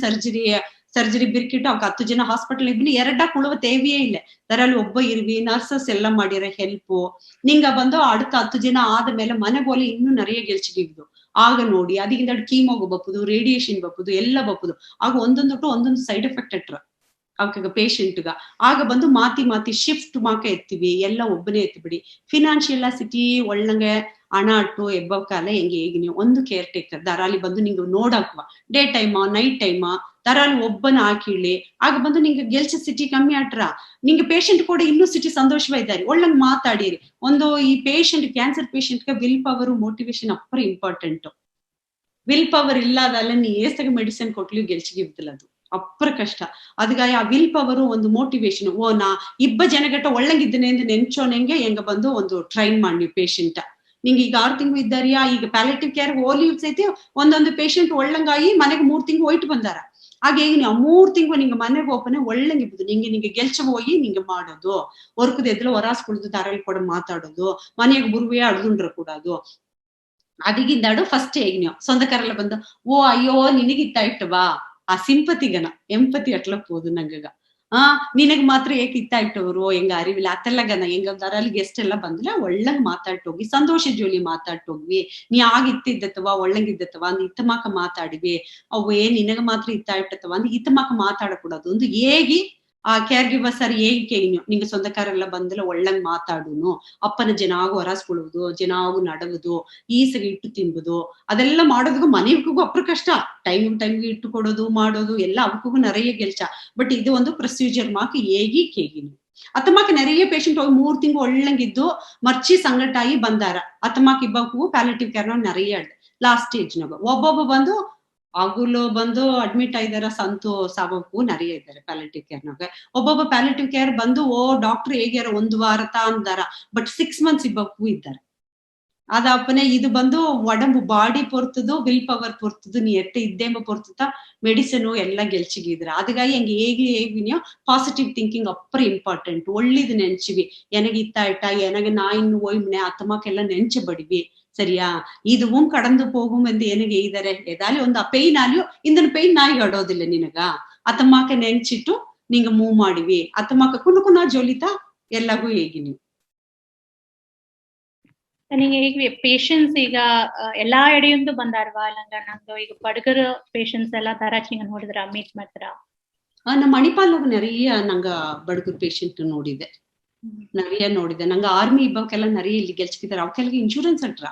ಸರ್ಜರಿ ಬಿರ್ಕಿಟ್ಟು ಅವ್ಕ 10 ಜನ ಹಾಸ್ಪಿಟಲ್ ಇಬ್ಲಿ ಎರಡ ಕುಳುವ ತೇವಿಯೇ ಇಲ್ಲ ಅದರಲ್ಲಿ ಒಬ್ಬ ಇರ್ವಿ ನರ್ಸಸ್ ಎಲ್ಲ ಮಾಡಿರ ಹೆಲ್ಪ್ ನಿಂಗ ಬಂದು அடுத்த 10 ಜನ ಆದ ಮೇಲೆ ಮನೆಗೋಲಿ ಇನ್ನೂ நிறைய ಗೆಲ್ಚಿಗಿದ್ದು ಆಗ ನೋಡಿ ಅದಕ್ಕಿಂತ ಕೀಮೋಗ ಬಪ್ಪುದು ರೇಡಿಯೇಷನ್ ಬಪ್ಪುದು ಎಲ್ಲ ಬಪ್ಪುದು ಆಗ ಒಂದೊಂದು ಸೈಡ್ ಎಫೆಕ್ಟ್ ಅಟ್ರ ಅವಕ್ಕ ಪೇಷಂಟ್ಗ ಆಗ ಬಂದು ಮಾತಿ ಶಿಫ್ಟ್ ಮಾಕ ಎತ್ತೀವಿ ಎಲ್ಲ ಒಬ್ಬನೇ ಎತ್ತಿಬಿಡಿ ಫಿನಾನ್ಷಿಯಲ್ ಸಿಟಿ ಒಳ್ಳಂಗೆ ಹಣ ಅಟ್ಟು ಎಬ್ಬಕಾಲ ಹೆಂಗೆ ಹೇಗೆ ನೀವು ಒಂದು ಕೇರ್ ಟೇಕರ್ ದಾರಾಲಿ ಬಂದು ನಿಂಗೆ ನೋಡಕ್ವ ಡೇ ಟೈಮಾ ನೈಟ್ ಟೈಮಾ ದಾರಾಲಿ ಒಬ್ಬನ ಹಾಕಿಳಿ ಆಗ ಬಂದು ನಿಂಗೆ ಗೆಲ್ಚ ಸಿಟಿ ಕಮ್ಮಿ ಆಟ್ರ ನಿಂಗೆ ಪೇಷಂಟ್ ಕೂಡ ಇನ್ನೂ ಸಿಟಿ ಸಂತೋಷವಾ ಇದ್ದಾರೆ ಒಳ್ಳಂಗ್ ಮಾತಾಡಿರಿ ಒಂದು ಈ ಪೇಷಂಟ್ ಕ್ಯಾನ್ಸರ್ ಪೇಷಂಟ್ಗೆ ವಿಲ್ ಪವರ್ ಮೋಟಿವೇಶನ್ ಅಪ್ಪರ ಇಂಪಾರ್ಟೆಂಟ್ ವಿಲ್ ಪವರ್ ಇಲ್ಲದಲ್ಲ ನೀ ಏಸ್ತಾಗ ಮೆಡಿಸಿನ್ ಕೊಟ್ಲಿ ಗೆಲ್ಚಿಗೆ ಇದ್ದಲ್ಲ ಅದು ಅಪ್ಪರ ಕಷ್ಟ ಅದಕ್ಕಾಗಿ ಆ ವಿಲ್ ಪವರು ಒಂದು ಮೋಟಿವೇಶನ್ ನಾ ಇಬ್ಬ ಜನಗಟ್ಟ ಒಳ್ಳಂಗಿದ್ದೇನೆ ಎಂದು ನೆನ್ಚೋನಂಗೆ ಹೆಂಗ ಬಂದು ಒಂದು ಟ್ರೈನ್ ಮಾಡಿ ಪೇಷಂಟ್ ನಿಂಗೆ ಈಗ 6 ತಿಂಗಳು ಇದ್ದಾರಿಯಾ ಈಗ ಪ್ಯಾಲೇಟಿವ್ ಕೇರ್ ಓಲಿ ಐತಿ ಒಂದೊಂದು ಪೇಷಂಟ್ ಒಳ್ಳಂಗಾಗಿ ಮನೆಗೆ 3 ತಿಂಗಳು ಹೋಯ್ತು ಬಂದಾರ ಹಾಗೆ ಈಗ ನೀವು 3 ತಿಂಗಳು ನಿಂಗೆ ಮನೆಗೆ ಓಪನೆ ಒಳ್ಳಂಗಿಬಹುದು ನಿಂಗೆ ಗೆಲ್ಚ ಹೋಗಿ ನಿಂಗೆ ಮಾಡೋದು ವರ್ಕದ ಎದ್ಲು ಹೊರಾಸ್ಕೊಳ್ದು ದಾರಲ್ಲಿ ಕೂಡ ಮಾತಾಡೋದು ಮನೆಗೆ ಬುರುವೆ ಅಡ್ದುಂಡ್ರ ಕೂಡದು ಅದಿಗಿಂದಾಡು ಫಸ್ಟ್ ಹೇಗ್ ನೀವು ಸೊಂದಕಾರೆಲ್ಲ ಬಂದು ಓ ಅಯ್ಯೋ ನಿನಗಿತ್ತಾಯ್ತವಾ ಆ ಸಿಂಪತಿಗನ ಎಂಪತಿ ಅಟ್ಲ ಹೋದು ನಂಗಗ ನಿನಗ್ ಮಾತ್ರ ಏಕ್ ಇತ್ತಾಯ್ತವ್ರು ಹೆಂಗ ಅರಿವಿಲ್ಲ ಅತ್ತೆಲ್ಲಗನ ಹೆಂಗ ದಾರಲ್ಲಿ ಗೆಸ್ಟ್ ಎಲ್ಲ ಬಂದ್ರೆ ಒಳ್ಳಂಗ್ ಮಾತಾಡ್ತೋಗಿ ಸಂತೋಷ ಜೋಲಿ ಮಾತಾಡ್ತೋಗ್ವಿ ನೀ ಆಗಿತ್ತಿದ್ದತವ ಒಳ್ಳಂಗಿದ್ದತವ ಅಂದ್ ಇತ್ತಮಾಕ ಮಾತಾಡಿವಿ ಅವೇ ನಿನಗ ಮಾತ್ರ ಇತ್ತಾಯ್ತವ ಅಂದ್ ಇತ್ತಮಾಕ ಮಾತಾಡಕೂಡದು ಒಂದು ಹೇಗಿ ఆ కేర్ గివర్ సార్ ఏగి కేయిನು ನಿಂಗೆ ಸೊಂದಕಾರೆಲ್ಲ ಬಂದಲ್ಲ ಒಳ್ಳಂಗ್ ಮಾತಾಡುನು ಅಪ್ಪನ ಜನಾಗು ಹೊರಸ್ಕೊಳ್ಳುವುದು ಜನಾಗು ನಡವುದು ಈಸಗೆ ಇಟ್ಟು ತಿಂಬುದು ಅದೆಲ್ಲ ಮಾಡೋದಕ್ಕೂ ಮನೆಗೂ ಅಪ್ರ ಕಷ್ಟ ಟೈಮ್ಗೆ ಇಟ್ಟು ಕೊಡೋದು ಮಾಡೋದು ಎಲ್ಲ ಅವಕ್ಕೂ நிறைய ಗೆಲ್ಚ ಬಟ್ ಇದು ಒಂದು ಪ್ರೊಸೀಜರ್ ಮಾಕಿ ಏಗಿ ಕೇಗಿನು ಅತ್ತಮಾಕ நிறைய ಪೇಷಂಟ್ ಹೋಗಿ 3 ತಿಂಗಳು ಒಳ್ಳಂಗಿದ್ದು ಮರ್ಚಿ ಸಂಗಟಾಗಿ ಬಂದಾರ ಅತ್ತಮಾಕ ಇಬ್ಬಕ್ಕೂ ಪ್ಯಾಲಿಟಿವ್ ಕೇರ್ நிறைய ಲಾಸ್ಟ್ ಸ್ಟೇಜ್ ನಾಗ ಒಬ್ಬೊಬ್ಬ ಬಂದು ಅಗುಲು ಬಂದು ಅಡ್ಮಿಟ್ ಆಗಿದಾರ ಸಂತು ಸಾವಕ್ಕೂ நிறைய ಇದ್ದಾರೆ ಪ್ಯಾಲಿಟಿವ್ ಕೇರ್ ನಾಗ ಒಬ್ಬೊಬ್ಬ ಪ್ಯಾಲಿಟಿವ್ ಕೇರ್ ಬಂದು ಡಾಕ್ಟರ್ ಹೇಗ್ಯಾರ 1 ವಾರ ಅಂದಾರ ಬಟ್ 6 ಮಂತ್ಸ್ ಇಬ್ಬಕ್ಕೂ ಇದ್ದಾರೆ ಅದಪ್ಪನೆ ಇದು ಬಂದು ಒಡಂಬು ಬಾಡಿ ಪೊರ್ತದು ವಿಲ್ ಪವರ್ ಪೊರ್ತದು ನೀ ಎಟ್ಟ ಇದ್ದೇಂಬ ಪೊರ್ತದ ಮೆಡಿಸಿನ್ ಎಲ್ಲ ಗೆಲ್ಚಿಗಿದ್ರ ಅದಕ್ಕಾಗಿ ಹೆಂಗೆ ಹೇಗಿನಿಯೋ ಪಾಸಿಟಿವ್ ಥಿಂಕಿಂಗ್ ಅಪ್ಪರ ಇಂಪಾರ್ಟೆಂಟ್ ಒಳ್ಳಿದ್ ನೆನ್ಚಿವಿ ಎನಗೆ ಇತ್ತಾಯ್ಟ ಎನಗೆ ನಾ ಇನ್ನು ಓಯ್ಮನೆ ಅತ್ತಮಕ್ಕೆಲ್ಲ ನೆಂಚ ಬಡಿವಿ சரியா இதுவும் கடந்து போகும் ಎಂದು ಏನಿಗೆ ಇದ್ದಾರೆ ಏದಾಲಿ ಒಂದು ಪೇನ್ ಆಲಿಯೋ ಇಂದನ ಪೇನ್ ನಾಯಿಗೆ ಆಡೋದಿಲ್ಲ ನಿನಗ ಅತ್ತಮಾಕ ನೆನ್ಚಿಟ್ಟು ನಿಂಗೆ ಮೂವ್ ಮಾಡಿವಿ ಅತ್ತಮಾಕ ಕುನ ಜೋಲಿತಾ ಎಲ್ಲಗೂ ಹೇಗಿ ನೀವು ನಿಂಗೆ ಈಗ ಪೇಷಂಟ್ಸ್ ಈಗ ಎಲ್ಲಾ ಎಡೆಯಿಂದ ಬಂದಾರವಾ ಇಲ್ಲಂಗ ನಂದು ಈಗ ಬಡಗರ ಪೇಷಂಟ್ಸ್ ಎಲ್ಲ ದರಾಚಿಂಗ ನೋಡಿದ್ರ ಮೀಟ್ ಮಾಡ್ತಾರ ನಮ್ಮ ಮಣಿಪಾಲ್ನಾಗ நிறைய ನಂಗ ಬಡಗರ ಪೇಷಂಟ್ ನೋಡಿದೆ நிறைய ನೋಡಿದೆ ನಂಗ ಆರ್ಮಿ ಇಬ್ಬಕ್ಕೆಲ್ಲ நிறைய ಇಲ್ಲಿ ಗೆಲ್ಚಿದ್ದಾರೆ ಅವಕ್ಕೆಲ್ಲ ಇನ್ಶೂರೆನ್ಸ್ ಅಟ್ರ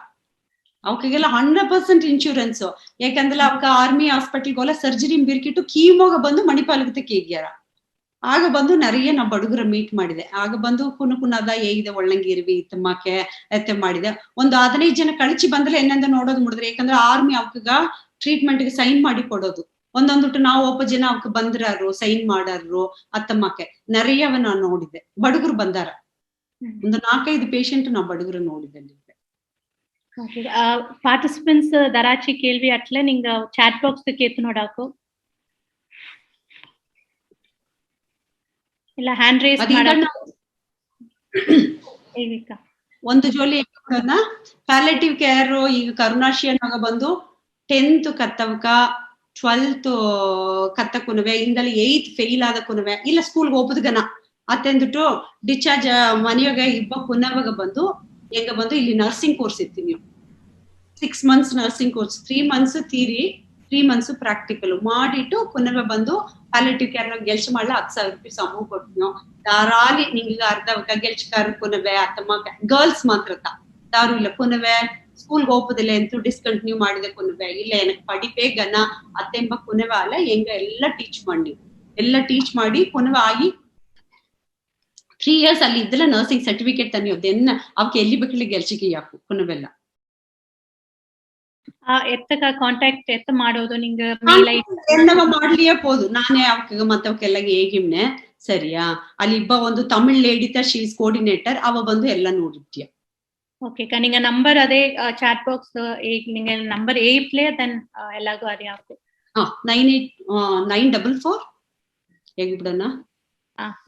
ಅವಕ್ಕೆಲ್ಲ 100% ಇನ್ಶೂರೆನ್ಸ್ ಯಾಕಂದ್ರೆ ಅವಕ್ಕ ಆರ್ಮಿ ಹಾಸ್ಪಿಟಲ್ಗೆ ಹೋಲ ಸರ್ಜರಿ ಬಿರ್ಕಿಟ್ಟು ಕೀಮೋಗ ಬಂದು ಮಣಿಪಾಲಕ್ಕೆ ಕೇಗ್ಯಾರ ಆಗ ಬಂದು நிறைய ನಾ ಬಡಗರ ಮೀಟ್ ಮಾಡಿದೆ ಆಗ ಬಂದು ಕುನದ ಹೇಗಿದೆ ಒಳ್ಳಂಗಿರ್ವಿ ಇತ್ತಮ್ಮಕ್ಕೆ ಎತ್ತೆ ಮಾಡಿದೆ ಒಂದು 15 ಜನ ಕಳಿಸಿ ಬಂದ್ರೆ ಏನಂದ ನೋಡೋದು ಮುಡಿದ್ರೆ ಯಾಕಂದ್ರೆ ಆರ್ಮಿ ಅವಕ್ಕ ಟ್ರೀಟ್ಮೆಂಟ್ಗೆ ಸೈನ್ ಮಾಡಿ ಕೊಡೋದು ಒಂದೊಂದುಟ್ಟು ನಾವು ಒಬ್ಬ ಜನ ಅವಕ್ಕೆ ಬಂದ್ರಾರು ಸೈನ್ ಮಾಡಾರು ಅತ್ತಮ್ಮಕ್ಕೆ நிறையವ ನಾನು ನೋಡಿದೆ ಬಡಗರು ಬಂದಾರ ಒಂದು 4-5 ಪೇಷಂಟ್ ನಾ ಬಡಗರು ನೋಡಿದೆ ಪಾರ್ಟಿಸಿಪೆಂಟ್ಸ್ ದರಾಚಿ ಕೇಳ್ವಿ ಅಟ್ಲೆ ನಿಂಗ ಚಾಟ್ ಬಾಕ್ಸ್ ಕೇತು ನೋಡಾಕು ಇಲ್ಲ ಹ್ಯಾಂಡ್ ರೇಸ್ ಒಂದು ಜೋಲಿ ಪ್ಯಾಲಿಟಿವ್ ಕೇರ್ ಈಗ ಕರುಣಾಶಿಯನಾಗ ಬಂದು 10th ಕತ್ತವಕ 12th ಕತ್ತ ಕುನವೆ ಇಂದಲ್ಲಿ 8th ಫೇಲ್ ಆದ ಕುನವೆ ಇಲ್ಲ ಸ್ಕೂಲ್ಗೆ ಹೋಗುದ್ಗನ ಅತ್ತೆಂದ್ಬಿಟ್ಟು ಡಿಸ್ಚಾರ್ಜ್ ಮನೆಯಾಗ ಇಬ್ಬ ಕುನವಾಗ ಬಂದು ಹೆಂಗ ಬಂದು ಇಲ್ಲಿ ನರ್ಸಿಂಗ್ ಕೋರ್ಸ್ ಇತ್ತು ನೀವು 6 months nursing course 3 months theory 3 months practical ಮಾಡಿಟ್ಟು ಕುನವೆ ಬಂದು ಪ್ಯಾಲಿಟಿವ್ ಕೇರ್ ಗೆಲ್ಚ್ ಮಾಡ್ಲ 10,000 ರೂಪಾಯಿ ಸಮೂಹ ಕೊಡ್ತೀನೋ ದಾರಾಲಿ ನಿಂಗೆ ಅರ್ಧವಕ ಗೆಲ್ಚ್ಕಾರ ಕುನವೆ ಅತ್ತಮ್ಮ ಗರ್ಲ್ಸ್ ಮಾತ್ರ ದಾರು ಇಲ್ಲ ಕುನವೆ ಸ್ಕೂಲ್ಗೆ ಹೋಗೋದಿಲ್ಲ ಎಂತೂ ಡಿಸ್ಕಂಟಿನ್ಯೂ ಮಾಡಿದೆ ಕುನವೆ ಇಲ್ಲ ಏನಕ್ಕೆ ಪಡಿಬೇಕನ ಅತ್ತೆಂಬ ಕುನವೆ ಅಲ್ಲ ಹೆಂಗ ಎಲ್ಲ ಟೀಚ್ ಮಾಡಿ ಕುನವೆ ಆಗಿ 3 years ಅಲ್ಲಿ ಇದ್ದಲ್ಲ ನರ್ಸಿಂಗ್ ಸರ್ಟಿಫಿಕೇಟ್ ತನಿಯೋದೆನ್ನ ಅವಕ್ಕೆ ಎಲ್ಲಿ ಬೇಕಲ್ಲಿ ಗೆಲ್ಚಿಗೆ ಯಾಕು ಕುನವೆಲ್ಲ ಎತ್ತಕ ಕಾಂಟ್ಯಾಕ್ಟ್ ಎತ್ತ ಮಾಡೋದು ನಿಂಗೆ என்னவ ಮಾಡ್ಲಿಯೇ போದು ನಾನೇ ಅವಕ್ಕೆ ಮತ್ತವಕ್ಕೆಲ್ಲ ಹೇಗಿಮ್ನೆ ಸರಿಯಾ ಅಲ್ಲಿ ಇಬ್ಬ ಒಂದು ತಮಿಳ್ ಲೇಡಿತ ಶಿ ಇಸ್ ಕೋಆರ್ಡಿನೇಟರ್ ಅವ ಬಂದು ಎಲ್ಲ ನೋಡಿದ್ಯ ಓಕೆ ನಿಂಗೆ ನಂಬರ್ ಅದೇ ಚಾಟ್ ಬಾಕ್ಸ್ ನಿಂಗೆ ನಂಬರ್ ಏಪ್ಲೆ ದೆನ್ ಎಲ್ಲಾಗೂ ಅದೇ ಹಾಕು 944 ಹೇಗೆ ಬಿಡೋಣ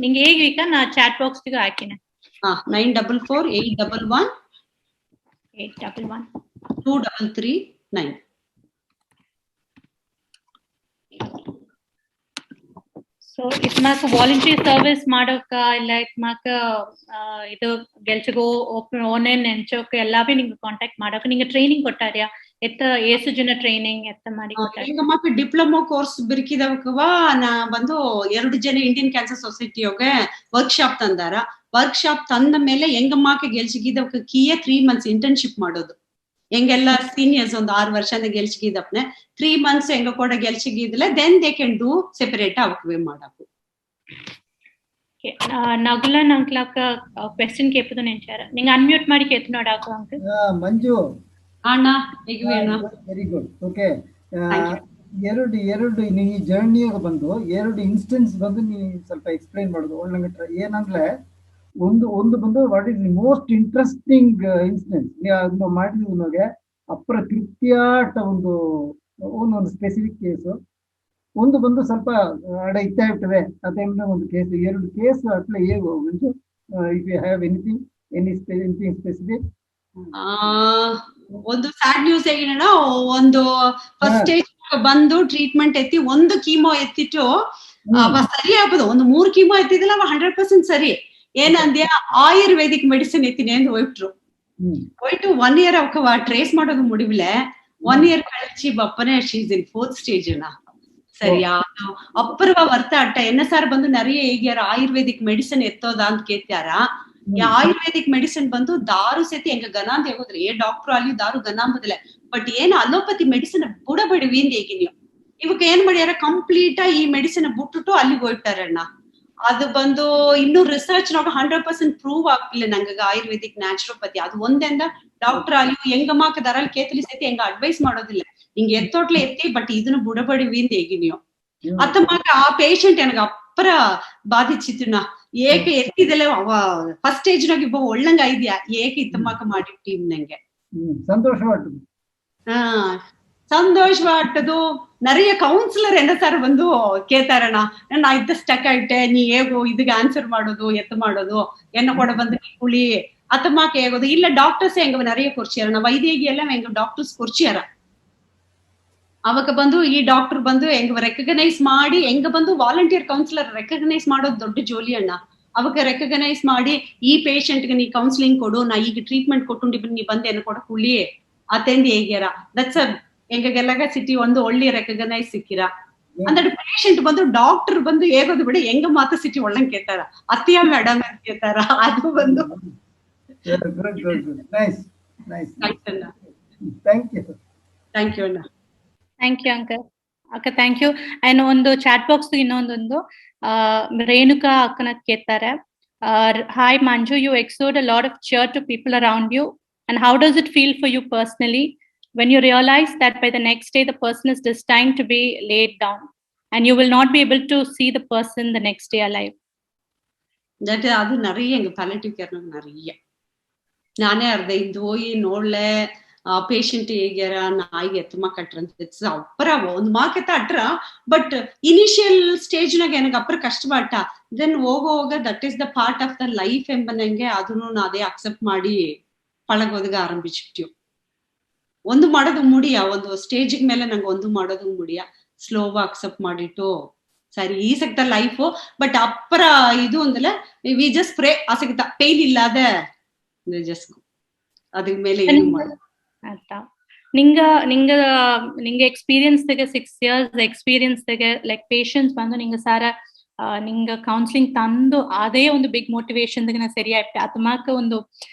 ನಿಂಗೆ ಹೇಗೆ ನಾ ಚಾಟ್ ಬಾಕ್ಸ್ ಗೆ ಹಾಕಿನ 944 811 2339 ಸೊ ಇಟ್ ಮಾಕ ವಾಲಂಟರಿ ಸರ್ವಿಸ್ ಮಾಡೋಕ ಇಲ್ಲ ಇಟ್ ಮಾಕ ಇದು ಗೆಲ್ಚಗೋ ಓನೇನ್ ನೆಂಚೋಕ ಎಲ್ಲಾ ಬಿ ನಿಂಗೆ ಕಾಂಟ್ಯಾಕ್ಟ್ ಮಾಡೋಕ ನಿಂಗೆ ಟ್ರೈನಿಂಗ್ ಕೊಟ್ಟಾರ್ಯಾ ಎತ್ತ ಏಸು ಜನ ಟ್ರೈನಿಂಗ್ ಎತ್ತ ಮಾಡಿ ಈಗ ಮತ್ತೆ ಡಿಪ್ಲೊಮಾ ಕೋರ್ಸ್ ಬಿರ್ಕಿದವಕವ ನಾ ಬಂದು 2 ಜನ ಇಂಡಿಯನ್ ಕ್ಯಾನ್ಸರ್ ಸೊಸೈಟಿಯೋಗೆ ವರ್ಕ್ಶಾಪ್ ತಂದಾರ ವರ್ಕ್ಶಾಪ್ ತಂದ ಮೇಲೆ ಹೆಂಗಮ್ಮಕ್ಕೆ ಗೆಲ್ಚಿಗಿದವಕ ಕೀಯೇ 3 months ಇಂಟರ್ನ್ಶಿಪ್ ಮಾಡೋದು ಹೆಂಗೆಲ್ಲ ಸೀನಿಯರ್ಸ್ ಒಂದು 6 ವರ್ಷದ ಗೆಲ್ಚಿಗಿದಪ್ಪನೆ 3 months ಹೆಂಗ ಕೂಡ ಗೆಲ್ಚಿಗಿದ್ಲೆ then they can do separate ಅವಕವೇ ಮಾಡಕು ನಗುಲನ್ ಅಂಕ್ಲಕ ಕ್ವೆಶ್ಚನ್ ಕೇಪದು ನೆಂಚಾರ ನಿಂಗೆ ಅನ್ಮ್ಯೂಟ್ ಮಾಡಿ ಕೇತು ನೋಡಾಕು ಅಂಕಲ್ ಮಂಜು ಅಣ್ಣ ಹೇಗಿವೇನ ವೆರಿ ಗುಡ್ ಓಕೆ ಎರಡು ನೀ ಜರ್ನಿಯಾಗ ಬಂದು 2 ಇನ್ಸ್ಟೆನ್ಸ್ ಬಂದು ನೀ ಸ್ವಲ್ಪ ಎಕ್ಸ್ಪ್ಲೈನ್ ಮಾಡೋದು ಒಳ್ಳೆ ಏನಂದ್ರೆ ಒಂದು ಬಂದು what is the most interesting instance ನೀವು ಮಾಡಿದ್ವಿ ನಮಗೆ ಅಪ್ರ ತೃಪ್ತಿಯಾಟ ಒಂದು ಸ್ಪೆಸಿಫಿಕ್ ಕೇಸು ಒಂದು ಬಂದು ಸ್ವಲ್ಪ ಅಡ ಇತ್ತಾಗ್ತದೆ ಆ ಟೈಮ್ನಾಗ ಒಂದು ಕೇಸ್ 2 ಕೇಸ್ ಅಟ್ಲೆ ಹೇಗೋ Manju if you have anything specific ಒಂದು ಸ್ಯಾಡ್ ನ್ಯೂಸ್ ಹೇಗಿನ ಒಂದು ಫಸ್ಟ್ ಸ್ಟೇಜ್ ಬಂದು ಟ್ರೀಟ್ಮೆಂಟ್ ಎತ್ತಿ ಒಂದು ಕೀಮೋ ಎತ್ತಿಟ್ಟು ಸರಿ ಆಗ್ಬೋದು ಒಂದು 3 ಕೀಮೋ ಎತ್ತಿದಿಲ್ಲ 100% ಸರಿ ಏನಂದ್ಯ ಆಯುರ್ವೇದಿಕ್ ಮೆಡಿಸಿನ್ ಎತ್ತೀನಿ ಅಂತ ಹೋಯ್ತು 1 year ಅವಕ್ಕ ಟ್ರೇಸ್ ಮಾಡೋದು ಮುಡಿವಿಲೆ 1 year ಕಳಿಸಿ ಬಪ್ಪನೆ ಶೀಸ್ ಇನ್ 4th stage சரியா? அது அப்புறமா வருத்தாட்ட என்ன சார் ಬಂದು நிறைய ಹೇಗ್ಯಾರ ಆಯುರ್ವೇದಿಕ್ ಮೆಡಿಸಿನ್ ಎತ್ತೋದ ಅಂತ ಕೇಳ್ತಾರ. ಈ ಆಯುರ್ವೇದಿಕ್ ಮೆಡಿಸಿನ್ ಬಂದು ದಾರು ಸೇತಿ ಹೆಂಗ ಗನಾಂದ ಹೋದ್ರೆ ಏ ಡಾಕ್ಟರ್ ಅಲ್ಲಿ ದಾರು ಗನಾಂಬದಲೆ ಬಟ್ ಏನ್ ಅಲೋಪತಿ ಮೆಡಿಸಿನ್ ಬುಡಬಡಿವಿಂದ ಹೇಗೆ ನೀವು ಇವಕ್ಕೆ ಏನ್ ಮಾಡ್ಯಾರ ಕಂಪ್ಲೀಟ್ ಈ ಮೆಡಿಸಿನ್ ಬಿಟ್ಟುಟ್ಟು ಅಲ್ಲಿಗೆ ಹೋಗ್ತಾರಣ್ಣ. ಅದು ಬಂದು ಇನ್ನೂ ರಿಸರ್ಚ್ ನಾಗ 100% ಪ್ರೂವ್ ಆಗ್ತಿಲ್ಲ ನಂಗ ಆಯುರ್ವೇದಿಕ್ ನ್ಯಾಚುರೋಪತಿ ಅದು ಒಂದಿಂದ ಡಾಕ್ಟರ್ ಅಲ್ಲಿ ಹೆಂಗಮಾಕ ದರಲ್ಲಿ ಕೇತಲಿ ಸೇತಿ ಹೆಂಗ ಅಡ್ವೈಸ್ ಮಾಡೋದಿಲ್ಲ ಹಿಂಗ ಎತ್ತೋಟ್ಲೆ ಎತ್ತಿ ಬಟ್ ಇದನ್ನು ಬುಡಬಡಿವಿಂದ ಹೇಗೆ ನೀವು ಅತ್ತಮಾಕ ಆ ಪೇಷಂಟ್ ನನಗೆ ಅಪ್ಪರ ಬಾಧಿಸಿತುನ ಏಕೆ ಎತ್ತಿದಲೆ ಫಸ್ಟ್ ಸ್ಟೇಜ್ ನಾಗ ಇಬ್ಬ ಒಳ್ಳಂಗ ಐದ್ಯಾ ಏಕೆ ಇತ್ತಮಾಕ ಮಾಡಿ ಟೀಮ್ ನಂಗೆ சந்தோஷமாட்டது. ಸಂತೋಷವಾಟದು நிறைய ಕೌನ್ಸಿಲರ್ என்ன சார் ಬಂದು ಕೇಳ್ತಾರಣ್ಣ ನಾ ಇದ್ದ ಸ್ಟಕ್ ಆಯ್ತೆ ನೀ ಹೇಗೋ ಇದಕ್ಕೆ ಆನ್ಸರ್ ಮಾಡೋದು ಎತ್ತು ಮಾಡೋದು ಎನ್ನ ಕೂಡ ಬಂದು ನೀ ಕುಳಿ ಅತ್ತಮಾಕ ಹೇಗೋದು ಇಲ್ಲ ಡಾಕ್ಟರ್ಸ್ ಹೆಂಗ நிறைய ಕೊರ್ಚಿಯಾರ ವೈದ್ಯಗಿ ಎಲ್ಲ ಹೆಂಗ ಡಾಕ್ಟರ್ಸ್ ಕೊರ್ಚಿಯಾರ ಅವಕ್ಕೆ ಬಂದು ಈ ಡಾಕ್ಟರ್ ಬಂದು ಹೆಂಗ ರೆಕಗ್ನೈಸ್ ಮಾಡಿ ಹೆಂಗ ಬಂದು ವಾಲಂಟಿಯರ್ ಕೌನ್ಸಿಲರ್ ರೆಕಗ್ನೈಸ್ ಮಾಡೋದು ದೊಡ್ಡ ಜೋಲಿ ಅಣ್ಣ. ಅವಕ್ಕೆ ರೆಕಗ್ನೈಸ್ ಮಾಡಿ ಈ ಪೇಷಂಟ್ಗೆ ನೀ ಕೌನ್ಸಿಲಿಂಗ್ ಕೊಡು ನಾ ಈಗ ಟ್ರೀಟ್ಮೆಂಟ್ ಕೊಟ್ಟು ನೀ ಬಂದು ಏನು ಕೊಡ ಕುಳ್ಳಿ ಅತ್ತೆಂದು ಹೇಗ್ಯಾರ ದಟ್ಸ್ ಹೆಂಗೆಲ್ಲ ಸಿಟಿ ಒಂದು ಒಳ್ಳೆ ರೆಕಗ್ನೈಸ್ ಸಿಕ್ಕಿರ ಅಂದ್ರೆ ಪೇಷಂಟ್ ಬಂದು ಡಾಕ್ಟರ್ ಬಂದು ಹೇಗೋದು ಬಿಡಿ ಹೆಂಗ ಮಾತು ಸಿಟಿ ಒಳ್ಳಂಗ್ ಕೇಳ್ತಾರ ಅತ್ತಿಯ ಮೇಡಮ್ ಅಂತ ಕೇಳ್ತಾರ ಅದು ಬಂದು ಥ್ಯಾಂಕ್ ಯು ಅಣ್ಣ. ಥ್ಯಾಂಕ್ ಯು ಅಂಕಲ್ ಅಕ್ಕ ಥ್ಯಾಂಕ್ ಯು. ಅಂಡ್ ಒಂದು ಚಾಟ್ ಬಾಕ್ಸ್ ಇನ್ನೊಂದೊಂದು ರೇಣುಕಾ ಅಕ್ಕನ ಕೇಳ್ತಾರೆ. Hi Manju, you exude a lot of cheer to people around you and how does it feel for you personally when you realize that by the next day the person is destined to be laid down and you will not be able to see the person the next day alive? That ಅದು நிறைய எங்க palliative care நிறைய ನಾನೇ ಅರ್ಧ ಇದು ಹೋಗಿ ನೋಡ್ಲೆ patient ಹೇಗ್ಯಾರ ನಾಯಿಗೆ ಎತ್ತಮ ಕಟ್ರಂತ ಅಪ್ಪರ ಒಂದ್ ಮಾಕೆತ್ತ ಅಟ್ರ ಬಟ್ ಇನಿಷಿಯಲ್ ಸ್ಟೇಜ್ ನಾಗ ನನಗೆ ಅಪ್ಪರ ಕಷ್ಟಪಟ್ಟ ದೆನ್ ಹೋಗ that is the part of the life ಎಂಬನಂಗೆ ಅದನ್ನು ಅದೇ ಅಕ್ಸೆಪ್ಟ್ ಮಾಡಿ ಪಳಗೋದಗ ಆರಂಭಿಸಿಟ್ಯು. ಒಂದು ಮಾಡೋದು ಮುಡಿಯ ಒಂದು ಸ್ಟೇಜ್ ಮೇಲೆ ನಂಗೆ ಒಂದು ಮಾಡೋದು ಮುಡಿಯ ಸ್ಲೋವಾ ಅಕ್ಸೆಪ್ಟ್ ಮಾಡಿಟ್ಟು ಸರಿ ಈ ಸಕ್ತ ಲೈಫ್ ಬಟ್ ಅಪ್ಪರ ಇದು ಅಂದಲೆ ವಿ ಜಸ್ಟ್ ಪ್ರೇ ಆಸಕ್ತ ಪೇನ್ ಇಲ್ಲದ ಜಸ್ಟ್ ಅದ್ರ ಮೇಲೆ ಏನು ಮಾಡ ನಿಂಗ ನಿಂಗ ನಿಂಗ ಎಕ್ಸ್ಪೀರಿಯನ್ಸ್ ತೆಗೆ 6 years ಎಕ್ಸ್ಪೀರಿಯನ್ಸ್ ತೆಗೆ ಲೈಕ್ ಪೇಷನ್ಸ್ ಬಂದು ನಿಂಗ ಸಾರ ನಿಂಗ ಕೌನ್ಸಿಲಿಂಗ್ ತಂದು ಅದೇ ಒಂದು ಬಿಗ್ ಮೋಟಿವೇಶನ್ ತೆಗೆ ನಾ ಸರಿ ಆಯ್ತು ಅತಮಾಕ ಒಂದು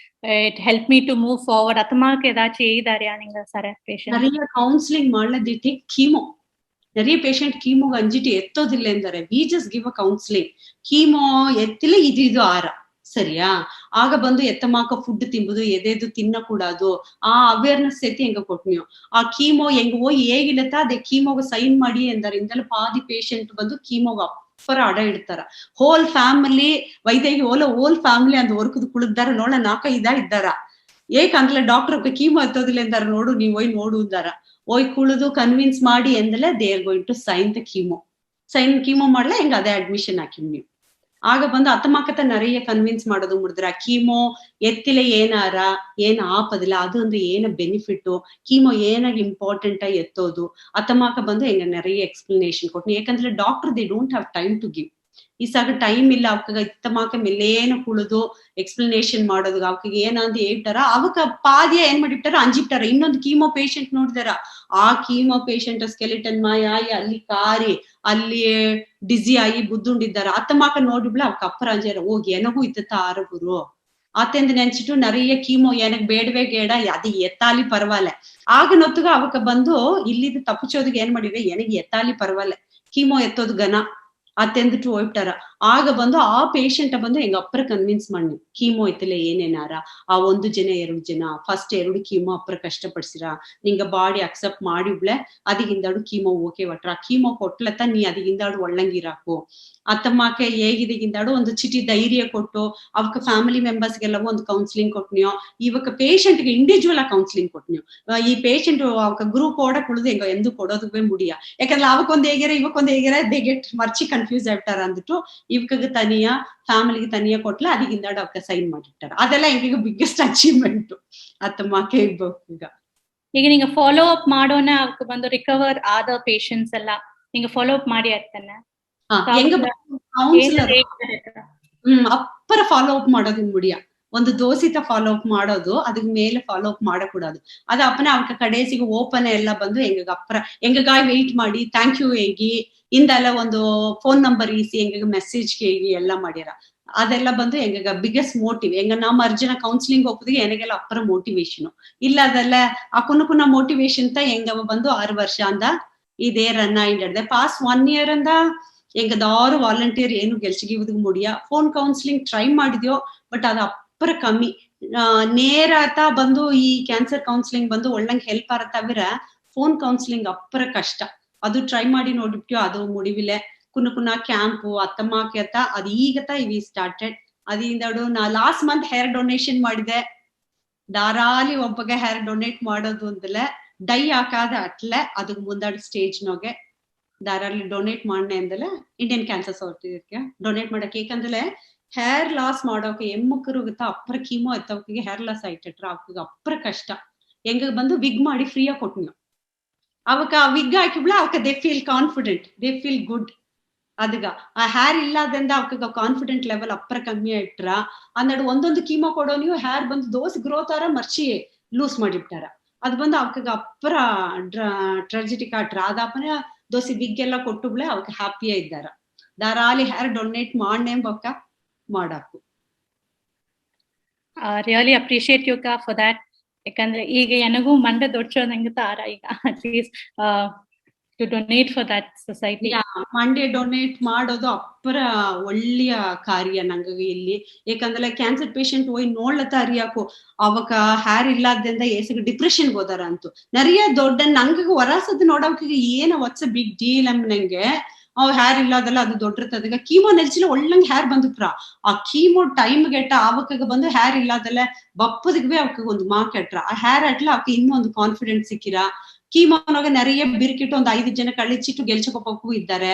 it helped me to move forward atamaak edachi eidare ninga sare patient nariya counseling ಮಾಡಲದಿತಿ ಕೀಮೋ நிறைய patient ಕೀಮೋ ಅಂಜಿಟಿ ಎತ್ತೋದಿಲ್ಲ ಎಂದರೆ we just give a counseling chemo ಎತ್ತಿಲ್ಲ ಇದು ಆರ ಸರಿಯಾ ಆಗ ಬಂದು ಎತ್ತಮಾಕ ಫುಡ್ ತಿಂಬುದು ಎದೆದು ತಿನ್ನಕೂಡದು ಆ ಅವೇರ್ನೆಸ್ ಎತ್ತಿ ಹೆಂಗ ಕೊಟ್ನಿಯೋ ಆ ಕೀಮೋ ಹೆಂಗ ಹೋಗಿ ಹೇಗಿಲ್ಲತ್ತ ಅದೇ ಕೀಮೋಗ ಸೈನ್ ಮಾಡಿ ಎಂದರಿಂದಲೂ ಪಾದಿ ಪೇಷಂಟ್ ಬಂದು ಕೀಮೋಗ ಅಪ್ಪರ ಅಡ ಇಡ್ತಾರ ಹೋಲ್ ಫ್ಯಾಮಿಲಿ ವೈದ್ಯಗೆ ಹೋಲ್ ಫ್ಯಾಮಿಲಿ ಅಂತ ಹೊರ್ಕುದು ಕುಳಿದಾರ ನೋಡ 4-5 ಇದ್ದಾರ ಏಕಂತಲೇ ಡಾಕ್ಟರ್ ಕೀಮೋ ಎತ್ತೋದಿಲ್ಲ ಎಂದಾರ ನೋಡು ನೀವ್ ಹೋಯ್ ನೋಡು ಅಂದಾರ ಹೋಯ್ ಕುಳಿದು ಕನ್ವಿನ್ಸ್ ಮಾಡಿ ಎಂದಲೇ they are going to sign the chemo ಮಾಡ್ಲ ಹೆಂಗ ಅದೇ ಅಡ್ಮಿಷನ್ ಹಾಕಿ ನೀವು ಆಗ ಬಂದು ಅತ್ತಮಾಕತ್ತ நிறைய ಕನ್ವಿನ್ಸ್ ಮಾಡೋದು ಮುಡಿದ್ರ ಕೀಮೋ ಎತ್ತಿಲೆ ಏನಾರ ಏನ್ ಆಪದಿಲ್ಲ ಅದು ಒಂದು ಏನ ಬೆನಿಫಿಟ್ ಕೀಮೋ ಏನಾಗ ಇಂಪಾರ್ಟೆಂಟ್ ಆಗಿ ಎತ್ತೋದು ಅತ್ತಮಾಕ ಬಂದು ಹೆಂಗ நிறைய ಎಕ್ಸ್ಪ್ಲನೇಷನ್ ಕೊಟ್ನಿ ಯಾಕಂದ್ರೆ doctor they don't have time to give ಈ ಸಾಗ ಟೈಮ್ ಇಲ್ಲ ಅವಕ್ಕ ಇತ್ತಮಾಕ ಮೇಲೇನ ಕುಳಿದು ಎಕ್ಸ್ಪ್ಲನೇಷನ್ ಮಾಡೋದು ಅವಕ್ಕೆ ಏನಂತ ಹೇಳ್ತಾರ ಅವಕ್ಕ ಪಾದ್ಯ ಏನ್ ಮಾಡಿಬಿಟ್ಟಾರ ಅಂಜಿಬಿಟ್ಟಾರ ಇನ್ನೊಂದು ಕೀಮೋ ಪೇಷಂಟ್ ನೋಡಿದಾರ ಆ ಕೀಮೋ ಪೇಷಂಟ್ ಸ್ಕೆಲಿಟನ್ ಮಾಯಾಯಿ ಅಲ್ಲಿ ಕಾರಿ ಅಲ್ಲಿ ಡಿಸಿ ಆಗಿ ಬುದ್ದುಂಡಿದ್ದಾರ ಅತ್ತಮಾಕ ನೋಡಿಬ್ಲ ಅವಕ್ಕ ಅಪ್ಪರ ಅಂಜಾರ ಹೋಗಿ ಏನಗೂ ಇತ್ತ ಆರಗುರು ಆತೆಂದು ನೆನ್ಸಿಟ್ಟು நிறைய ಕೀಮೋ ಏನಕ್ ಬೇಡವೇ ಗೇಡ ಅದು ಎತ್ತಾಲಿ ಪರವಾಲೆ ಆಗ ನೊತ್ತಗ ಅವಕ್ಕ ಬಂದು ಇಲ್ಲಿದ್ದು ತಪ್ಪಿಸೋದಕ್ಕೆ ಏನ್ ಮಾಡಿವೆ ನನಗೆ ಎತ್ತಾಲಿ ಪರವಾಲೆ ಕೀಮೋ ಎತ್ತೋದು ಗನ ಅತ್ತೆಂದಿಟ್ಟು ಹೋಗ್ಬಿಟ್ಟಾರ ಆಗ ಬಂದು ಆ ಪೇಷಂಟ್ ಬಂದು ಹೆಂಗ ಅಪ್ಪರ ಕನ್ವಿನ್ಸ್ ಮಾಡಿ ಕೀಮೋ ಐತಿಲ್ಲ ಏನೇನಾರ ಆ 1 ಜನ 2 ಜನ ಫಸ್ಟ್ 2 ಕೀಮೋ ಅಪ್ಪರ ಕಷ್ಟಪಡಿಸಿರ ನಿಂಗ ಬಾಡಿ ಅಕ್ಸೆಪ್ಟ್ ಮಾಡಿಬ್ಲೆ ಅದಿಗಿಂದಾಡು ಕೀಮೋ ಓಕೆ ಒಟ್ರ ಕೀಮೋ ಕೊಟ್ಲತ್ತ ನೀ ಅದಿಗಿಂದಾಡು ಒಳ್ಳಂಗಿರಾಕು ಅತ್ತಮ್ಮಕ್ಕೆ ಹೇಗಿದಿಗಿಂದಾಡು ಒಂದು ಚಿಟಿ ಧೈರ್ಯ ಕೊಟ್ಟು ಅವಕ್ಕ ಫ್ಯಾಮಿಲಿ ಮೆಂಬರ್ಸ್ಗೆಲ್ಲವೂ ಒಂದು ಕೌನ್ಸಿಲಿಂಗ್ ಕೊಟ್ನಿಯೋ ಇವಕ್ಕ ಪೇಷಂಟ್ಗೆ ಇಂಡಿವಿಜುವಲ್ ಆಗಿ ಕೌನ್ಸಿಲಿಂಗ್ ಕೊಟ್ನಿಯೋ ಈ ಪೇಷಂಟ್ ಅವಕ್ಕ ಗ್ರೂಪ್ ಓಡ ಕುಳಿದು ಹೆಂಗ ಎಂದು ಕೊಡೋದಕ್ಕೆ ಮುಡಿಯ ಯಾಕಂದ್ರೆ ಅವಕ್ಕೊಂದು ಹೇಗ್ಯಾರ ಇವಕ್ಕೊಂದು ಹೇಗ್ಯಾರ ದೇ ಗೆಟ್ ಮರ್ಚಿ ಕನ್ಫ್ಯೂಸ್ ಆಗ್ಬಿಟ್ಟಾರ ಅಂದ್ಬಿಟ್ಟು ಇವಕ್ಕೆ ತನಿಯ ಫ್ಯಾಮಿಲಿಗೆ ತನಿಯ ಕೊಟ್ಲ ಅದಿಗಿಂದಾಡು ಅವಕ್ಕ ಸೈನ್ ಮಾಡಿಟ್ಟಾರ ಅದೆಲ್ಲ ಹೆಂಗ ಬಿಗ್ಗೆಸ್ಟ್ ಅಚೀವ್ಮೆಂಟ್ ಅತ್ತಮ್ಮಕ್ಕೆ ಈಗ ನಿಂಗೆ ಫಾಲೋ ಅಪ್ ಮಾಡೋಣ ಅವಕ್ಕೆ ಬಂದು ರಿಕವರ್ ಆದ ಪೇಷಂಟ್ಸ್ ಎಲ್ಲ ನಿಂಗೆ ಫಾಲೋ ಅಪ್ ಮಾಡಿ ಆಗ್ತಾನೆ ಅಪ್ಪರ ಫಾಲೋ ಅಪ್ ಮಾಡೋದು ಮುಡಿಯ ಒಂದು ದೋಸಿತ ಫಾಲೋ ಅಪ್ ಮಾಡೋದು, ಅದಕ್ மேல ஃபாலோ அப் ಮಾಡக்கூடாது. அது அப்பனே அவங்க கடைசிக்கு ஓபன் எல்லாம் ಬಂದು எங்க அப்புறம் எங்ககாய் வெயிட் ಮಾಡಿ ಥ್ಯಾಂಕ್ ಯು ಹೇಗಿ ಇಂದೆಲ್ಲ ಒಂದು ಫೋನ್ ನಂಬರ್ ಈಸಿ ಎಂಗ ಮೆಸೇಜ್ ಕೇಗಿ ಎಲ್ಲ ಮಾಡ್ಯಾರ. ಅದೆಲ್ಲ ಬಂದು ಎಂಗ ಬಿಗ್ಗೆಸ್ಟ್ ಮೋಟಿವ್ ಎಂಗ ನಮ್ಮ ಅರ್ಜುನ ಕೌನ್ಸಿಲಿಂಗ್ ಹೋಗ್ತಿಗೆ ಎನಗೆಲ್ಲ ಅಪ್ಪರ ಮೋಟಿವೇಶನ್ ಇಲ್ಲ ಅದೆಲ್ಲ ಅಕುನಕುನ ಮೋಟಿವೇಶನ್ ತ ಎಂಗ ಬಂದು 6 ವರ್ಷ ಅಂದ ಇದೇ ರನ್ ಆಯ್ದೆ. ಪಾಸ್ಟ್ 1 year ಅಂದ ಎಂಗದಾರು ವಾಲಂಟಿಯರ್ ಏನು ಗೆಲ್ಸಿಗಿವುದಕ್ಕೆ ಮುಡಿಯ ಫೋನ್ ಕೌನ್ಸಿಲಿಂಗ್ ಟ್ರೈ ಮಾಡಿದ್ಯೋ ಬಟ್ ಅದು ಅಪ್ಪರ ಕಮ್ಮಿ. ನೇರ ಆತ ಬಂದು ಈ ಕ್ಯಾನ್ಸರ್ ಕೌನ್ಸಿಲಿಂಗ್ ಬಂದು ಒಳ್ಳಂಗ್ ಹೆಲ್ಪ್ ಆರತ್ತವಿರ ಫೋನ್ ಕೌನ್ಸಿಲಿಂಗ್ ಅಪ್ಪರ ಕಷ್ಟ. ಅದು ಟ್ರೈ ಮಾಡಿ ನೋಡಿಬಿಟ್ಟು ಅದು ಮುಡಿವಿಲೆ ಕುನ ಕ್ಯಾಂಪು ಅತ್ತಮ್ಮತ ಅದು ಈಗತ ಇವಿ ಸ್ಟಾರ್ಟೆಡ್. ಅದಿಂದಡು ನಾ ಲಾಸ್ಟ್ ಮಂತ್ ಹೇರ್ ಡೊನೇಷನ್ ಮಾಡಿದೆ. ಧಾರಾಳಿ ಒಬ್ಬಗೆ ಹೇರ್ ಡೊನೇಟ್ ಮಾಡೋದು ಅಂತಲೇ ಡೈ ಹಾಕಾದ ಅಟ್ಲೆ ಅದಕ್ಕೆ ಮುಂದಾಡಿ ಸ್ಟೇಜ್ ನೋಗೆ ಧಾರಾಳಿ ಡೊನೇಟ್ ಮಾಡನೆ ಅಂದಲೆ ಇಂಡಿಯನ್ ಕ್ಯಾನ್ಸರ್ ಸೊಸೈಟಿಗೆ ಡೊನೇಟ್ ಮಾಡಕ್ಕೆ. ಏಕಂದ್ರೆ ಹೇರ್ ಲಾಸ್ ಮಾಡೋಕೆ ಎಮ್ಮಕ್ಕರುಗುತ್ತ ಅಪ್ಪರ ಕೀಮೋ ಎತ್ತವಕಿಗೆ ಹೇರ್ ಲಾಸ್ ಆಯ್ತಿಟ್ರ ಅವಕ್ಕೆ ಅಪ್ಪರ ಕಷ್ಟ. ಎಂಗ ಬಂದು ವಿಗ್ ಮಾಡಿ ಫ್ರೀ ಆಗಿ ಕೊಟ್ನು. ಅವಕ್ಕ ವಿಗ್ ಹಾಕಿಬಿಳ ಅವಕ್ಕ they feel confident, they feel good. ಅದಗ ಆ ಹೇರ್ ಇಲ್ಲದಿಂದ ಅವಕ್ಕ ಕಾನ್ಫಿಡೆಂಟ್ ಲೆವೆಲ್ ಅಪ್ಪರ ಕಮ್ಮಿ ಆಯ್ಟ್ರ ಅಂದಡು ಒಂದೊಂದು ಕೀಮೋ ಕೊಡೋ ನೀವು ಹೇರ್ ಬಂದು ದೋಸ್ ಗ್ರೋತ್ ಆರ ಮರ್ಚಿ ಲೂಸ್ ಮಾಡಿಬಿಟ್ಟಾರ. ಅದು ಬಂದು ಅವಕ್ಕ ಅಪ್ಪರ ಟ್ರಾಜಿಟಿಕ್ ಆಟ್ರ. ಅದಾಪನೆ ದೋಸಿ ವಿಗ್ ಎಲ್ಲ ಕೊಟ್ಟುಬ್ಳೆ ಅವಕ್ಕೆ ಹ್ಯಾಪಿಯೇ ಇದ್ದಾರ. ಧಾರಾಳಿ ಹೇರ್ ಡೊನೇಟ್ ಮಾಡನೆ ಬೊಕ್ಕ ಮಾಡಾಕು. ರಿಯಲಿ ಅಪ್ರಿಶಿಯೇಟ್ ಯು ಅಕ್ಕ ಫಾರ್ ದ್ಯಾಟ್. ಯಾಕಂದ್ರೆ ಈಗ ನನಗೂ ಮಂಡೆ ದೊಡ್ಡೋದಂಗ ತಾರ ಈಗ at least to donate for that society. ಮಂಡೆ ಡೊನೇಟ್ ಮಾಡೋದು ಅಪ್ಪರ ಒಳ್ಳೆಯ ಕಾರ್ಯ ನಂಗೆ ಇಲ್ಲಿ. ಯಾಕಂದ್ರೆ ಕ್ಯಾನ್ಸರ್ ಪೇಷಂಟ್ ಹೋಗಿ ನೋಡ್ಲತ್ತ ಅರಿಯಾಕು ಅವಕ್ಕ ಹೇರ್ ಇಲ್ಲದಿಂದ ಏಸಿಗೆ ಡಿಪ್ರೆಷನ್ ಹೋದಾರ ಅಂತು ನರಿಯ ದೊಡ್ಡ ನಂಗೆ ಹೊರಸದ್ ನೋಡೋಕೆ ಏನ ವಾಟ್ಸ್ ಬಿಗ್ ಡೀಲ್ ನಂಗೆ. ಅವ್ ಹೇರ್ ಇಲ್ಲದಲ್ಲ ಅದು ದೊಡ್ಡರ್ತದ ಕೀಮೋ ನೆಲ್ಚಿಲ್ಲ ಒಳ್ಳಂಗ್ ಹೇರ್ ಬಂದುಪ್ರ. ಆ ಕೀಮೋ ಟೈಮ್ ಗೆಟ್ಟ ಅವಕ್ಕ ಬಂದು ಹೇರ್ ಇಲ್ಲದಲ್ಲ ಬಪ್ಪದಿಗೆ ಅವಕ್ಕ ಒಂದು ಮಾಕೆಟ್ರ. ಆ ಹೇರ್ ಅಟ್ಲ ಅವಕ್ಕೆ ಇನ್ನೊಂದು ಕಾನ್ಫಿಡೆನ್ಸ್ ಸಿಕ್ಕಿರ. ಕೀಮೋನಾಗ நிறைய ಬಿರ್ಕಿಟ್ಟು ಒಂದು 5 ಜನ ಕಳಿಚಿಟ್ಟು ಗೆಲ್ಚಕೊಪ್ಪಕ್ಕೂ ಇದ್ದಾರೆ.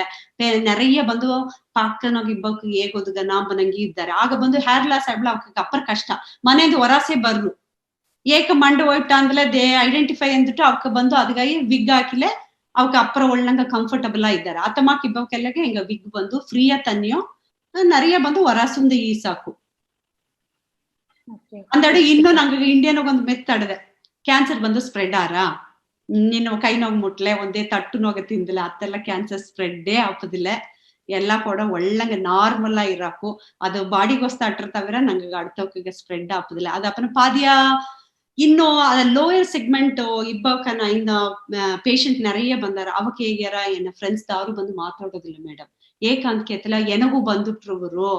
நிறைய ಬಂದು ಪಾಕನಾಗ ಇಬ್ಬಕ್ಕೆ ಹೇಗೋದುಗ ನಾಂಬನಂಗಿ ಇದ್ದಾರೆ. ಆಗ ಬಂದು ಹೇರ್ ಲಾಸ್ ಆಗ್ಬಿಳ ಅವಕ್ಕೆ ಅಪ್ಪರ ಕಷ್ಟ. ಮನೆಯಿಂದ ಹೊರಸೆ ಬರ್ಲು ಏಕ ಮಂಡೆ ಹೋಯ್ಟ ಅಂದ್ಲೆ ದೇ ಐಡೆಂಟಿಫೈ ಅಂದ್ಬಿಟ್ಟು ಅವಕ್ಕೆ ಬಂದು ಅದಗಾಗಿ ವಿಗ್ ಹಾಕಿಲೆ ಅವಕ್ಕೆ ಅಪ್ಪರ ಒಳ್ಳಂಗ ಕಂಫರ್ಟಬಲ್ ಇದ್ದಾರೆ. ಅತ್ತಮಾಕ್ ಇಬ್ಬಕ್ಕೆಲ್ಲಗೆ ಹಿಂಗ ವಿಗ್ ಬಂದು ಫ್ರೀಯ ತನ್ನಿಯೋ நிறைய ಬಂದು ಹೊರಸುಂದ ಈ ಸಾಕು ಅಂದಡೆ. ಇನ್ನು ನಂಗೆ ಇಂಡಿಯನ್ ಒಂದು ಮೆತ್ತಡದೆ ಕ್ಯಾನ್ಸರ್ ಬಂದು ಸ್ಪ್ರೆಡ್ ಆರ ನೀನು ಕೈ ನೋವು ಮುಟ್ಲೆ ಒಂದೇ ತಟ್ಟು ನೋಗ ತಿಂದಿಲ್ಲ ಅತ್ತೆಲ್ಲ ಕ್ಯಾನ್ಸರ್ ಸ್ಪ್ರೆಡ್ಡೇ ಆಪದಿಲ್ಲ. ಎಲ್ಲ ಕೂಡ ಒಳ್ಳಂಗ ನಾರ್ಮಲ್ ಇರಾಕು ಅದು ಬಾಡಿಗೋಸ್ತ ಅಟ್ಟಿರ್ತಾವಿರ ನಂಗೆ ಅಡ್ತವಕಿಗೆ ಸ್ಪ್ರೆಡ್ ಆಪದಿಲ್ಲ. ಅದಪ್ಪನ ಪಾದ್ಯ ಇನ್ನು ಲೋಯರ್ ಸೆಗ್ಮೆಂಟ್ ಇಬ್ಬಕನ ಇನ್ನ ಪೇಷಂಟ್ நிறைய ಬಂದಾರ. ಅವಕ್ಕೆ ಹೇಗ್ಯಾರ ಎನ್ನ ಫ್ರೆಂಡ್ಸ್ ದಾರು ಬಂದು ಮಾತಾಡೋದಿಲ್ಲ ಮೇಡಮ್. ಏಕಂತ ಕೇತಲ ಎನಗೂ ಬಂದುಟ್ರುವರು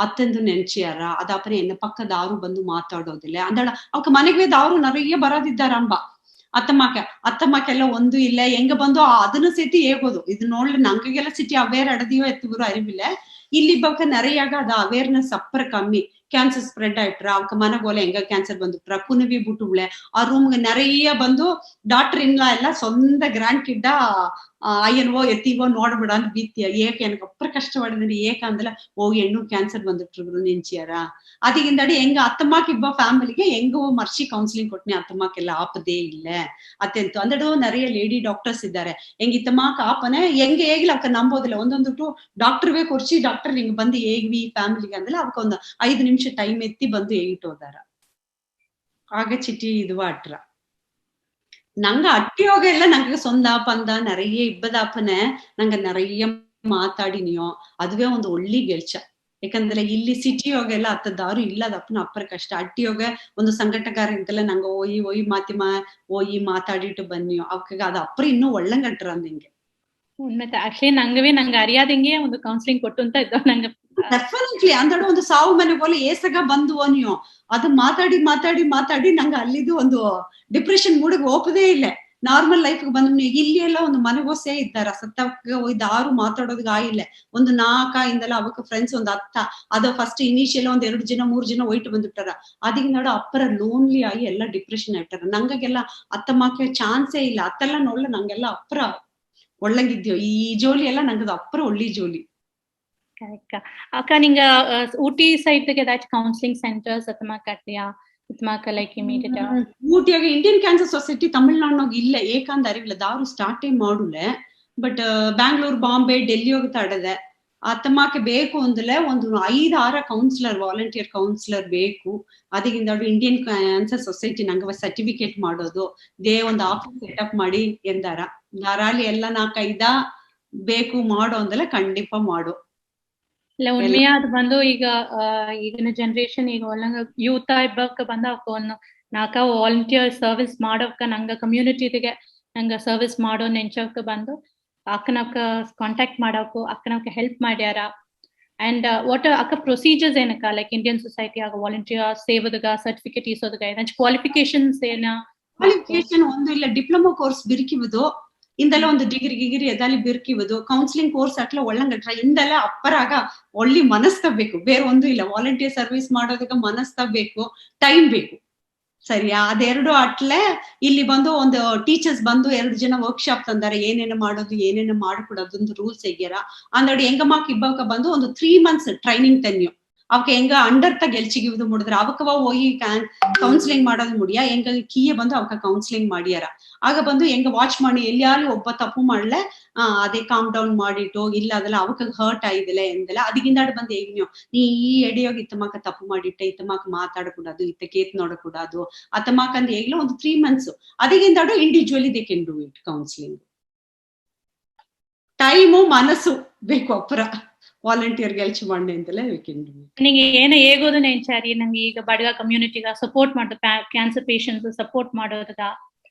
ಅತ್ತೆಂದು ನೆನ್ಚಿಯಾರ. ಅದಾಪನೆ ಎನ್ನ ಪಕ್ಕ ದಾರು ಬಂದು ಮಾತಾಡೋದಿಲ್ಲ ಅಂದಳ ಅವಕ್ಕೆ ಮನೆಗೆ ದಾರು நிறைய ಬರೋದಿದ್ದಾರ ಅಂಬ. ಅತ್ತಮ್ಮಕ್ಕೆಲ್ಲ ಒಂದು ಇಲ್ಲ ಹೆಂಗ ಬಂದು ಅದನ್ನು ಸಿಟಿ ಹೇಗೋದು ಇದು ನೋಡ್ಲಿ ನಂಗೆಲ್ಲ ಸಿಟಿ ಅವೇರ್ ಅಡದಿಯೋ ಎತ್ತುವರು ಅರಿವಿಲ್ಲ. ಇಲ್ಲಿ ಬಕ್ಕ நிறையாக ಅದು ಅವೇರ್ನೆಸ್ ಅಪ್ಪರ ಕಮ್ಮಿ. ಕ್ಯಾನ್ಸರ್ ಸ್ಪ್ರೆಡ್ ಆಯ್ಟ್ರ ಅವಕ್ಕ ಮನಗೋಲೆ ಹೆಂಗ ಕ್ಯಾನ್ಸರ್ ಬಂದುಟ್ರ ಕುನವಿ ಬಿಟ್ಟುಬ್ಳೆ ಆ ರೂಮ್ಗೆ நிறைய ಬಂದು ಡಾಕ್ಟರ್ ಇನ್ಲ ಎಲ್ಲ ಸ್ವಂತ ಗ್ರ್ಯಾಂಡ್ ಕಿಡ್ಡ ಅಯ್ಯನ್ವೋ ಎತ್ತಿವೋ ನೋಡ್ಬಿಡ ಅಂತ ಬೀತಿಯ. ಏಕೆ எனக்கு ಅಪ್ಪರ ಕಷ್ಟಪಡಿದ್ರೆ ಏಕಂದ್ರೆ ಹೆಣ್ಣು ಕ್ಯಾನ್ಸರ್ ಬಂದುಟ್ರು ನೆಂಚಿಯಾರ. ಅದಿಗಿಂದಡಿ ಹೆಂಗ ಅತ್ತಮ್ಮಕ್ ಇಬ್ಬ ಫ್ಯಾಮಿಲಿಗೆ ಹೆಂಗೋ ಮರ್ಸಿ ಕೌನ್ಸಿಲಿಂಗ್ ಕೊಟ್ನಿ. ಅತ್ತಮ್ಮಕ್ಕೆಲ್ಲ ಆಪದೇ ಇಲ್ಲ ಅತ್ತೆಂತು ಅಂದಡು நிறைய ಲೇಡಿ ಡಾಕ್ಟರ್ಸ್ ಇದ್ದಾರೆ. ಹೆಂಗ ಇತ್ತಮ್ಮಕ್ ಆಪನೆ ಹೆಂಗ ಹೇಗಿಲ್ಲ ಅವಕ್ಕ ನಂಬೋದಿಲ್ಲ. ಒಂದೊಂದು ಡಾಕ್ಟರ್ವೇ ಕೊರ್ಸಿ ಡಾಕ್ಟರ್ ಹಿಂಗ ಬಂದು ಹೇಗ್ವಿ ಫ್ಯಾಮಿಲಿಗೆ ಅಂದ್ರೆ ಅವಕ್ಕ ಒಂದು 5 ನಿಮಿಷ ಟೈಮ್ ಎತ್ತಿ ಬಂದು ಹೇಗಿಟ್ಟು ಹೋದಾರ. ಆಗ ಚಿಟಿ ಇದು ಅಟ್ರ ನಂಗೆ ಅಟ್ಟಿಯೋಗ ಎಲ್ಲ ನಂಗೆ ಸೊಂದ ಪಂದ நிறைய ಇಬ್ಬದಾಪನೆ ನಂಗೆ நிறைய ಮಾತಾಡಿನಿಯೋ ಅದುವೇ ಒಂದು ಒಳ್ಳಿ ಗೆಲ್ಚ. ಯಾಕಂದ್ರೆ ಇಲ್ಲಿ ಸಿಟಿ ಯೋಗೆಲ್ಲ ಅತ್ತದಾರು ಇಲ್ಲದಪ್ಪನ ಅಪ್ಪರ ಕಷ್ಟ. ಅಟ್ಟಿಯೋಗ ಒಂದು ಸಂಘಟಗಾರ ಇಂತೆಲ್ಲ ನಂಗೆ ಓಯಿ ಮಾತಾಡಿಟ್ಟು ಬನ್ನಿಯೋ ಅವಕ್ಕೆ ಅದು ಅಪ್ಪರ ಇನ್ನೂ ಒಳ್ಳಂಗಟ್ರ ಅಂದಿಂಗೆ. ಆಕ್ಚುಲಿ ನಂಗೆ ಅರಿಯಾದಂಗೆ ಒಂದು ಕೌನ್ಸಿಲಿಂಗ್ ಕೊಟ್ಟು ಅಂತ ಇದ್ದೋ ನಂಗೆ ಡೆಫಿನೆಟ್ಲಿ ಅಂದಡು ಒಂದು ಸಾವು ಮನೆ ಬೋಲೆ ಏಸಗ ಬಂದು ನೀವು ಅದು ಮಾತಾಡಿ ನಂಗೆ ಅಲ್ಲಿದು ಒಂದು ಡಿಪ್ರೆಷನ್ ಮೂಡಿಗೆ ಹೋಗದೇ ಇಲ್ಲ. ನಾರ್ಮಲ್ ಲೈಫ್ಗೆ ಬಂದ ಇಲ್ಲಿ ಎಲ್ಲ ಒಂದು ಮನೆಗೋಸೇ ಇದ್ದಾರ. ಸತ್ತಕ್ಕೆ ಹೋಯ್ದು ಯಾರು ಮಾತಾಡೋದಕ್ಕೆ ಆಗಿಲ್ಲ. ಒಂದು 4 ಇಂದೆಲ್ಲ ಅವಕ್ಕೆ ಫ್ರೆಂಡ್ಸ್ ಒಂದು 10 ಅದು ಫಸ್ಟ್ ಇನಿಷಿಯಲ್ ಒಂದ್ 2 ಜನ 3 ಜನ ಒಯ್ಟು ಬಂದುಬಿಟ್ಟಾರ. ಅದಕ್ಕೆ ನೋಡ ಅಪ್ಪರ ಲೋನ್ಲಿ ಆಗಿ ಎಲ್ಲ ಡಿಪ್ರೆಷನ್ ಆಯ್ತಾರ. ನಂಗೆಲ್ಲ ಅತ್ತಮ್ಮಕ್ಕೆ ಚಾನ್ಸೇ ಇಲ್ಲ. ಅತ್ತೆಲ್ಲ ನೋಡ್ಲ ನಂಗೆಲ್ಲ ಅಪ್ಪರ ಒಳ್ಳಂಗಿದ್ಯೋ ಈ ಜೋಲಿ ಎಲ್ಲ ನಂಗದು ಅಪ್ಪರ ಒಳ್ಳಿ ಜೋಲಿ. ಅಕ್ಕ ನಿಂಗ ಊಟಿ ಸೈಡ್ ಏದಾச்சும் ಕೌನ್ಸಿಲಿಂಗ್ ಸೆಂಟರ್ಸ್ ಅಥವಾ ಕಟ್ಟಿಯಾ ಲೈಕ್ ಇಮಿಡಿಯೇಟ್ ಊಟಿಯಾಗ ಇಂಡಿಯನ್ ಕ್ಯಾನ್ಸರ್ ಸೊಸೈಟಿ ತಮಿಳ್ನಾಡಿನಾಗ ಇಲ್ಲ ಏಕಂದ ಅರಿವಿಲ್ಲ ದಾರು ಸ್ಟಾರ್ಟೇ ಮಾಡುಲೆ. ಬಟ್ ಬ್ಯಾಂಗ್ಳೂರ್ ಬಾಂಬೆ ಡೆಲ್ಲಿ ಹೋಗಿ ತಡದೆ ಅತ್ತಮ್ಮಕ್ಕೆ ಬೇಕು ಅಂದ್ರೆ ಒಂದು 5-6 ಕೌನ್ಸಿಲರ್ ವಾಲಂಟಿಯರ್ ಕೌನ್ಸಿಲರ್ ಬೇಕು. ಅದಕ್ಕಿಂತ ಇಂಡಿಯನ್ ಕ್ಯಾನ್ಸರ್ ಸೊಸೈಟಿ ನಂಗೆ ಸರ್ಟಿಫಿಕೇಟ್ ಮಾಡೋದು ದೇ ಒಂದು ಆಫೀಸ್ ಸೆಟಪ್ ಮಾಡಿ ಎಂದಾರ ಧಾರಾಳಿ ಎಲ್ಲ 4-5 ಬೇಕು ಮಾಡೋ ಅಂದಲ್ಲ ಖಂಡಿತ ಮಾಡು. ಇಲ್ಲ ಉண்மையா ಅದು ಬಂದು ಈಗ ಈಗಿನ ಜನರೇಷನ್ ಈಗ ಒಳ್ಳಂಗ ಯೂತ್ ಇಬ್ಬಕ್ಕ ಬಂದ ಅವನ್ನ ನಾಕ ವಾಲಂಟಿಯರ್ ಸರ್ವಿಸ್ ಮಾಡೋಕ ನಂಗ ಕಮ್ಯುನಿಟಿಗೆ ನಂಗ ಸರ್ವಿಸ್ ಮಾಡೋ ನೆಂಚಕ ಬಂದು ಅಕ್ಕನಕ್ಕ ಕಾಂಟ್ಯಾಕ್ಟ್ ಮಾಡೋಕು ಅಕ್ಕನಕ್ಕ ಹೆಲ್ಪ್ ಮಾಡ್ಯಾರ. ಅಂಡ್ ವಾಟ್ ಅಕ್ಕ ಪ್ರೊಸೀಜರ್ಸ್ ಏನಕ್ಕ ಲೈಕ್ ಇಂಡಿಯನ್ ಸೊಸೈಟಿ ಆಗ ವಾಲಂಟಿಯರ್ ಸೇವದಗ ಸರ್ಟಿಫಿಕೇಟ್ ಈಸೋದಗ ಏನ ಕ್ವಾಲಿಫಿಕೇಶನ್ಸ್ ಏನ? ಕ್ವಾಲಿಫಿಕೇಶನ್ ಒಂದು ಇಲ್ಲ, ಡಿಪ್ಲೊಮಾ ಕೋರ್ಸ್ ಬಿರಿಕಿವುದು ಇಂದೆಲ್ಲ ಒಂದು ಡಿಗ್ರಿ ಎದಾಲಿ ಬಿರ್ಕಿವುದು ಕೌನ್ಸಿಲಿಂಗ್ ಕೋರ್ಸ್ ಅಟ್ಲ ಒಳ್ಳಂಗಟ್ರ ಇಂದೆಲ್ಲ ಅಪ್ಪರಾಗ ಒಳ್ಳಿ ಮನಸ್ತಬೇಕು, ಬೇರೆ ಒಂದು ಇಲ್ಲ. ವಾಲಂಟಿಯರ್ ಸರ್ವಿಸ್ ಮಾಡೋದಕ್ಕೆ ಮನಸ್ತಬೇಕು, ಟೈಮ್ ಬೇಕು. ಸರಿಯಾ? ಅದೆರಡು ಅಟ್ಲೆ ಇಲ್ಲಿ ಬಂದು ಒಂದು ಟೀಚರ್ಸ್ ಬಂದು 2 ಜನ ವರ್ಕ್ಶಾಪ್ ತಂದಾರೆ, ಏನೇನು ಮಾಡೋದು ಏನೇನು ಮಾಡ್ಕೊಡೋದು ಒಂದು ರೂಲ್ಸ್ ಹೇಗ್ಯಾರ ಅಂದಡಿ ಹೆಂಗಮಾಕ್ ಇಬ್ಬಕ ಬಂದು ಒಂದು 3 months ಟ್ರೈನಿಂಗ್ ತನ್ಯು ಅವಕ್ಕೆ ಹೆಂಗ ಅಂಡರ್ತ ಗೆಲ್ಚಿಗಿವುದು ಮುಡಿದ್ರೆ ಅವಕ್ಕವ ಹೋಗಿ ಕೌನ್ಸಿಲಿಂಗ್ ಮಾಡೋದು ಮುಡಿಯ ಹೆಂಗ ಕೀಯೆ ಬಂದು ಅವಕ್ಕ ಕೌನ್ಸಿಲಿಂಗ್ ಮಾಡ್ಯಾರ. ಆಗ ಬಂದು ಹೆಂಗ ವಾಚ್ ಮಾಡಿ ಎಲ್ಲಿಯಾರು ಒಬ್ಬ ತಪ್ಪು ಮಾಡ್ಲೆ ಅದೇ ಕಾಮ್ ಡೌನ್ ಮಾಡಿಟ್ಟು ಇಲ್ಲ ಅದೆಲ್ಲ ಅವಕ್ಕ ಹರ್ಟ್ ಆಯ್ದಿಲ್ಲ ಎಂದೆಲ್ಲ ಅದಕ್ಕಿಂದಾಡು ಬಂದು ಹೇಗ್ ನೀ ಈ ಎಡೆಯೋಗಿ ಇತ್ತಮಾಕ ತಪ್ಪು ಮಾಡಿಟ್ಟ ಇತ್ತಮಾಕ ಮಾತಾಡಕೂಡದು ಇತ್ತ ಕೇತ್ ನೋಡಕೂಡದು ಅತ್ತಮಾಕ ಅಂದ್ ಹೇಗ್ಲ ಒಂದು 3 months ಅದಕ್ಕಿಂದಾಡು individually they can do it counselling. Time ಮನಸ್ಸು ಬೇಕು ಅಪ್ಪರ ವಾಲಂಟಿಯರ್ ಗೆಲ್ಚಿ ಮಾಡಿ ಅಂತಲೇ ನಿಂಗೆ ಏನ ಹೇಗೋದು ನೆಂಚಾರಿ ನಂಗೆ ಈಗ ಬಡಗ ಕಮ್ಯುನಿಟಿಗ ಸಪೋರ್ಟ್ ಮಾಡೋದು ಕ್ಯಾನ್ಸರ್ ಪೇಷಂಟ್ಸ್ ಸಪೋರ್ಟ್ ಮಾಡೋದಗ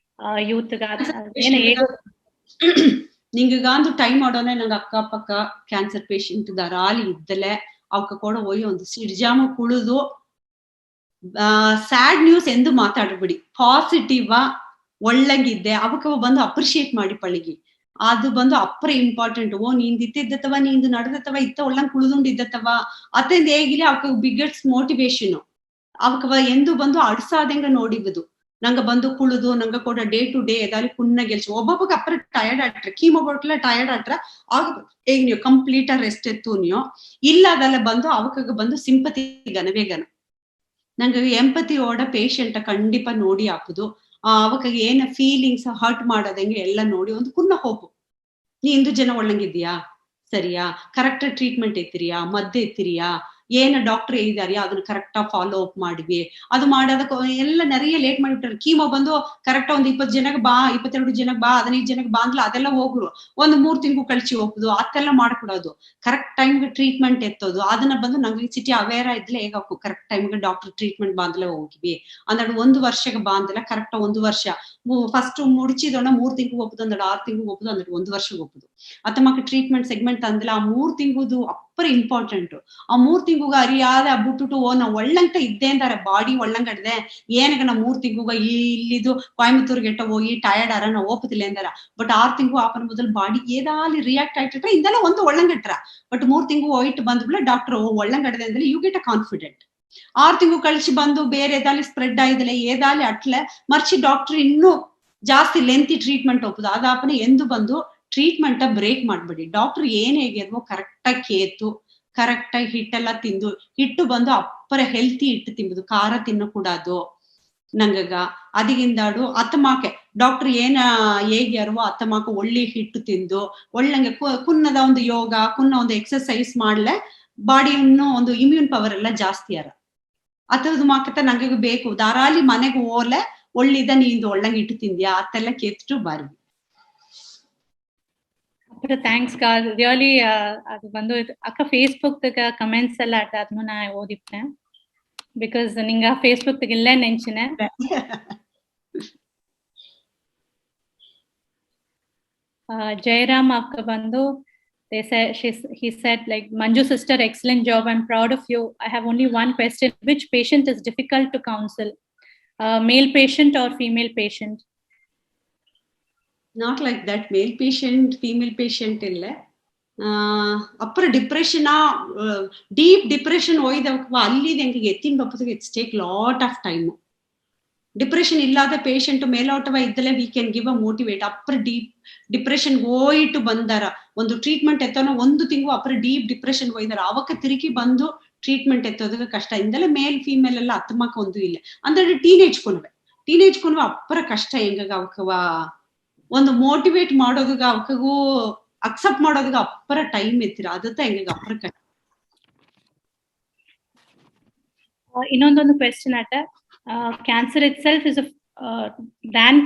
ಯೂತ್ಗ ಏನ ಹೇಗೋದು ನಿಂಗಂದು ಟೈಮ್ ಮಾಡೋನೆ ನಂಗೆ ಅಕ್ಕಪಕ್ಕ ಕ್ಯಾನ್ಸರ್ ಪೇಷಂಟ್ ಧಾರಾಳಿ ಇದ್ದಲೆ ಅವಕ್ಕ ಕೂಡ ಹೋಗಿ ಒಂದು ಸಿಡ್ಜಾಮ ಕುಳಿದು ಸ್ಯಾಡ್ ನ್ಯೂಸ್ ಎಂದು ಮಾತಾಡ್ಬಿಡಿ, ಪಾಸಿಟಿವ್ ಒಳ್ಳಂಗಿದ್ದೆ ಅವಕ್ಕ ಬಂದು ಅಪ್ರಿಶಿಯೇಟ್ ಮಾಡಿ ಪಳಿಗಿ. ಅದು ಬಂದು ಅಪ್ರ ಇಂಪಾರ್ಟೆಂಟ್. ಓ ನೀಂದ್ ಇತ್ತಿದ್ದತ್ತವ ನೀಂದು ನಡೆದತ್ತವ ಇತ್ತ ಒಳ್ಳಂಗ್ ಕುಳಿದುಂಡಿದ್ದತ್ತವ ಅತ್ತಂದ್ ಹೇಗಿಲ್ಲ ಅವಕ್ಕ ಬಿಗ್ಗೆಸ್ಟ್ ಮೋಟಿವೇಶನ್ ಅವಕ್ಕವ ಎಂದು ಬಂದು ಅಡ್ಸಾದಂಗ ನೋಡಿಬುದು. ನಂಗ ಬಂದು ಕುಳಿದು ನಂಗ ಕೂಡ ಡೇ ಟು ಡೇ ಎದಾಲಿ ಕುನ್ನ ಗೆಲ್ಸಿ ಒಬ್ಬೊಬ್ಬಗ ಅಪ್ರ ಟಯರ್ಡ್ ಆಟ್ರ ಕೀಮೋ ಕೊಟ್ಲ ಟಯರ್ಡ್ ಆಟ್ರ ಆಗ ಹೇಗ್ ನೀವು ಕಂಪ್ಲೀಟ್ ರೆಸ್ಟ್ ಎತ್ತು ನೀವು ಇಲ್ಲ ಅದೆಲ್ಲ ಬಂದು ಅವಕ್ಕ ಬಂದು ಸಿಂಪತಿ ಗನವೇಗನ ನಂಗೆ ಎಂಪತಿ ಓಡ ಪೇಷಂಟ್ ಖಂಡಿತ ನೋಡಿ ಹಾಕುದು ಅವಕ್ಕ ಏನ ಫೀಲಿಂಗ್ಸ್ ಹರ್ಟ್ ಮಾಡೋದಂಗೆ ಎಲ್ಲ ನೋಡಿ ಒಂದು ಕುನ್ನ ಹೋಪು ನೀ 2 ಜನ ಒಳ್ಳಂಗಿದ್ಯಾ ಸರಿಯಾ ಕರೆಕ್ಟ್ ಟ್ರೀಟ್ಮೆಂಟ್ ಎತ್ತಿರಿಯಾ ಮದ್ದು ಎತ್ತಿರಿಯಾ ಏನ ಡಾಕ್ಟರ್ ಹೇಳಿದಾರಿಯಾ ಅದನ್ನ ಕರೆಕ್ಟಾ ಫಾಲೋ ಅಪ್ ಮಾಡಿವಿ ಅದು ಮಾಡೋದಕ್ಕೆ ಎಲ್ಲ நிறைய ಲೇಟ್ ಮಾಡಿಬಿಟ್ಟಾರೆ. ಕೀಮೋ ಬಂದು ಕರೆಕ್ಟಾ ಒಂದು 20 ಜನಕ್ಕೆ ಬಾ 22 ಜನಕ್ಕೆ ಬಾ 15 ಜನಕ್ಕೆ ಬಾ ಅಂದ್ಲ ಅದೆಲ್ಲ ಹೋಗ್ರು ಒಂದು 3 ತಿಂಗಳು ಕಳ್ಸಿ ಹೋಗುದು ಅದೆಲ್ಲ ಮಾಡ್ಕೊಡೋದು ಕರೆಕ್ಟ್ ಟೈಮ್ಗೆ ಟ್ರೀಟ್ಮೆಂಟ್ ಎತ್ತೋದು ಅದನ್ನ ಬಂದು ನಂಗೆ ಸಿಟಿ ಅವೇರ್ ಇದ್ಲೆ ಹೇಗ ಕರೆಕ್ಟ್ ಟೈಮ್ಗೆ ಡಾಕ್ಟರ್ ಟ್ರೀಟ್ಮೆಂಟ್ ಬಾಂದ್ಲೆ ಹೋಗಿವಿ ಅಂದಡ್ 1 ವರ್ಷಕ್ಕೆ ಬಾಂದಿಲ್ಲ ಕರೆಕ್ಟಾ 1 ವರ್ಷ ಫಸ್ಟ್ ಮುಡಿಚಿದೊಣ 3 ತಿಂಗಳು ಒಪ್ಪುದು ಅಂದಡ್ 6 ತಿಂಗಳು ಒಪ್ಪುದು ಅಂದಡ್ 1 ವರ್ಷಕ್ಕೆ ಒಪ್ಪುದು ಅತ್ತಮಕ್ಕೆ ಟ್ರೀಟ್ಮೆಂಟ್ ಸೆಗ್ಮೆಂಟ್ ಅಂದಿಲ್ಲ ಆ 3 ತಿಂಗಳು ಅಪ್ಪರ ಇಂಪಾರ್ಟೆಂಟ್. ಆ 3 ತಿಂಗುಗ ಅರಿಯಾದ ಬಿಟ್ಟುಟು ಓ ನಾ ಒಳ್ಳಂಟ ಇದ್ದೆ ಅಂತಾರೆ ಬಾಡಿ ಒಳ್ಳಂಗಡ್ದೆ ಏನಗ ನಾ 3 ತಿಂಗುಗ ಇಲ್ಲಿದು ಕೊಯಮತ್ತೂರ್ಗೆ ಎಟ್ಟ ಹೋಗಿ ಟಯರ್ಡ್ ಆರ ನಾ ಓಪತಿಲ್ಲ ಅಂದಾರ. ಬಟ್ 6 ತಿಂಗಳು ಆಪನ ಮೊದಲು ಬಾಡಿ ಏದಾಲಿ ರಿಯಾಕ್ಟ್ ಆಯ್ತಿಟ್ರೆ ಇಂದೆಲ್ಲ ಒಂದು ಒಳ್ಳಂಗಟ್ರ. ಬಟ್ 3 ತಿಂಗಳು ಹೋಯ್ತು ಬಂದ್ಬಿಡ್ಲೆ ಡಾಕ್ಟರ್ ಒಳ್ಳಂಗಡ್ದೆ ಅಂದ್ರೆ ಯು ಗೆಟ್ ಅ ಕಾನ್ಫಿಡೆಂಟ್. 6 ತಿಂಗಳು ಕಳಿಸಿ ಬಂದು ಬೇರೆ ಏದಾಲಿ ಸ್ಪ್ರೆಡ್ ಆಯ್ದಲೆ ಏದಾಲಿ ಅಟ್ಲೆ ಮರ್ಚಿ ಡಾಕ್ಟರ್ ಇನ್ನೂ ಜಾಸ್ತಿ ಲೆಂತಿ ಟ್ರೀಟ್ಮೆಂಟ್ ಒಪ್ಪುದು ಅದಾಪನೆ ಎಂದು ಬಂದು ಟ್ರೀಟ್ಮೆಂಟ್ ಬ್ರೇಕ್ ಮಾಡ್ಬಿಡಿ. ಡಾಕ್ಟರ್ ಏನ್ ಹೇಗಿದ್ವೋ ಕರೆಕ್ಟಾಗಿ ಕೇತು ಕರೆಕ್ಟಾಗಿ ಹಿಟ್ಟೆಲ್ಲ ತಿಂದು ಹಿಟ್ಟು ಬಂದು ಅಪ್ಪರ ಹೆಲ್ತಿ ಹಿಟ್ಟು ತಿಂಬುದು ಖಾರ ತಿನ್ನಕೂಡದು ನಂಗಗ ಅದಿಗಿಂದಾಡು ಅತ್ತಮಾಕೆ ಡಾಕ್ಟರ್ ಏನ ಹೇಗ್ಯಾರವೋ ಅತ್ತಮಾಕ ಒಳ್ಳೆ ಹಿಟ್ಟು ತಿಂದು ಒಳ್ಳಂಗೆ ಕುನ್ನದ ಒಂದು ಯೋಗ ಕುನ್ನ ಒಂದು ಎಕ್ಸರ್ಸೈಸ್ ಮಾಡ್ಲೆ ಬಾಡಿ ಇನ್ನೂ ಒಂದು ಇಮ್ಯೂನ್ ಪವರ್ ಎಲ್ಲ ಜಾಸ್ತಿ ಯಾರ ಅತದ ಮಾಕತ್ತ ನಂಗೆ ಬೇಕು ಧಾರಾಳಿ ಮನೆಗೆ ಹೋಲೆ ಒಳ್ಳಿದ ನೀಂದು ಒಳ್ಳಂಗೆ ಇಟ್ಟು ತಿಂದ್ಯಾ ಅತ್ತೆಲ್ಲ ಕೆತ್ತು ಬಾರಿ ಥ್ಯಾಂಕ್ಸ್ ರಿಯಲಿ. ಅದು ಬಂದು ಅಕ್ಕ ಫೇಸ್ಬುಕ್ ಕಮೆಂಟ್ಸ್ ಎಲ್ಲ ಅದನ್ನು ನಾ ಓದಿಪ್ನೆ ಬಿಕಾಸ್ ನಿಂಗ ಫೇಸ್ಬುಕ್ ಇಲ್ಲೇ ನೆಂಚಿನೆ. ಜಯರಾಮ್ ಅಕ್ಕ ಬಂದು he said like Manju sister excellent job, I'm proud of you. I have only one question, which patient is difficult to counsel, male patient or female patient? Not like that, male patient female patient ಇಲ್ಲ ಅಪ್ಪರ depression deep depression ಹೋಯ್ದವ ಅಲ್ಲಿ ಹೆಂಗೆ ಎತ್ತಿನ ಬಪ್ಪದಿಗೆ it's take lot of time. Depression ಇಲ್ಲದ patient ಮೇಲೋಟವ ಇದ್ದಲೆ we can give a motivate. ಅಪ್ಪರ ಡೀಪ್ ಡಿಪ್ರೆಷನ್ ಹೋಯ್ತು ಬಂದಾರ ಒಂದು ಟ್ರೀಟ್ಮೆಂಟ್ ಎತ್ತೋನ 1 ತಿಂಗಳು ಅಪ್ಪರ ಡೀಪ್ ಡಿಪ್ರೆಷನ್ ಹೋಯ್ದಾರ ಅವಕ್ಕ ತಿರುಗಿ ಬಂದು ಟ್ರೀಟ್ಮೆಂಟ್ ಎತ್ತೋದಕ್ಕೆ ಕಷ್ಟ. ಇಂದಲೇ ಮೇಲ್ ಫೀಮೇಲ್ ಎಲ್ಲ ಹತ್ತಮಕ್ಕ ಒಂದು ಇಲ್ಲ ಅಂದ್ರೆ ಟೀನೇಜ್ ಕೊನ್ವೆ ಅಪ್ಪರ ಕಷ್ಟ ಹೆಂಗಾಗ ಅವಕ್ಕವ ಒಂದು ಮೋಟಿವೇಟ್ ಮಾಡೋದಗ ಅವಕ್ಕಗೂ ಅಕ್ಸೆಪ್ಟ್ ಮಾಡೋದಕ್ಕೆ ಅಪ್ಪರ ಟೈಮ್ ಎತ್ತಿರ ಅದತ್ತ ಹೆಂಗ ಅಪ್ಪರ ಕಷ್ಟ. ಇನ್ನೊಂದೊಂದು ಕ್ವೆಶ್ಚನ್ ಆಟ, cancer it self is than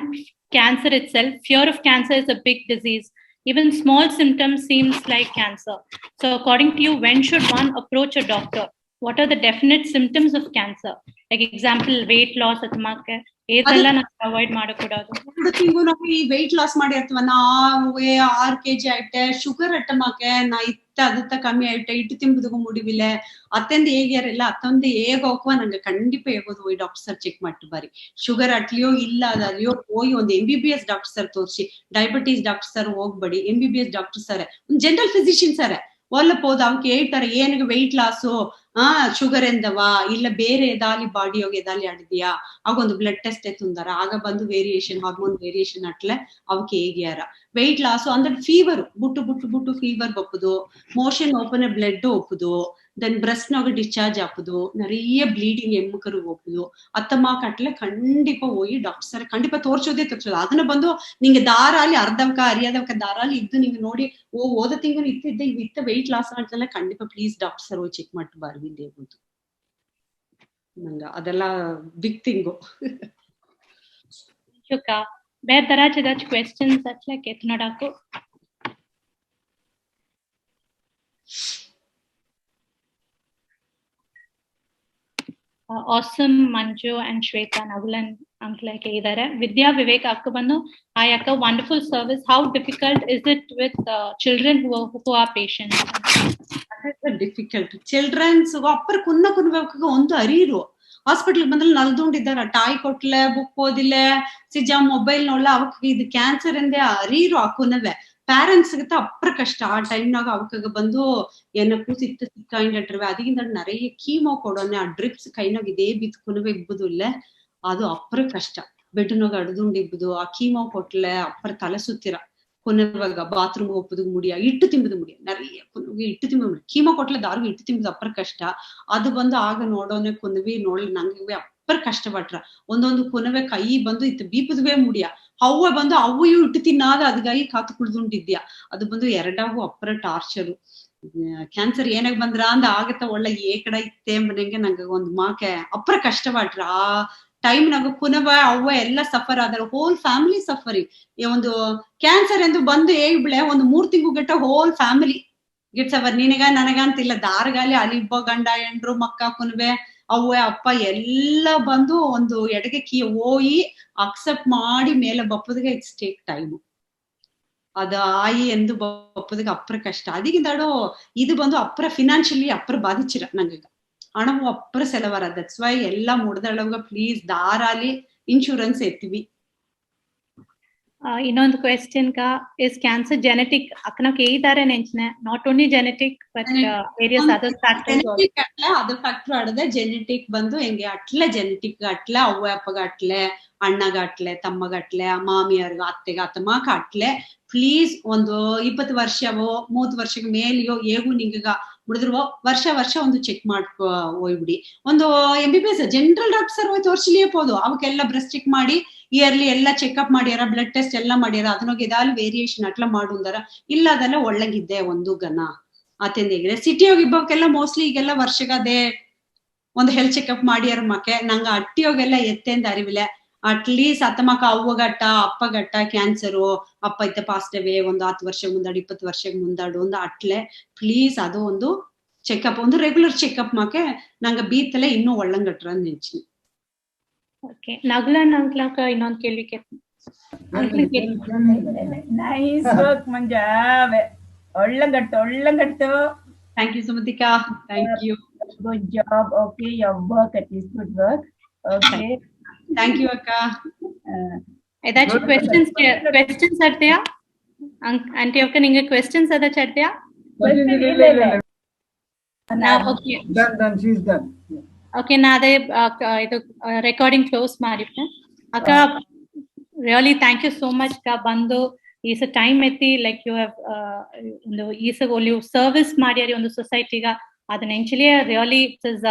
cancer itself, fear of cancer is a big disease. Even small symptoms seems like cancer. So according to you, when should one approach a doctor? What are the definite symptoms of cancer? Like example, weight loss atmake ಏದೆಲ್ಲ ನಾವು avoid ಮಾಡಕೂಡದು. Thing ನಾವು ಈ weight loss ಮಾಡಿರ್ತೀವ, ನಾ 6 kg ಆಯ್ತೆ, sugar ಅಟ್ಟಮಾಕೆ ನಾ ಅದತ್ತ ಕಮ್ಮಿ ಆಯ್ತೆ, ಇಟ್ಟು ತಿಂಬುದಕ್ಕೂ ಮುಡಿವಿಲ್ಲ, ಅತ್ತಂದು ಹೇಗ್ಯಾರಿಲ್ಲ ಅತ್ತೊಂದು ಹೇಗ ಹೋಗುವ ನಂಗೆ ಖಂಡಿತ ಹೇಗೋದು ಹೋಯ್ ಡಾಕ್ಟರ್ ಸರ್ ಚೆಕ್ ಮಾಡ್ತು ಬಾರಿ. ಶುಗರ್ ಅಟ್ಲಿಯೋ ಇಲ್ಲ ಅದಲ್ಲಿಯೋ ಹೋಗಿ ಒಂದು MBBS ಡಾಕ್ಟರ್ ಸರ್ ತೋರಿಸಿ, ಡಯಾಬಿಟೀಸ್ ಡಾಕ್ಟರ್ ಸರ್ ಹೋಗ್ಬೇಡಿ, MBBS ಡಾಕ್ಟರ್ ಸರ್ ಒಂದು ಜನರಲ್ ಫಿಸಿಷಿಯನ್ ಸರ್ ಒಲ್ಲಪೋದು ಅವಕ್ಕೆ ಹೇಳ್ತಾರೆ ಏನಿಗೆ ವೆಯ್ಟ್ ಲಾಸು, ಶುಗರ್ ಎಂದವಾ ಇಲ್ಲ ಬೇರೆ ಎದಾಲಿ ಬಾಡಿಯೋಗಿ ಎದಾಲಿ ಆಡಿದ್ಯಾ, ಆಗೊಂದು ಬ್ಲಡ್ ಟೆಸ್ಟ್ ಎತ್ತುಂದಾರ, ಆಗ ಬಂದು ವೇರಿಯೇಷನ್ ಹಾರ್ಮೋನ್ ವೇರಿಯೇಷನ್ ಅಟ್ಲೆ ಅವಕ್ಕೆ ಹೇಗ್ಯಾರ. ವೆಯ್ಟ್ ಲಾಸು ಅಂದ್ರೆ ಫೀವರ್ ಬುಟ್ಟು ಫೀವರ್ ಬಪ್ಪುದು, ಮೋಷನ್ ಓಪನ್ ಬ್ಲಡ್ ಒಪ್ಪುದು, ದೆನ್ ಬ್ರೆಸ್ಟ್ ನಾಗ ಡಿಸ್ಚಾರ್ಜ್ ಹಾಪುದು, நிறைய ಬ್ಲೀಡಿಂಗ್ ಎಮ್ಮಕರು ಹೋಗುದು, ಅತ್ತಮ್ಮ ಕಟ್ಲೆ ಖಂಡಿತ ಹೋಗಿ ಡಾಕ್ಟರ್ ಸರ್ ಖಂಡಿತ ತೋರ್ಸೋದೇ ಅದನ್ನ ಬಂದು ನಿಂಗೆ ದಾರಾಲಿ ಅರ್ಧವಕ ಅರಿಯಾದವಕ ದಾರಾಲಿ ಇದ್ದು ನಿಂಗೆ ನೋಡಿ ಓದ ತಿಂಗಳು ಇತ್ತಿದ್ದೆ ಇತ್ತ ವೆಯ್ಟ್ ಲಾಸ್ ಆಗ್ತಲ್ಲ ಖಂಡಿತ ಪ್ಲೀಸ್ ಡಾಕ್ಟರ್ ಸರ್ ಹೋಗಿ ಚೆಕ್ ಮಾಡ್ತು ಬಾರ್ವಿಂದೇ ಬಂತು ನಂಗ ಅದೆಲ್ಲ ಬಿಗ್ ತಿಂಗು. ಬೇರೆ ತರ questions ಅಟ್ಲೆ ಕೆತ್ನೋಡಾಕು. Awesome Manju and Shweta Nagulan uncle idare. Vidya Vivek akka bandu I akka wonderful service. How difficult is it with children who are patients? Difficult childrens ಅಪ್ಪರ ಕುನ್ನಬೇಕು ಒಂದು ಅರಿರು ಹಾಸ್ಪಿಟಲ್ ಬಂದ್ರೆ ನಲ್ದುಂಡಿದ್ದಾರ ಟಾಯ್ ಕೊಟ್ಲೆ ಬುಕ್ ಓದಿಲ್ಲ ಸಿಜಾ mobile ನೋಡ್ಲ ಅವಕ್ ಇದು cancer ಎಂದೇ ಅರಿರು ಹಾಕುನವೆ parents ಗತ್ತ ಅಪ್ರ ಕಷ್ಟ. ಆ ಟೈಮ್ನಾಗ ಅವಕಾಗ ಬಂದು ಏನಕ್ಕೂ ಸಿಕ್ಕಾಯಿಂಡ್ರೆ ಅದಕ್ಕಿಂತ நிறைய ಕೀಮೋ ಕೊಡೋನೆ, ಆ ಡ್ರಿಪ್ಸ್ ಕೈನಾಗ ಇದೇ ಬಿತ್ಕುನವೆ ಇಬ್ಬುದು ಇಲ್ಲ, ಅದು ಅಪ್ರ ಕಷ್ಟ. ಬೆಡ್ನಾಗ ಅಡ್ದುಂಡಿಬ್ಬುದು, ಆ ಕೀಮೋ ಕೊಟ್ಲೆ ಅಪ್ರ ತಲೆ ಸುತ್ತಿರ ಕೊನೆವಾಗ ಬಾತ್ರೂಮ್ ಒಪ್ಪುದು ಮುಡಿಯ, ಇಟ್ಟು ತಿಂಬುದು ಮುಡಿಯ, நிறைய ಇಟ್ಟು ತಿಂಬುದು ಮುಡಿಯ, ಕೀಮೋ ಕೊಟ್ಲೆ ದಾರ್ಗು ಇಟ್ಟು ತಿಂಬುದು ಅಪ್ರ ಕಷ್ಟ. ಅದು ಬಂದು ಆಗ ನೋಡೋನೆ ಕುನವಿ ನೋಡ್ಲಿ ನಂಗೆ ಅಪ್ರ ಕಷ್ಟ ಪಟ್ರ. ಒಂದೊಂದು ಕುನವೆ ಕೈ ಬಂದು ಇತ್ತು ಬೀಪುದುವೆ ಮುಡಿಯ, ಅವ್ವ ಬಂದು ಅವು ಇಟ್ಟು ತಿನ್ನಾದ ಅದ್ಗಾಗಿ ಕಾತು ಕುಳ್ದುಂಟಿದ್ಯಾ. ಅದು ಬಂದು ಎರಡಾಗೂ ಅಪ್ರ ಟಾರ್ಚರು. ಕ್ಯಾನ್ಸರ್ ಏನಾಗ ಬಂದ್ರ ಅಂದ ಆಗತ್ತ ಒಳ್ಳೆ ಏಕಡ ಇತ್ತೆ ಮನೆಗೆ ನಂಗೆ ಒಂದ್ ಮಾಕೆ ಅಪ್ರ ಕಷ್ಟಪಟ್ರ. ಆ ಟೈಮ್ನಾಗ ಕುನವ ಅವ್ವ ಎಲ್ಲ ಸಫರ್ ಆದ್ರ, ಹೋಲ್ ಫ್ಯಾಮಿಲಿ ಸಫರಿಂಗ್. ಒಂದು ಕ್ಯಾನ್ಸರ್ ಎಂದು ಬಂದು ಬಿಳೆ ಒಂದು 3 ತಿಂಗಳು ಗಟ್ಟ ಹೋಲ್ ಫ್ಯಾಮಿಲಿ ಗಿಟ್ಸ್ ಅವರ್ ನಿನಗ ನನಗ ಅಂತಿಲ್ಲ, ದಾರಗಾಲಿ ಅಲಿಬ್ಬ ಗಂಡ ಎಂಡ್ರು ಮಕ್ಕ ಕುನವೆ ಅವ್ವ ಅಪ್ಪ ಎಲ್ಲ ಬಂದು ಒಂದು ಎಡಗೆ ಕೀ ಹೋಗಿ ಅಕ್ಸೆಪ್ಟ್ ಮಾಡಿ ಮೇಲೆ ಬಪ್ಪದಿಗೆ ಇಟ್ಸ್ ಟೇಕ್ ಟೈಮ್. ಅದ ಆಯಿ ಎಂದು ಬಪ್ಪದಿಗೆ ಅಪ್ರ ಕಷ್ಟ. ಅದಕ್ಕಿಂತಾಡೋ ಇದು ಬಂದು ಅಪ್ರ ಫಿನಾನ್ಷಿಯಲಿ ಅಪ್ರ ಬಾಧಿಸಿರ ನಂಗೀಗ ಹಣವು ಅಪ್ರ ಸೆಲವರ. ದಟ್ಸ್ ವೈ ಎಲ್ಲ ಮುಡ್ದಳಗ ಪ್ಲೀಸ್ ದಾರಾಲಿ ಇನ್ಶೂರೆನ್ಸ್ ಎತ್ತೀವಿ. ಇನ್ನೊಂದು ಕ್ವೆಶ್ಚನ್ ಇಸ್ ಕ್ಯಾನ್ಸರ್ ಜೆನೆಟಿಕ್ ಅಕ್ಕನಕ್ಕೆ ಇದ್ದಾರೆ ನೆಂಚನೆ, not only genetic but various other factors ಅದು ಫ್ಯಾಕ್ಟರ್ ಆಡದೆ. ಜೆನೆಟಿಕ್ ಬಂದು ಹೆಂಗೆ ಅಟ್ಲೆ ಜೆನೆಟಿಕ್ ಅಟ್ಲೆ ಅವ್ವ ಅಪ್ಪಗ ಅಟ್ಲೆ ಅಣ್ಣಗ ಅಟ್ಲೆ ತಮ್ಮಗ ಅಟ್ಲೆ ಮಾಮಿಯರ್ಗ ಅತ್ತೆಗ ಅತ್ತಮ್ಮಗ ಅಟ್ಲೆ ಪ್ಲೀಸ್ ಒಂದು 20 ವರ್ಷವೋ 30 ವರ್ಷಕ್ಕೆ ಮೇಲೆಯೋ ಹೇಗೂ ನಿಂಗ ಮುಡಿದ್ರು ವರ್ಷ ಒಂದು ಚೆಕ್ ಮಾಡ್ಕೊ ಹೋಗ್ಬಿಡಿ. ಒಂದು MBBS ಜನರಲ್ ಡಾಕ್ಟರ್ ಸರ್ ಹೋಗಿ ತೋರ್ಸಲಿಯೇ ಹೋದು, ಅವಕ್ಕೆಲ್ಲ ಬ್ರೆಸ್ಟ್ ಚೆಕ್ ಮಾಡಿ ಇಯರ್ಲಿ ಎಲ್ಲ ಚೆಕ್ಅಪ್ ಮಾಡ್ಯಾರ, ಬ್ಲಡ್ ಟೆಸ್ಟ್ ಎಲ್ಲ ಮಾಡ್ಯಾರ, ಅದನ್ನೋಗಿ ಎದಾಲ್ ವೇರಿಯೇಷನ್ ಅಟ್ಲ ಮಾಡುಂದಾರ. ಇಲ್ಲ ಅದೆಲ್ಲ ಒಳ್ಳಗಿದ್ದೆ ಒಂದು ಗನ ಅತ್ತೆಂದ ಹೇಗಿದೆ. ಸಿಟಿ ಹೋಗಿ ಇಬ್ಬಕ್ಕೆಲ್ಲ ಮೋಸ್ಟ್ಲಿ ಈಗೆಲ್ಲ ವರ್ಷಗದೆ ಒಂದು ಹೆಲ್ತ್ ಚೆಕ್ಅಪ್ ಮಾಡ್ಯಾರ ಮಕ್ಕೆ. ನಂಗ ಅಟ್ಟಿ ಹೋಗೆಲ್ಲ ಎತ್ತೆಂದ ಅರಿವಿಲ್ಲ. ಅಟ್ಲೀಸ್ಟ್ ಅತ್ತಮಕ್ಕ ಅವ್ವಗಟ್ಟ ಅಪ್ಪಗಟ್ಟ ಕ್ಯಾನ್ಸರು ಅಪ್ಪ ಇತ್ತ ಪಾಸ್ಟವೇ ಒಂದು 10 ವರ್ಷ ಮುಂದಾಡು 20 ವರ್ಷಕ್ಕೆ ಮುಂದಾಡು ಒಂದು ಅಟ್ಲೆ ಪ್ಲೀಸ್ ಅದು ಒಂದು ಚೆಕ್ಅಪ್ ಒಂದು ರೆಗ್ಯುಲರ್ ಚೆಕ್ಅಪ್ ಮಾಕೆ ನಂಗೆ ಬೀತಲೆ ಇನ್ನೂ ಒಳ್ಳಂಗಟ್ರ ನೆಂಚಿನಿ. ಓಕೆ ನಗ್ಲನ್ ಅಂಕ್ಲಕ ಇನ್ನೊಂದು ಕೇಳಿ ನೈಸ್ ವರ್ಕ್ ಮಂಜಾವೆ ಒಳ್ಳಂಗಟ್ಟು thank you Sumathika, thank you, good job. Okay your work it is good work. Okay thank you ಅಕ್ಕ. ಏದಾச்சும் ಕ್ವೆಶ್ಚನ್ಸ್ ಅಡ್ತೆಯಾ ಆಂಟಿ ಅಕ್ಕ ನಿಂಗೆ ಕ್ವೆಶ್ಚನ್ಸ್ ಅದ ಚಡ್ತೆಯಾ? ಓಕೆ ನಾ ಅದೇ ಇದು ರೆಕಾರ್ಡಿಂಗ್ ಕ್ಲೋಸ್ ಮಾಡಿದ್ದೆ ಅಕ್ಕ. Really thank you so much ಅಕ್ಕ ಬಂದು ಈಸ ಟೈಮ್ ಎತ್ತಿ ಲೈಕ್ ಯು ಹ್ಯಾವ್ ಒಂದು ಈಸ ನೀವು ಸರ್ವಿಸ್ ಮಾಡ್ಯಾರಿ ಒಂದು ಸೊಸೈಟಿಗ. ಅದನ್ನ actually really it is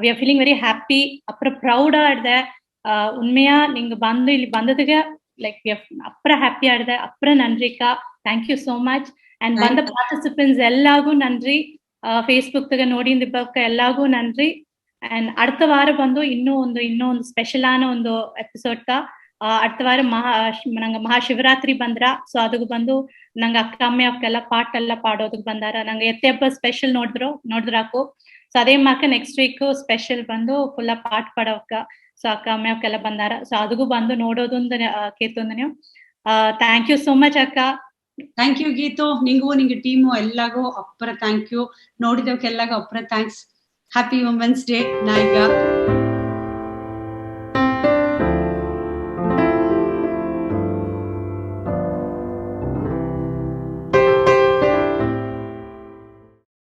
we are feeling very happy. ಅಪ್ರ ಪ್ರೌಡ್ ಆಡ್ದೆ ಉண்மையா நீங்க வந்து ಇಲ್ಲಿ ಬಂದದಕ್ಕೆ ಲೈಕ್ ಅಪ್ರ ಹ್ಯಾಪಿ ಆಡ್ದೆ ಅಪ್ರ ನನ್ರಿಕಾ. Thank you so much. And ಬಂದ ಪಾರ್ಟಿಸಿಪೆಂಟ್ಸ್ ಎಲ್ಲಾಗೂ ನನ್ರಿ ಫೇಸ್ಬುಕ್ ತಗ ನೋಡಿಂದಿಬ್ಬಕ್ಕ ಎಲ್ಲಾಗೂ ನನ್ರಿ ಅಂಡ್ அடுத்த வாரம் ಬಂದು ಇನ್ನೂ ಒಂದು ಸ್ಪೆಷಲ್ ಆನ ಒಂದು ಎಪಿಸೋಡ್ அடுத்த வாரம் ನಂಗೆ ಮಹಾಶಿವರಾತ್ರಿ ಬಂದ್ರ ಸೊ ಅದಕ್ಕೆ ಬಂದು ನಂಗೆ ಅಕ್ಕ ಅಮ್ಮೆ ಅವಕ್ಕೆಲ್ಲ ಪಾಟ್ ಎಲ್ಲ ಪಾಡೋದಕ್ಕೆ ಬಂದಾರ ನಂಗೆ ಎತ್ತೆ ಹಬ್ಬ ಸ್ಪೆಷಲ್ ನೋಡಿದ್ರಾಕು ಸೊ ಅದೇ ಮಾಕ ನೆಕ್ಸ್ಟ್ ವೀಕ್ ಸ್ಪೆಷಲ್ ಬಂದು ಫುಲ್ಲ ಪಾಟ್ ಪಾಡೋಕ್ಕ ಸೊ ಅಕ್ಕ ಅಮ್ಮೆ ಅವಕ್ಕೆಲ್ಲ ಬಂದಾರ ಸೊ ಅದಕ್ಕೂ ಬಂದು ನೋಡೋದೊಂದು ಕೇತೊಂದು ನೀವು ಥ್ಯಾಂಕ್ ಯು ಸೋ ಮಚ್ ಅಕ್ಕ. ಥ್ಯಾಂಕ್ ಯು ಗೀತು, ನಿಂಗೂ ನಿಂಗೆ ಟೀಮು ಎಲ್ಲಾಗೂ ಅಪ್ಪರ ಥ್ಯಾಂಕ್ ಯು, ನೋಡಿದವಕ್ಕೆಲ್ಲಾಗೂ ಅಪ್ಪರ ಥ್ಯಾಂಕ್ಸ್. Happy women's day ನಾಯಿಗ.